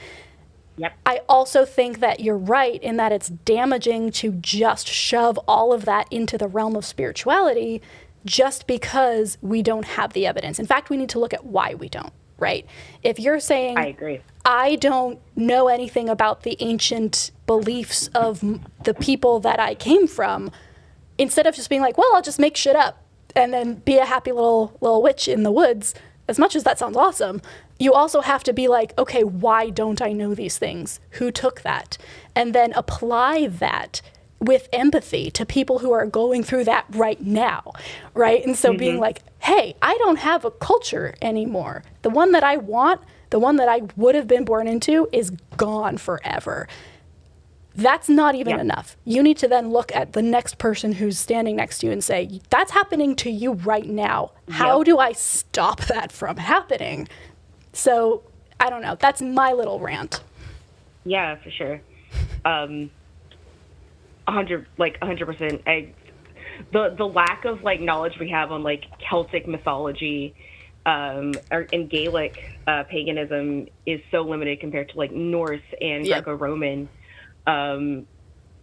I also think that you're right in that it's damaging to just shove all of that into the realm of spirituality just because we don't have the evidence. In fact, we need to look at why we don't, right? If you're saying, I agree. I don't know anything about the ancient beliefs of the people that I came from, instead of just being like, well, I'll just make shit up and then be a happy little witch in the woods, as much as that sounds awesome, you also have to be like, okay, why don't I know these things? Who took that? And then apply that with empathy to people who are going through that right now, right? And so being like, hey, I don't have a culture anymore. The one that I want, the one that I would have been born into is gone forever. That's not even enough. You need to then look at the next person who's standing next to you and say, that's happening to you right now. How do I stop that from happening? So, I don't know. That's my little rant. Yeah, for sure. 100%. The lack of like knowledge we have on like Celtic mythology and Gaelic paganism is so limited compared to like Norse and Greco-Roman.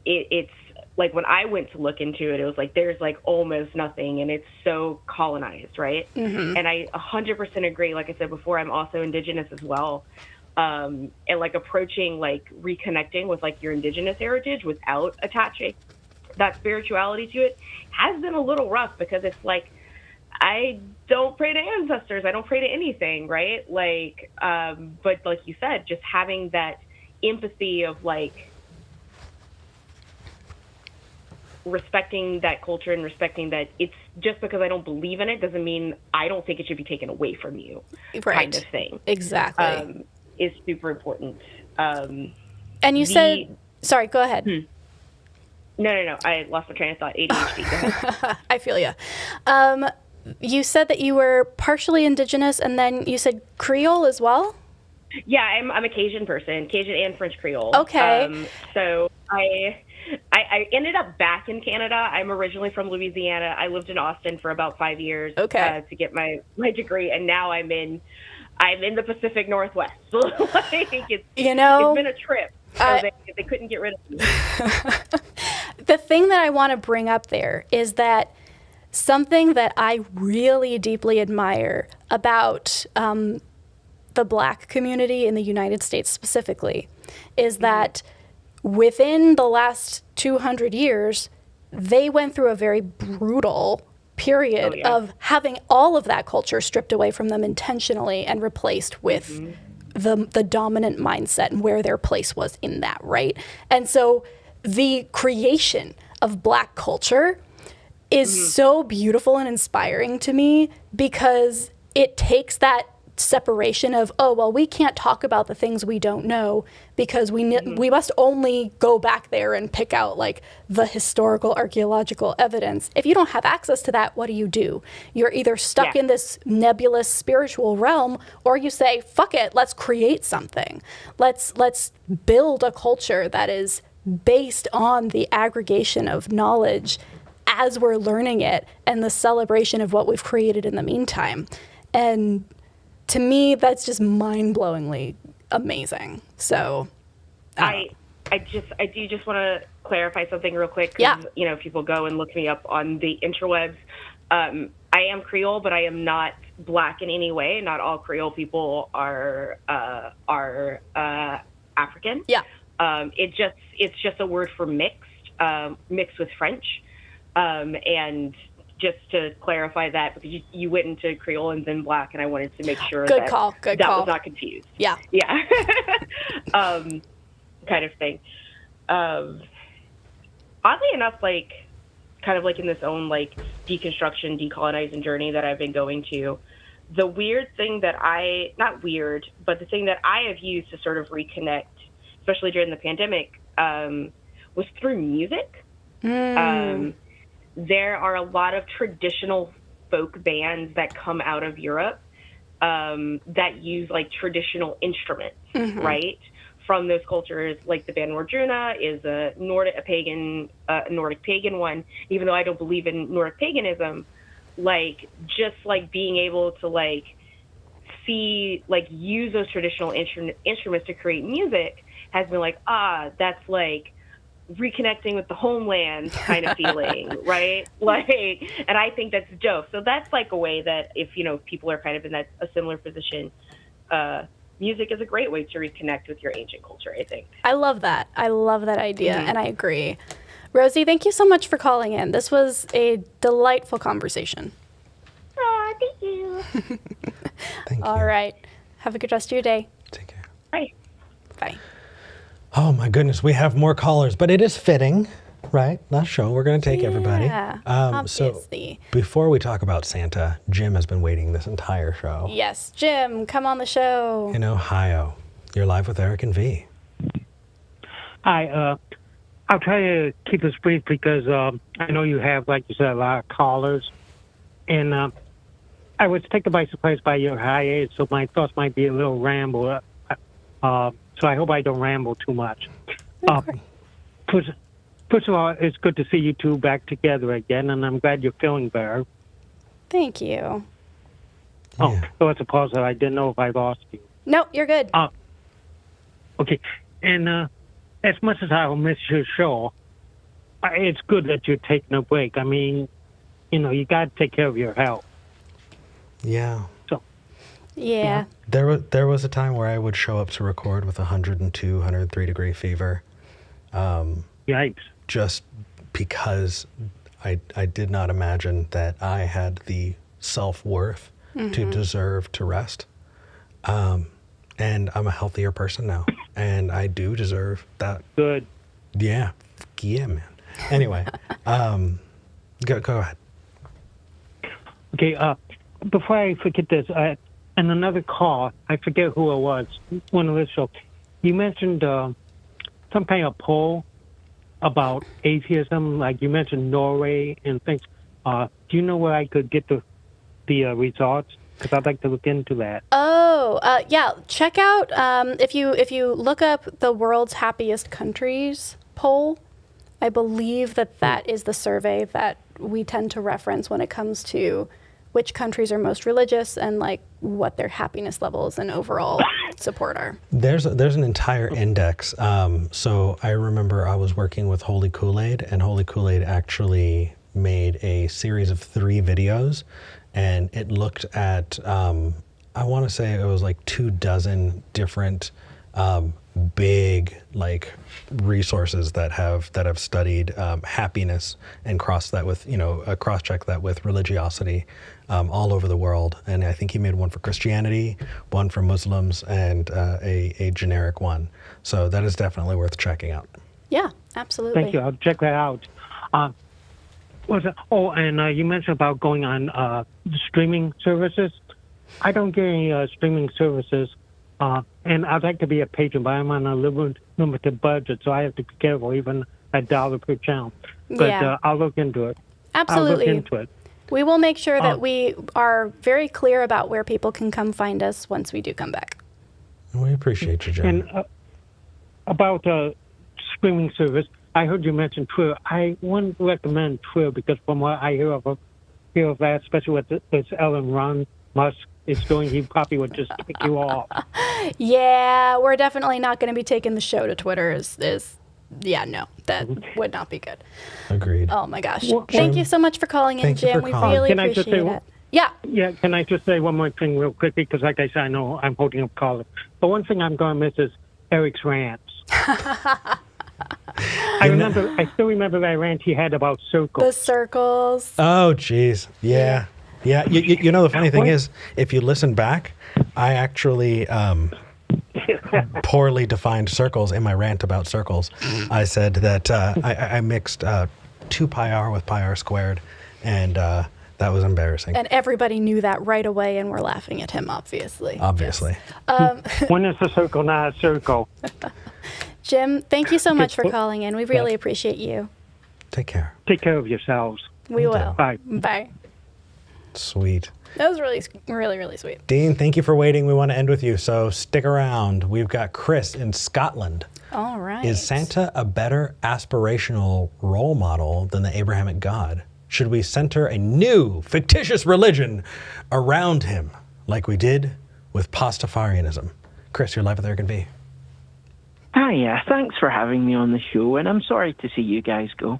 It's like when I went to look into it, it was like there's like almost nothing, and it's so colonized, right? And I 100% agree. Like I said before, I'm also indigenous as well, and like approaching like reconnecting with like your indigenous heritage without attaching that spirituality to it has been a little rough, because it's like I don't pray to ancestors, I don't pray to anything, right? Like, but like you said, just having that empathy of like respecting that culture and respecting that it's just because I don't believe in it doesn't mean I don't think it should be taken away from you, kind of thing. Exactly. Is super important. And you said, sorry, go ahead. No. I lost my train of thought. ADHD. Go ahead. I feel you. You said that you were partially indigenous, and then you said Creole as well? Yeah, I'm a Cajun person, Cajun and French Creole. Okay. So I ended up back in Canada. I'm originally from Louisiana. I lived in Austin for about 5 years to get my degree, and now I'm in the Pacific Northwest. Like it's been a trip. So they couldn't get rid of me. The thing that I want to bring up there is that something that I really deeply admire about the Black community in the United States specifically is that within the last 200 years, they went through a very brutal period of having all of that culture stripped away from them intentionally and replaced with the dominant mindset and where their place was in that, right? And so the creation of Black culture is so beautiful and inspiring to me, because it takes that separation of, oh, well, we can't talk about the things we don't know because we must only go back there and pick out like the historical archaeological evidence. If you don't have access to that, what do? You're either stuck in this nebulous spiritual realm, or you say, fuck it, let's create something. Let's build a culture that is based on the aggregation of knowledge as we're learning it and the celebration of what we've created in the meantime. And to me, that's just mind-blowingly amazing. So, I do just want to clarify something real quick. 'Cause, people go and look me up on the interwebs. I am Creole, but I am not Black in any way. Not all Creole people are African. Yeah. It's just a word for mixed with French, and just to clarify that, because you went into Creole and then Black, and I wanted to make sure Good that call. was not confused. Yeah. Yeah. Kind of thing. Oddly enough, like, kind of like in this own, like, deconstruction, decolonizing journey that I've been going to, the weird thing that not weird, but the thing that I have used to sort of reconnect, especially during the pandemic, was through music. There are a lot of traditional folk bands that come out of Europe that use like traditional instruments, right? From those cultures, like the band Wardruna is a Nordic pagan one. Even though I don't believe in Nordic paganism, like just like being able to like see, like use those traditional instruments to create music has been like, that's like reconnecting with the homeland kind of feeling, right? Like, and I think that's dope. So that's like a way that if, you know, people are kind of in a similar position, music is a great way to reconnect with your ancient culture, I think. I love that. I love that idea, and I agree. Rosy, thank you so much for calling in. This was a delightful conversation. Oh, thank you. Thank you. All right. Have a good rest of your day. Take care. Bye. Bye. Oh my goodness, we have more callers, but it is fitting, right? Last show, we're going to take everybody. So obviously. before we talk about Santa, Jim has been waiting this entire show. Yes, Jim, come on the show. In Ohio, you're live with Eric and V. Hi, I'll try to keep this brief because I know you have, like you said, a lot of callers. And I was taken by surprise by your hiatus, so my thoughts might be a little ramble. So I hope I don't ramble too much. First of all, it's good to see you two back together again, and I'm glad you're feeling better. Thank you. Yeah. So it's a pause that I didn't know if I lost you. No, you're good. Okay. And as much as I'll miss your show, it's good that you're taking a break. I mean, you know, you got to take care of your health. Yeah. Yeah. There was a time where I would show up to record with 102, 103 degree fever. Yikes. Just because I did not imagine that I had the self-worth to deserve to rest. And I'm a healthier person now. And I do deserve that. Good. Yeah. Yeah, man. Anyway, go ahead. Okay, before I forget this, in another call, I forget who it was, one of the shows, you mentioned some kind of poll about atheism, like you mentioned Norway and things. Do you know where I could get the results? Because I'd like to look into that. Yeah. Check out if you look up the world's happiest countries poll. I believe that is the survey that we tend to reference when it comes to which countries are most religious and like what their happiness levels and overall support are. There's an entire index. So I remember I was working with Holy Kool-Aid, and Holy Kool-Aid actually made a series of 3 videos, and it looked at I want to say it was like 24 different big like resources that have studied happiness and cross check that with religiosity all over the world. And I think he made one for Christianity, one for Muslims, and a generic one. So that is definitely worth checking out. Yeah, absolutely. Thank you. I'll check that out. You mentioned about going on streaming services. I don't get any streaming services. And I'd like to be a patron, but I'm on a limited budget, so I have to be careful, even $1 per channel. But I'll look into it. Absolutely. I'll look into it. We will make sure that we are very clear about where people can come find us once we do come back. We appreciate you, Jen. And about streaming service, I heard you mention Twitter. I wouldn't recommend Twitter because from what I hear of that, especially with this Elon Musk is doing, he probably would just kick you off. Yeah, we're definitely not going to be taking the show to Twitter. That would not be good. Agreed. Oh my gosh. Thank you so much for calling in, Jim. We really appreciate it. Yeah. Yeah, can I just say one more thing real quickly? Because like I said, I know I'm holding up callers. But one thing I'm going to miss is Eric's rants. I still remember that rant he had about circles. The circles. Oh, geez. Yeah. Yeah. You know, the funny thing is, if you listen back, I actually poorly defined circles in my rant about circles. I said that I mixed 2 pi r with pi r squared, and that was embarrassing. And everybody knew that right away, and we're laughing at him, obviously. Obviously. Yes. When is a circle not a circle? Jim, thank you so much for calling in. We really appreciate you. Take care. Take care of yourselves. We will. Bye. Bye. Sweet. That was really, really, really sweet. Dean, thank you for waiting. We want to end with you, so stick around. We've got Chris in Scotland. All right. Is Santa a better aspirational role model than the Abrahamic God? Should we center a new, fictitious religion around him, like we did with Pastafarianism? Chris, you're live with Airbnb. Hi, thanks for having me on the show, and I'm sorry to see you guys go.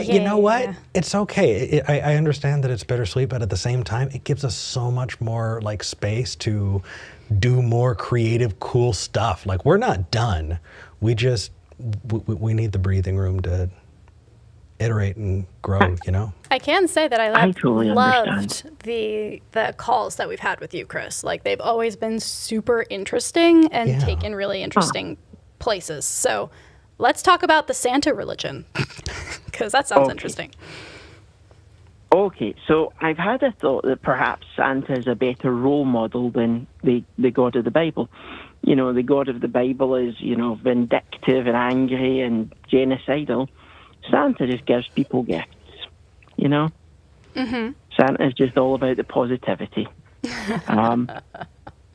You know what? It's okay. I understand that it's bittersweet, but at the same time, it gives us so much more like space to do more creative, cool stuff. Like, we're not done. We just we need the breathing room to iterate and grow. You know. I can say that I totally loved understand. the calls that we've had with you, Chris. Like, they've always been super interesting and taken really interesting places. So let's talk about the Santa religion, because that sounds interesting. Okay, so I've had a thought that perhaps Santa is a better role model than the God of the Bible. You know, the God of the Bible is, you know, vindictive and angry and genocidal. Santa just gives people gifts, you know? Mm-hmm. Santa's just all about the positivity.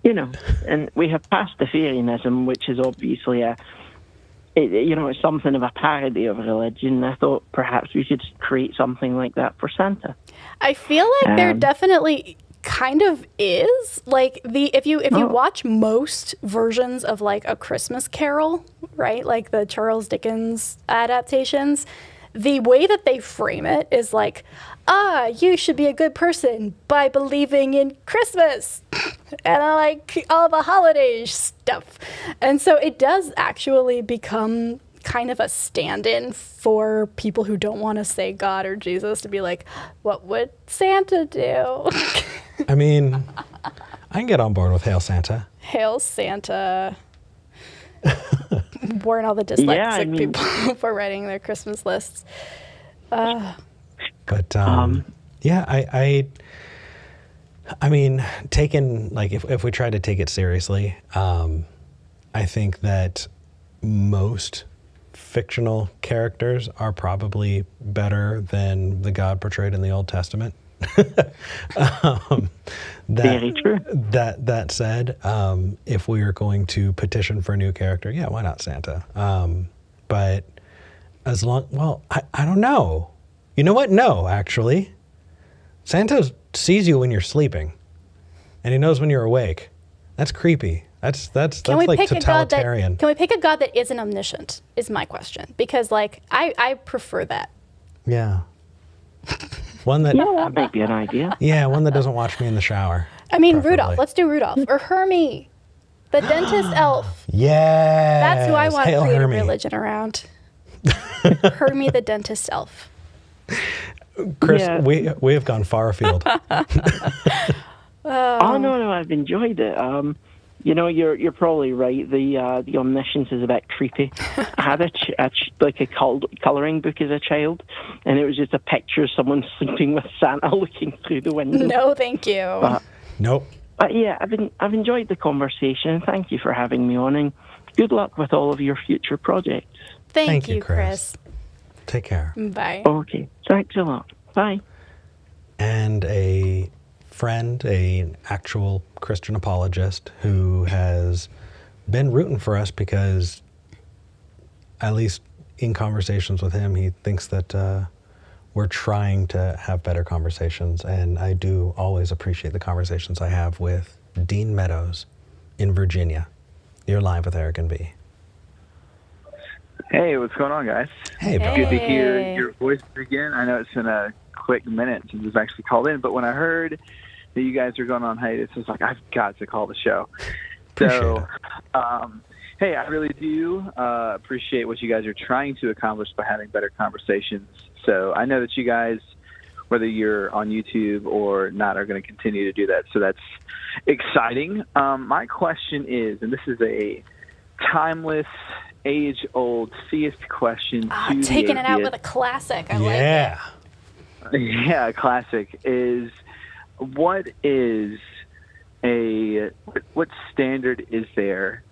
You know, and we have Pastafarianism, which is obviously it's something of a parody of religion. I thought perhaps we should create something like that for Santa. I feel like there definitely kind of is. Like, if you watch most versions of like A Christmas Carol, right? Like the Charles Dickens adaptations, the way that they frame it is like, you should be a good person by believing in Christmas and like all the holiday stuff. And so it does actually become kind of a stand-in for people who don't want to say God or Jesus, to be like, what would Santa do? I mean, I can get on board with Hail Santa. Hail Santa. Warn all the dyslexic people for writing their Christmas lists. But I mean, taken, like, if we try to take it seriously, I think that most fictional characters are probably better than the God portrayed in the Old Testament. Very true. That said, if we are going to petition for a new character, why not Santa? But as long, I don't know. You know what? No, actually. Santa sees you when you're sleeping, and he knows when you're awake. That's creepy. That's like totalitarian. Can we pick a God that isn't omniscient, is my question. Because, like, I prefer that. Yeah. One that... that might be an idea. Yeah, one that doesn't watch me in the shower. I mean, preferably. Rudolph. Let's do Rudolph. Or Hermie, the dentist elf. Yeah. That's who I want to create Hermie. a religion around. Hermie, the dentist elf. Chris, we have gone far afield. Oh, no, I've enjoyed it. You know, you're probably right. The omniscience is a bit creepy. I had a coloring book as a child, and it was just a picture of someone sleeping with Santa looking through the window. No, thank you. Nope. But yeah, I've enjoyed the conversation. Thank you for having me on, and good luck with all of your future projects. Thank you, Chris. Take care. Bye. Okay, thanks a lot. Bye. And a friend, an actual Christian apologist who has been rooting for us because, at least in conversations with him, he thinks that we're trying to have better conversations. And I do always appreciate the conversations I have with Dean Meadows in Virginia. You're live with Eric and B. Hey, what's going on, guys? Hey, bro. Good to hear your voice again. I know it's been a quick minute since I've actually called in, but when I heard that you guys are going on hiatus, I was like, I've got to call the show. Appreciate it. Hey, I really do appreciate what you guys are trying to accomplish by having better conversations. So I know that you guys, whether you're on YouTube or not, are going to continue to do that. So that's exciting. My question is, and this is a timeless, age-old theist question. Taking it out with a classic. I like it. Yeah, classic is what standard is there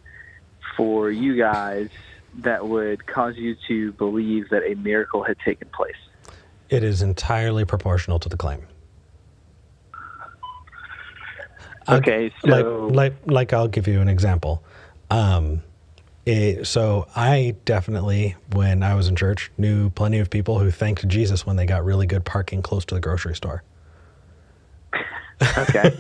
for you guys that would cause you to believe that a miracle had taken place? It is entirely proportional to the claim. Okay, so like I'll give you an example. So I definitely, when I was in church, knew plenty of people who thanked Jesus when they got really good parking close to the grocery store. Okay.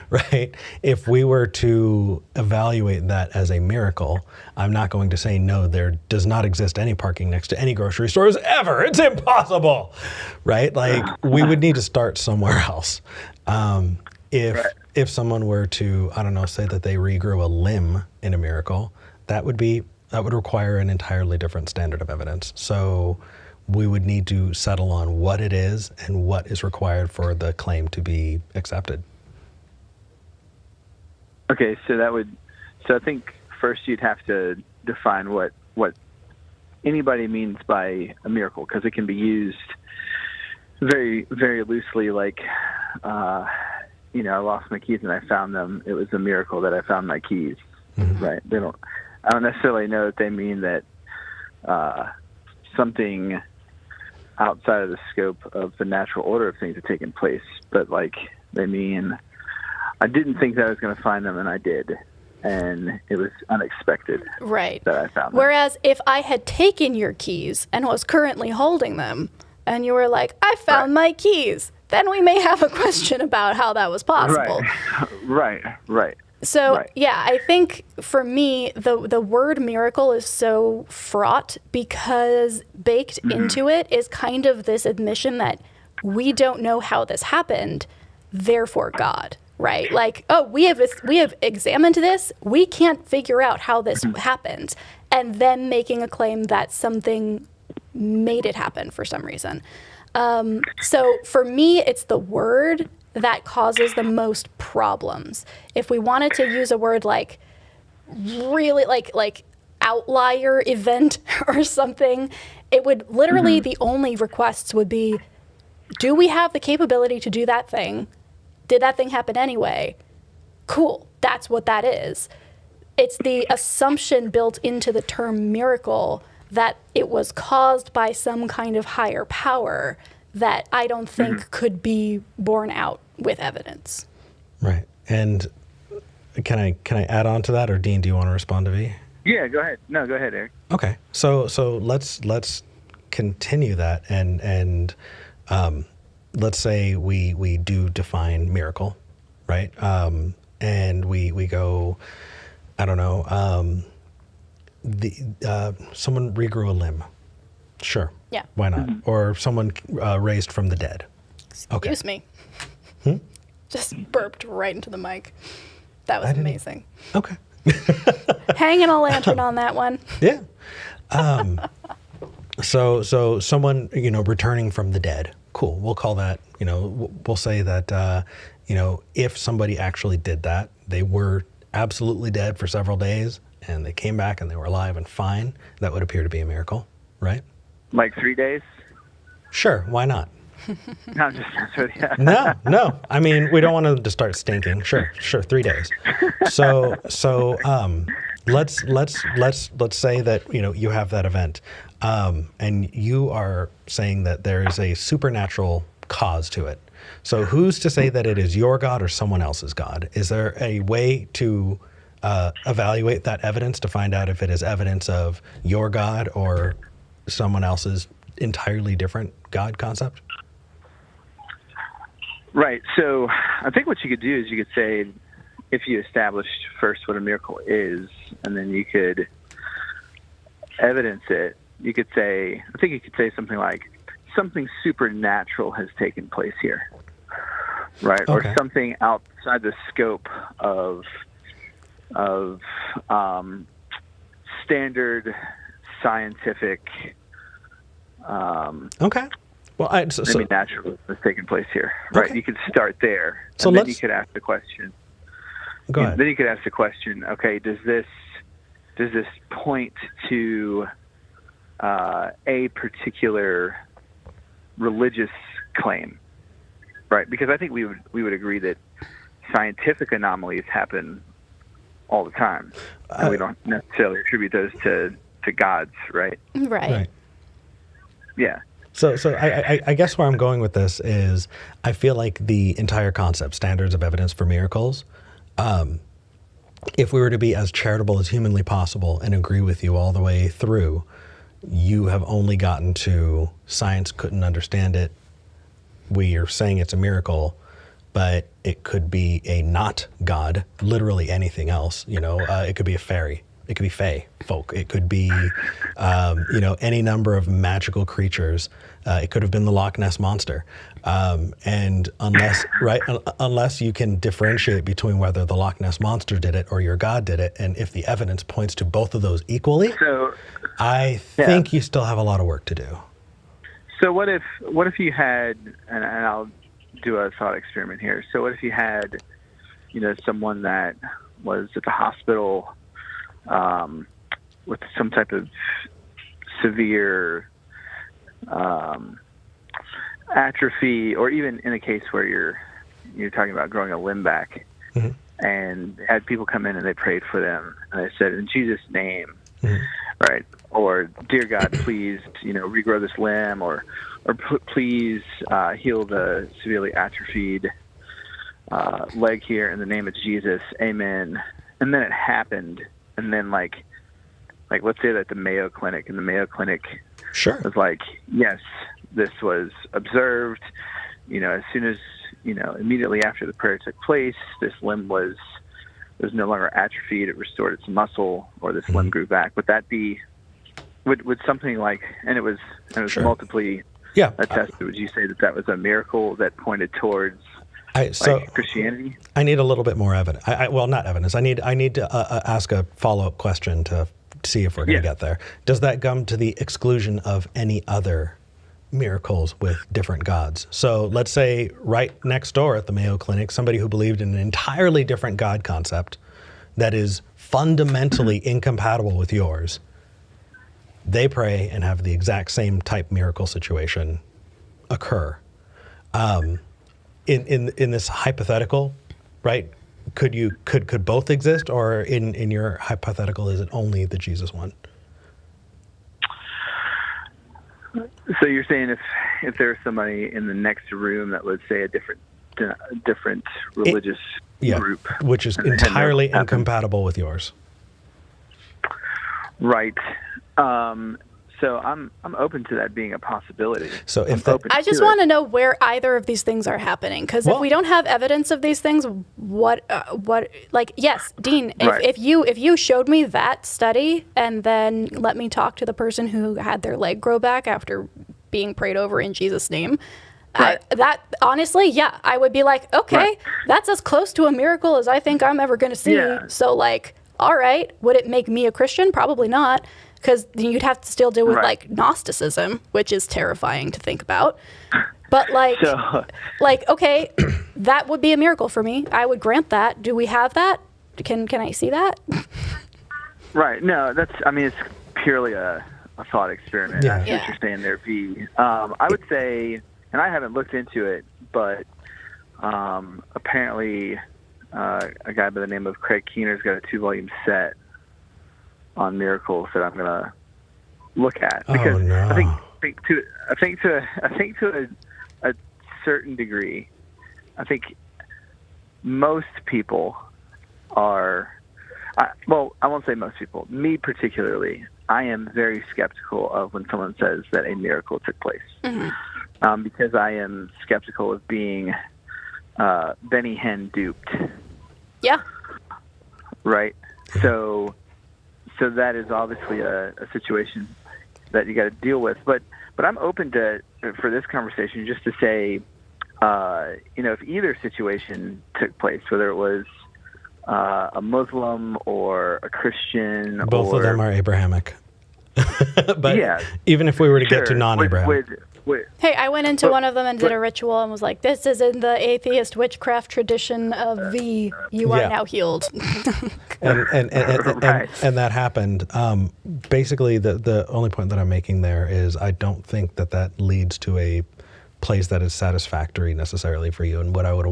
Right? If we were to evaluate that as a miracle, I'm not going to say, no, there does not exist any parking next to any grocery stores ever. It's impossible. Right? Like, we would need to start somewhere else. If someone were to, I don't know, say that they regrew a limb in a miracle, that would require an entirely different standard of evidence. So we would need to settle on what it is and what is required for the claim to be accepted. Okay, so I think first you'd have to define what anybody means by a miracle, because it can be used very, very loosely. Like, I lost my keys and I found them. It was a miracle that I found my keys. Mm-hmm. Right? I don't necessarily know that they mean that something outside of the scope of the natural order of things had taken place, but like they mean I didn't think that I was going to find them, and I did, and it was unexpected. Right. That I found them. Whereas if I had taken your keys and was currently holding them, and you were like, I found my keys, then we may have a question about how that was possible. Right. So, yeah, I think for me, the word miracle is so fraught because baked into it is kind of this admission that we don't know how this happened, therefore God, right? Like, oh, we have examined this, we can't figure out how this happened, and then making a claim that something made it happen for some reason. So for me, it's the word that causes the most problems. If we wanted to use a word like really like outlier event or something, it would literally the only requests would be, do we have the capability to do that thing? Did that thing happen anyway? Cool, that's what that is. It's the assumption built into the term miracle that it was caused by some kind of higher power that I don't think could be borne out with evidence. Right. And can I add on to that, or Dean, do you want to respond to V? Yeah, go ahead. No, go ahead, Eric. Okay. So let's continue that and let's say we do define miracle, right? And we go, I don't know, someone regrew a limb. Sure. Yeah. Why not? Or someone raised from the dead. Excuse me. Just burped right into the mic. That was amazing. Okay. Hanging a lantern on that one. Yeah. So someone, returning from the dead. Cool. We'll call that, we'll say that, if somebody actually did that, they were absolutely dead for several days and they came back and they were alive and fine, that would appear to be a miracle, right? Like 3 days? Sure. Why not? No, I'm just messing with you. No. I mean, we don't want them to start stinking. Sure. 3 days. So let's say that you have that event, and you are saying that there is a supernatural cause to it. So who's to say that it is your God or someone else's God? Is there a way to evaluate that evidence to find out if it is evidence of your God or someone else's entirely different God concept? Right. So I think what you could do is you could say, if you established first what a miracle is, and then you could evidence it, you could say something like, something supernatural has taken place here, right? Okay. Or something outside the scope of standard scientific. Okay. Well, naturalism is taking place here, right? Okay. You could start there, So and then you could ask the question. Go ahead. Then you could ask the question. Okay, does this point to a particular religious claim, right? Because I think we would agree that scientific anomalies happen all the time, and we don't necessarily attribute those to gods, right? Right. Yeah. So I guess where I'm going with this is I feel like the entire concept, standards of evidence for miracles, if we were to be as charitable as humanly possible and agree with you all the way through, you have only gotten to science couldn't understand it. We are saying it's a miracle, but it could be a not God, literally anything else. It could be a fairy. It could be fae folk. It could be, any number of magical creatures. It could have been the Loch Ness Monster. And unless you can differentiate between whether the Loch Ness Monster did it or your God did it, and if the evidence points to both of those equally, I think you still have a lot of work to do. So what if you had, and I'll do a thought experiment here. So what if you had, someone that was at the hospital with some type of severe atrophy, or even in a case where you're talking about growing a limb back, and had people come in and they prayed for them, and they said, in Jesus' name, right? Or, dear God, please, regrow this limb, or please heal the severely atrophied leg here in the name of Jesus, amen. And then it happened, and then like let's say that the Mayo Clinic was like, yes, this was observed, as soon as, immediately after the prayer took place, this limb was no longer atrophied, it restored its muscle, or this limb grew back. Would that be, would something like, and it was multiply attested, would you say that was a miracle that pointed towards Christianity? I need a little bit more evidence. Not evidence. I need to ask a follow-up question to see if we're going to get there. Does that come to the exclusion of any other miracles with different gods? So let's say right next door at the Mayo Clinic, somebody who believed in an entirely different God concept that is fundamentally incompatible with yours, they pray and have the exact same type miracle situation occur. In this hypothetical, right? Could both exist, or in your hypothetical, is it only the Jesus one? So you're saying if there's somebody in the next room that would say a different religious group, which is entirely incompatible with yours, right? So I'm open to that being a possibility. So I just want to know where either of these things are happening, because if we don't have evidence of these things, yes, Dean, if you showed me that study and then let me talk to the person who had their leg grow back after being prayed over in Jesus' name, that honestly, I would be like, okay, that's as close to a miracle as I think I'm ever going to see. Yeah. So all right, would it make me a Christian? Probably not. Because you'd have to still deal with Gnosticism, which is terrifying to think about. But okay, that would be a miracle for me. I would grant that. Do we have that? Can I see that? Right. No, it's purely a thought experiment. Yeah. That's interesting there, V. I would say, and I haven't looked into it, but apparently a guy by the name of Craig Keener's got a 2-volume set on miracles that I'm gonna look at, because I think to a certain degree, I think most people are. I won't say most people. Me particularly, I am very skeptical of when someone says that a miracle took place, because I am skeptical of being Benny Hinn duped. Yeah. Right. So that is obviously a situation that you got to deal with. But I'm open for this conversation just to say, if either situation took place, whether it was a Muslim or a Christian. Both of them are Abrahamic. But yeah, even if we were to get to non-Abraham. Hey, I went into one of them and did a ritual and was like, this is in the atheist witchcraft tradition of you are now healed. and that happened. Basically, the only point that I'm making there is I don't think that leads to a place that is satisfactory necessarily for you. And what I would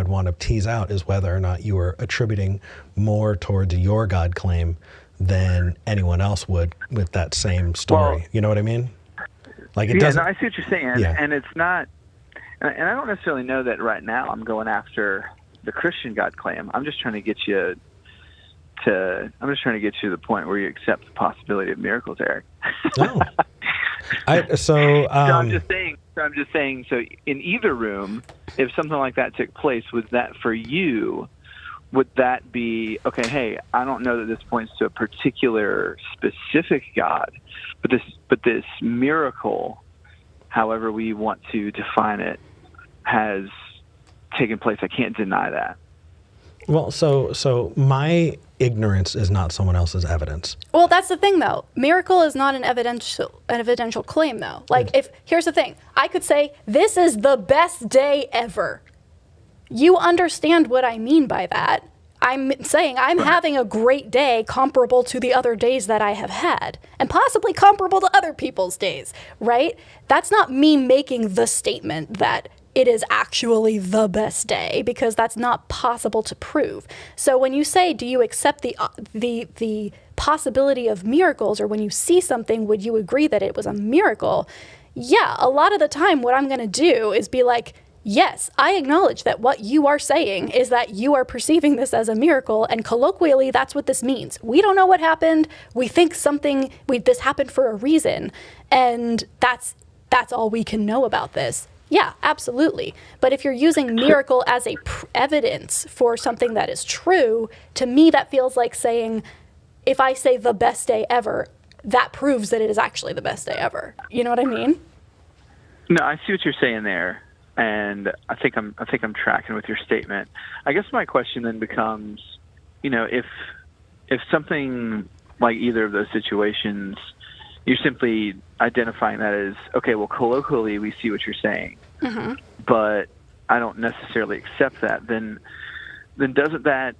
want to tease out is whether or not you are attributing more towards your God claim than anyone else would with that same story. Well, you know what I mean? Like it yeah, doesn't. no, I see what you're saying, and it's not. And I don't necessarily know that right now. I'm going after the Christian God claim. I'm just trying to get you to. I'm just trying to get you to the point where you accept the possibility of miracles, Eric. No. So I'm just saying. So in either room, if something like that took place, was that for you? Would that be okay? Hey, I don't know that this points to a particular specific God, but this miracle, however we want to define it, has taken place. I can't deny that. Well, so my ignorance is not someone else's evidence. Well, that's the thing, though. Miracle is not an evidential claim, though. Like, here's the thing. I could say, this is the best day ever. You understand what I mean by that. I'm saying I'm having a great day comparable to the other days that I have had, and possibly comparable to other people's days, right? That's not me making the statement that it is actually the best day, because that's not possible to prove. So when you say, do you accept the possibility of miracles, or when you see something, would you agree that it was a miracle? Yeah, a lot of the time what I'm going to do is be like, yes, I acknowledge that what you are saying is that you are perceiving this as a miracle, and colloquially, that's what this means. We don't know what happened. We think this happened for a reason, and that's all we can know about this. Yeah, absolutely. But if you're using miracle as a evidence for something that is true, to me that feels like saying, if I say the best day ever, that proves that it is actually the best day ever. You know what I mean? No, I see what you're saying there. And I think I'm tracking with your statement. I guess my question then becomes, if something like either of those situations, you're simply identifying that as, okay, well, colloquially we see what you're saying, but I don't necessarily accept that. Then doesn't that?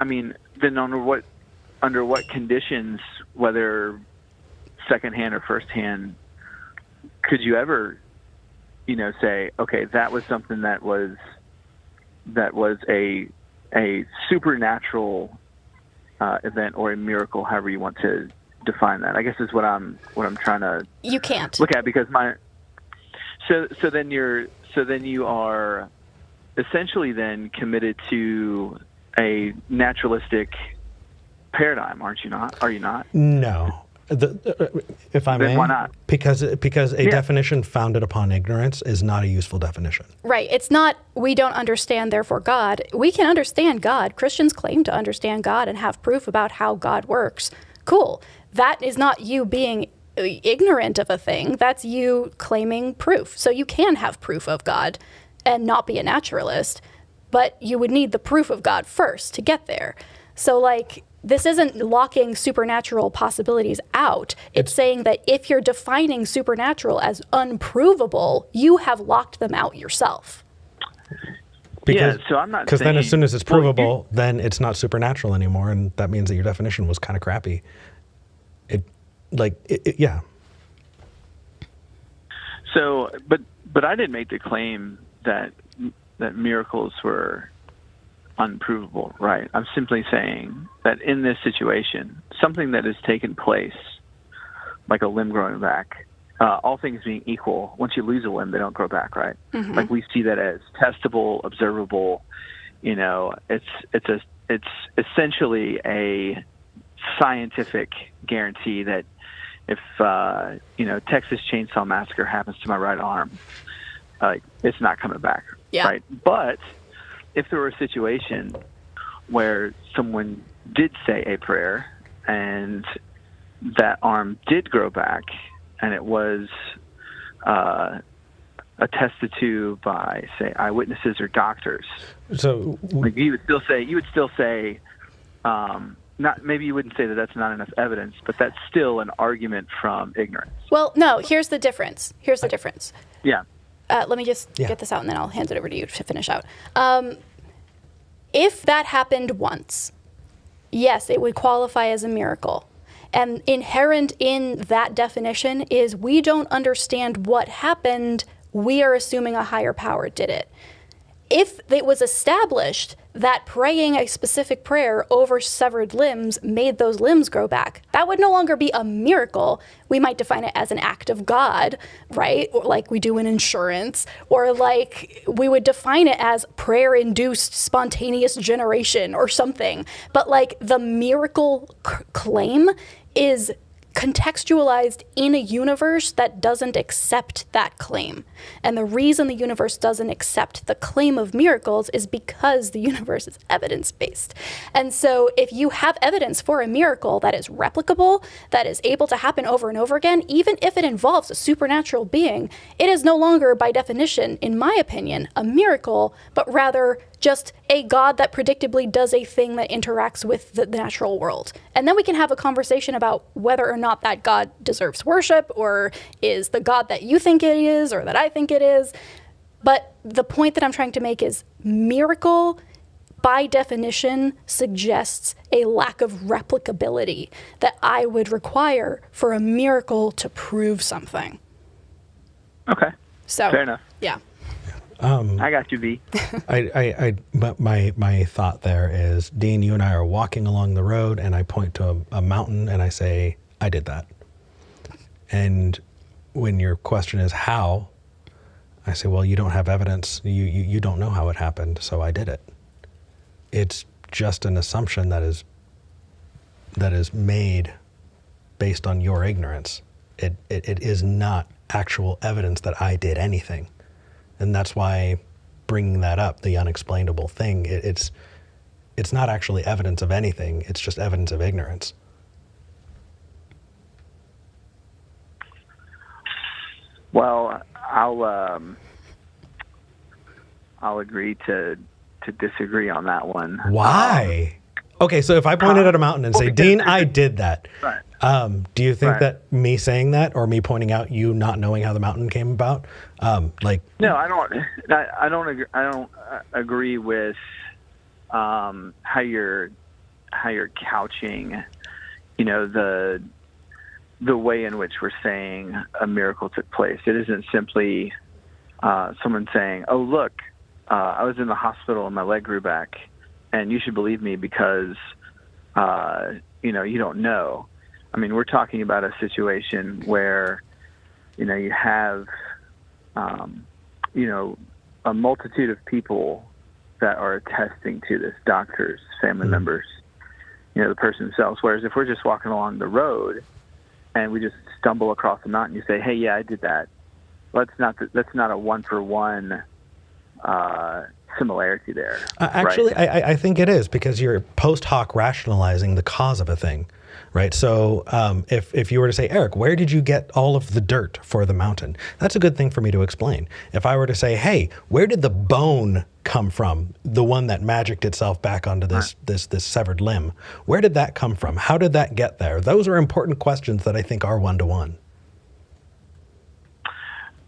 I mean, then under what conditions, whether secondhand or firsthand, could you ever say, okay, that was something that was a supernatural event or a miracle, however you want to define that. I guess is what I'm trying to you can't look at, because so then you are essentially then committed to a naturalistic paradigm, aren't you not? Are you not? No. If I may, why not? Because a definition founded upon ignorance is not a useful definition. Right. It's not, we don't understand, therefore God. We can understand God. Christians claim to understand God and have proof about how God works. Cool. That is not you being ignorant of a thing. That's you claiming proof. So you can have proof of God and not be a naturalist, but you would need the proof of God first to get there. So this isn't locking supernatural possibilities out. It's saying that if you're defining supernatural as unprovable, you have locked them out yourself. Because, so I'm not. Because then, as soon as it's provable, then it's not supernatural anymore, and that means that your definition was kind of crappy. Yeah. So, but I didn't make the claim that miracles were unprovable, right? I'm simply saying that in this situation, something that has taken place, like a limb growing back, all things being equal, once you lose a limb, they don't grow back, right? Mm-hmm. Like we see that as testable, observable. It's essentially a scientific guarantee that if Texas Chainsaw Massacre happens to my right arm, it's not coming back, right? But if there were a situation where someone did say a prayer and that arm did grow back, and it was attested to by, say, eyewitnesses or doctors. So like you would still say, not maybe you wouldn't say that that's not enough evidence, but that's still an argument from ignorance. Well, no. Here's the difference. Yeah. Let me just get this out, and then I'll hand it over to you to finish out. If that happened once, yes, it would qualify as a miracle. And inherent in that definition is we don't understand what happened. We are assuming a higher power did it. If it was established that praying a specific prayer over severed limbs made those limbs grow back, that would no longer be a miracle. We might define it as an act of God, right? Or like we do in insurance, or like we would define it as prayer-induced spontaneous generation or something. But like the miracle claim is contextualized in a universe that doesn't accept that claim. And the reason the universe doesn't accept the claim of miracles is because the universe is evidence-based. And so if you have evidence for a miracle that is replicable, that is able to happen over and over again, even if it involves a supernatural being, it is no longer, by definition, in my opinion, a miracle, but rather just a God that predictably does a thing that interacts with the natural world. And then we can have a conversation about whether or not that God deserves worship, or is the God that you think it is, or that I think it is. But the point that I'm trying to make is miracle, by definition, suggests a lack of replicability that I would require for a miracle to prove something. Okay. So, fair enough. Yeah. I got you, V. But my thought there is, Dean, you and I are walking along the road, and I point to a mountain, and I say, I did that. And when your question is how, I say, well, you don't have evidence. You don't know how it happened, so I did it. It's just an assumption that is made based on your ignorance. It is not actual evidence that I did anything. And that's why bringing that up, the unexplainable thing, it's not actually evidence of anything. It's just evidence of ignorance. Well, I'll agree to disagree on that one. Why? Okay, so if I pointed at a mountain and say, Dean, I did that. Right. Do you think that me saying that, or me pointing out you not knowing how the mountain came about, No, I don't agree with how you're couching, the way in which we're saying a miracle took place. It isn't simply someone saying, "Oh, look, I was in the hospital and my leg grew back, and you should believe me because you don't know." I mean, we're talking about a situation where, you have, a multitude of people that are attesting to this, doctors, family members, the person themselves. Whereas if we're just walking along the road and we just stumble across a mountain, you say, "Hey, yeah, I did that." Well, that's not a one-for-one similarity there. Actually, right? I think it is, because you're post hoc rationalizing the cause of a thing, right? So if you were to say, Eric, where did you get all of the dirt for the mountain? That's a good thing for me to explain. If I were to say, hey, where did the bone come from, the one that magicked itself back onto this severed limb, where did that come from? How did that get there? Those are important questions that I think are one-to-one.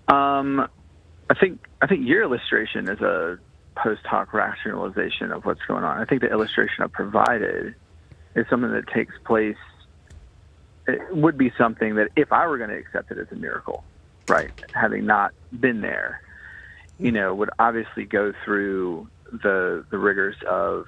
I think your illustration is a post hoc rationalization of what's going on. I think the illustration I provided is something that takes place. It would be something that if I were going to accept it as a miracle, right, having not been there, would obviously go through the rigors of,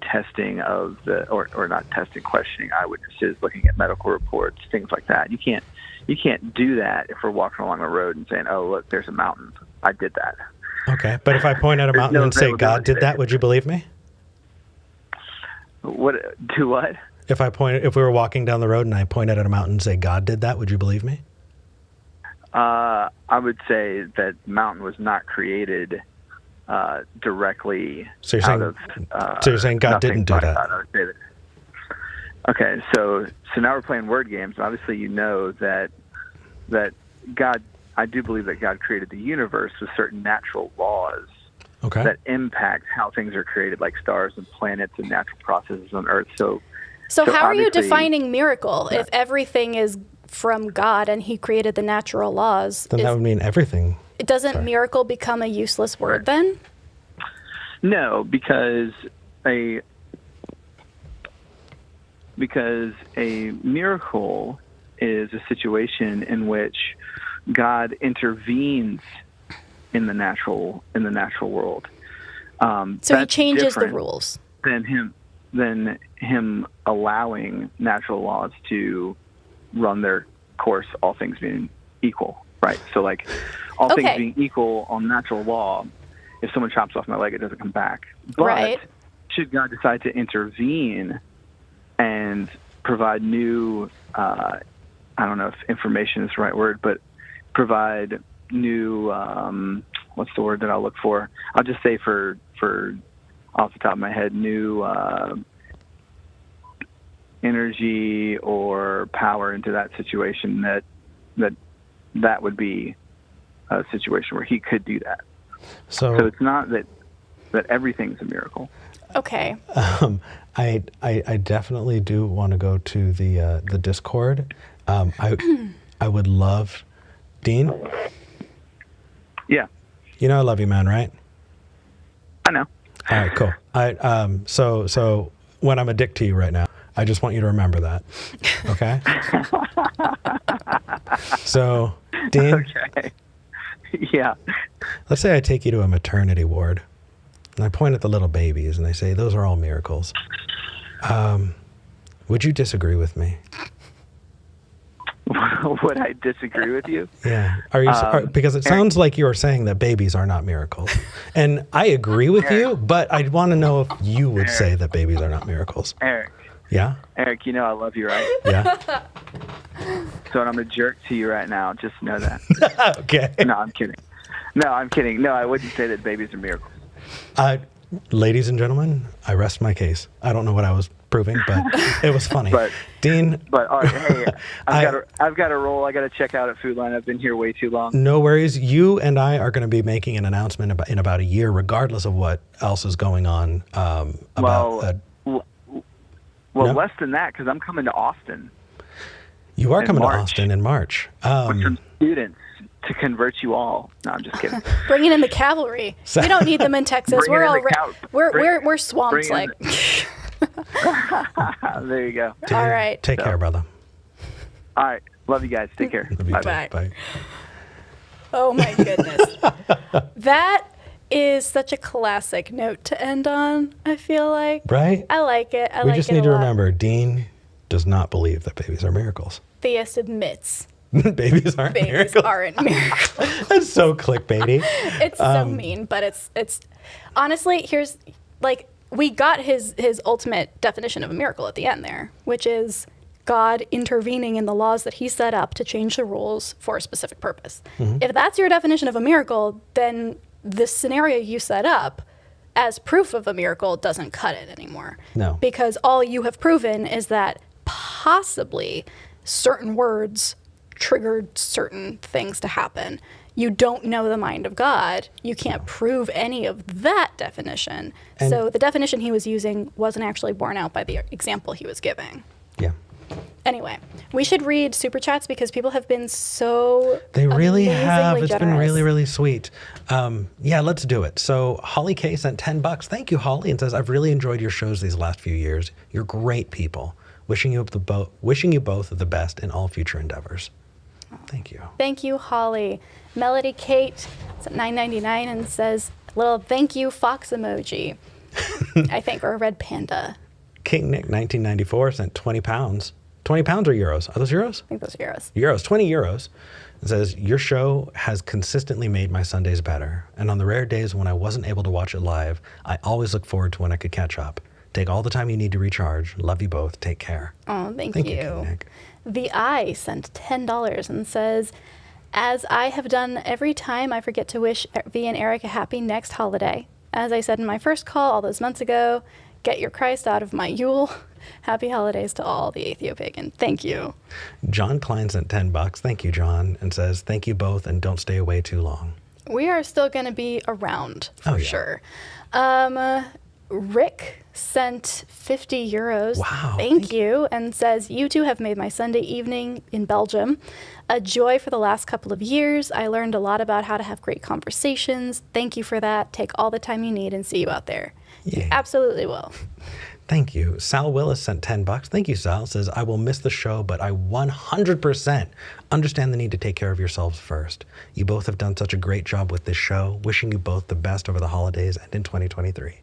testing of or not testing, questioning eyewitnesses, looking at medical reports, things like that. You can't do that if we're walking along the road and saying, "Oh, look, there's a mountain. I did that." Okay, but if I point at a mountain and say God did that, would you believe me? What? If we were walking down the road and I pointed at a mountain and say God did that, would you believe me? I would say that mountain was not created directly so you're saying God didn't do that? I would say that. Okay, so now we're playing word games. Obviously, that God I do believe that God created the universe with certain natural laws that impact how things are created, like stars and planets and natural processes on Earth. So how are you defining miracle if everything is from God and he created the natural laws? Then that would mean everything. Doesn't miracle become a useless word then? No, because a miracle is a situation in which God intervenes in the natural world. So he changes the rules. Than him allowing natural laws to run their course, all things being equal, right? So like all things being equal on natural law, if someone chops off my leg, it doesn't come back. But should God decide to intervene and provide new, I don't know if information is the right word, but provide new, what's the word that I'll look for? I'll just say for off the top of my head, new energy or power into that situation, that would be a situation where he could do that. So it's not that everything's a miracle. Okay. I definitely do want to go to the Discord. I would love, Dean. Yeah. You know I love you, man, right? I know. All right, cool. So when I'm a dick to you right now, I just want you to remember that. Okay? So, Dean. Okay. Yeah. Let's say I take you to a maternity ward, and I point at the little babies, and I say, those are all miracles. Would you disagree with me? Would I disagree with you? Yeah. Are you? Because it sounds like you are saying that babies are not miracles, and I agree with you. But I'd want to know if you would say that babies are not miracles. Eric. Yeah. Eric, you know I love you, right? Yeah. So I'm a jerk to you right now. Just know that. Okay. No, I'm kidding. No, I wouldn't say that babies are miracles. Ladies and gentlemen, I rest my case. I don't know what I was proving, but it was funny. Dean. But all right, hey, I've got to roll. I got to check out at Food Line. I've been here way too long. No worries. You and I are going to be making an announcement in about a year, regardless of what else is going on. Less than that, because I'm coming to Austin. You are coming to Austin in March. With some students to convert you all. No, I'm just kidding. Bringing in the cavalry. We don't need them in Texas. We're swamped. Like. There you go. All right. Take care, brother. All right. Love you guys. Take care. Bye. Bye. Oh my goodness. That is such a classic note to end on, I feel like. Right? I like it. We just need to remember, Dean does not believe that babies are miracles. Theist admits. Babies aren't miracles. Aren't miracles. That's so clickbaity. It's so mean, but it's honestly, here's like we got his ultimate definition of a miracle at the end there, which is God intervening in the laws that he set up to change the rules for a specific purpose. Mm-hmm. If that's your definition of a miracle, then the scenario you set up as proof of a miracle doesn't cut it anymore. No. Because all you have proven is that possibly certain words triggered certain things to happen. You don't know the mind of God. You can't prove any of that definition. And so the definition he was using wasn't actually borne out by the example he was giving. Yeah. Anyway, we should read Super Chats because people have been so They really have. It's generous. been really, really sweet. Yeah, let's do it. So Holly K sent $10. Thank you, Holly, and says, I've really enjoyed your shows these last few years. You're great people. Wishing you both the best in all future endeavors. Thank you. Thank you, Holly. Melody Kate is at $9.99 and says, little thank you fox emoji, I think, or a red panda. King Nick 1994 sent 20 pounds. 20 pounds or euros? Are those euros? I think those are euros. Euros, 20 euros. It says, your show has consistently made my Sundays better. And on the rare days when I wasn't able to watch it live, I always look forward to when I could catch up. Take all the time you need to recharge. Love you both. Take care. Oh, thank you. King Nick. The Eye sent $10 and says, as I have done every time, I forget to wish V and Eric a happy next holiday. As I said in my first call all those months ago, Get your Christ out of my Yule. Happy holidays to all the Atheo-Pagan. Thank you. John Klein sent $10. Thank you, John, and says, thank you both, and don't stay away too long. We are still going to be around for sure. Rick sent 50 euros. Wow. Thank you. And says, you two have made my Sunday evening in Belgium a joy for the last couple of years. I learned a lot about how to have great conversations. Thank you for that. Take all the time you need and see you out there. Yeah. You absolutely will. Thank you. Sal Willis sent $10. Thank you, Sal. Says, I will miss the show, but I 100% understand the need to take care of yourselves first. You both have done such a great job with this show. Wishing you both the best over the holidays and in 2023.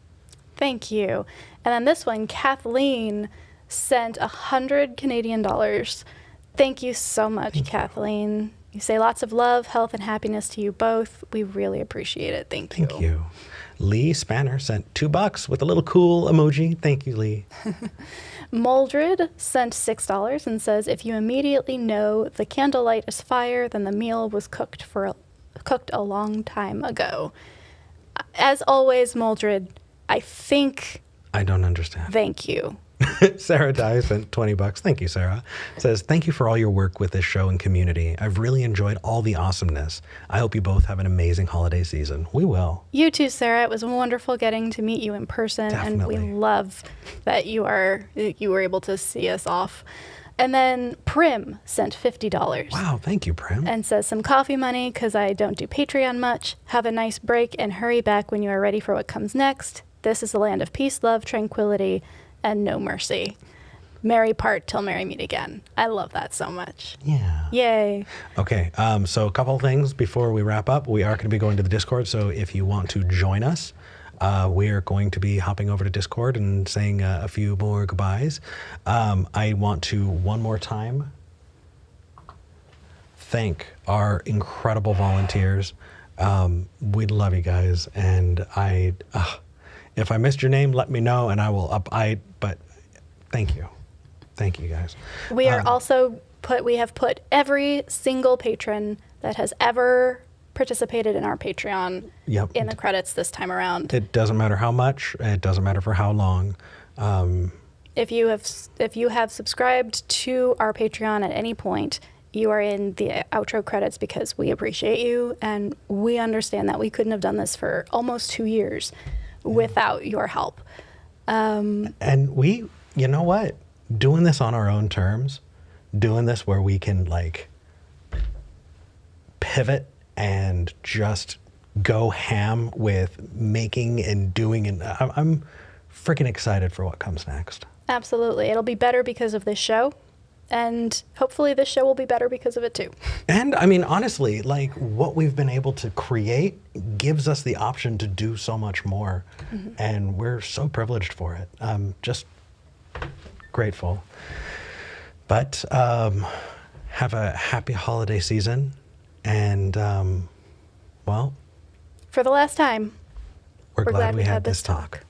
Thank you. And then this one, Kathleen sent 100 Canadian dollars. Thank you so much, Kathleen. You say lots of love, health, and happiness to you both. We really appreciate it. Thank you. Thank you. Lee Spanner sent $2 with a little cool emoji. Thank you, Lee. Moldred sent $6 and says, if you immediately know the candlelight is fire, then the meal was cooked a long time ago. As always, Moldred, I think... I don't understand. Thank you. Sarah Dye sent $20. Thank you, Sarah. Says, thank you for all your work with this show and community. I've really enjoyed all the awesomeness. I hope you both have an amazing holiday season. We will. You too, Sarah. It was wonderful getting to meet you in person. Definitely. And we love that you were able to see us off. And then Prim sent $50. Wow, thank you, Prim. And says, some coffee money because I don't do Patreon much. Have a nice break and hurry back when you are ready for what comes next. This is the land of peace, love, tranquility, and no mercy. Merry part till merry meet again. I love that so much. Yeah. Yay. Okay, so a couple of things before we wrap up. We are going to be going to the Discord, so if you want to join us, we are going to be hopping over to Discord and saying a few more goodbyes. I want to, one more time, thank our incredible volunteers. We love you guys, and if I missed your name, let me know, and I will but thank you. Thank you, guys. We are we have put every single patron that has ever participated in our Patreon in the credits this time around. It doesn't matter how much, it doesn't matter for how long. If you have subscribed to our Patreon at any point, you are in the outro credits because we appreciate you, and we understand that we couldn't have done this for almost 2 years without your help. And we, you know what? Doing this on our own terms, doing this where we can like pivot and just go ham with making and doing, and I'm freaking excited for what comes next. Absolutely. It'll be better because of this show. And hopefully this show will be better because of it too. And I mean, honestly, like what we've been able to create gives us the option to do so much more. Mm-hmm. And we're so privileged for it. Just grateful. But have a happy holiday season. And well, for the last time, we're glad we had this talk.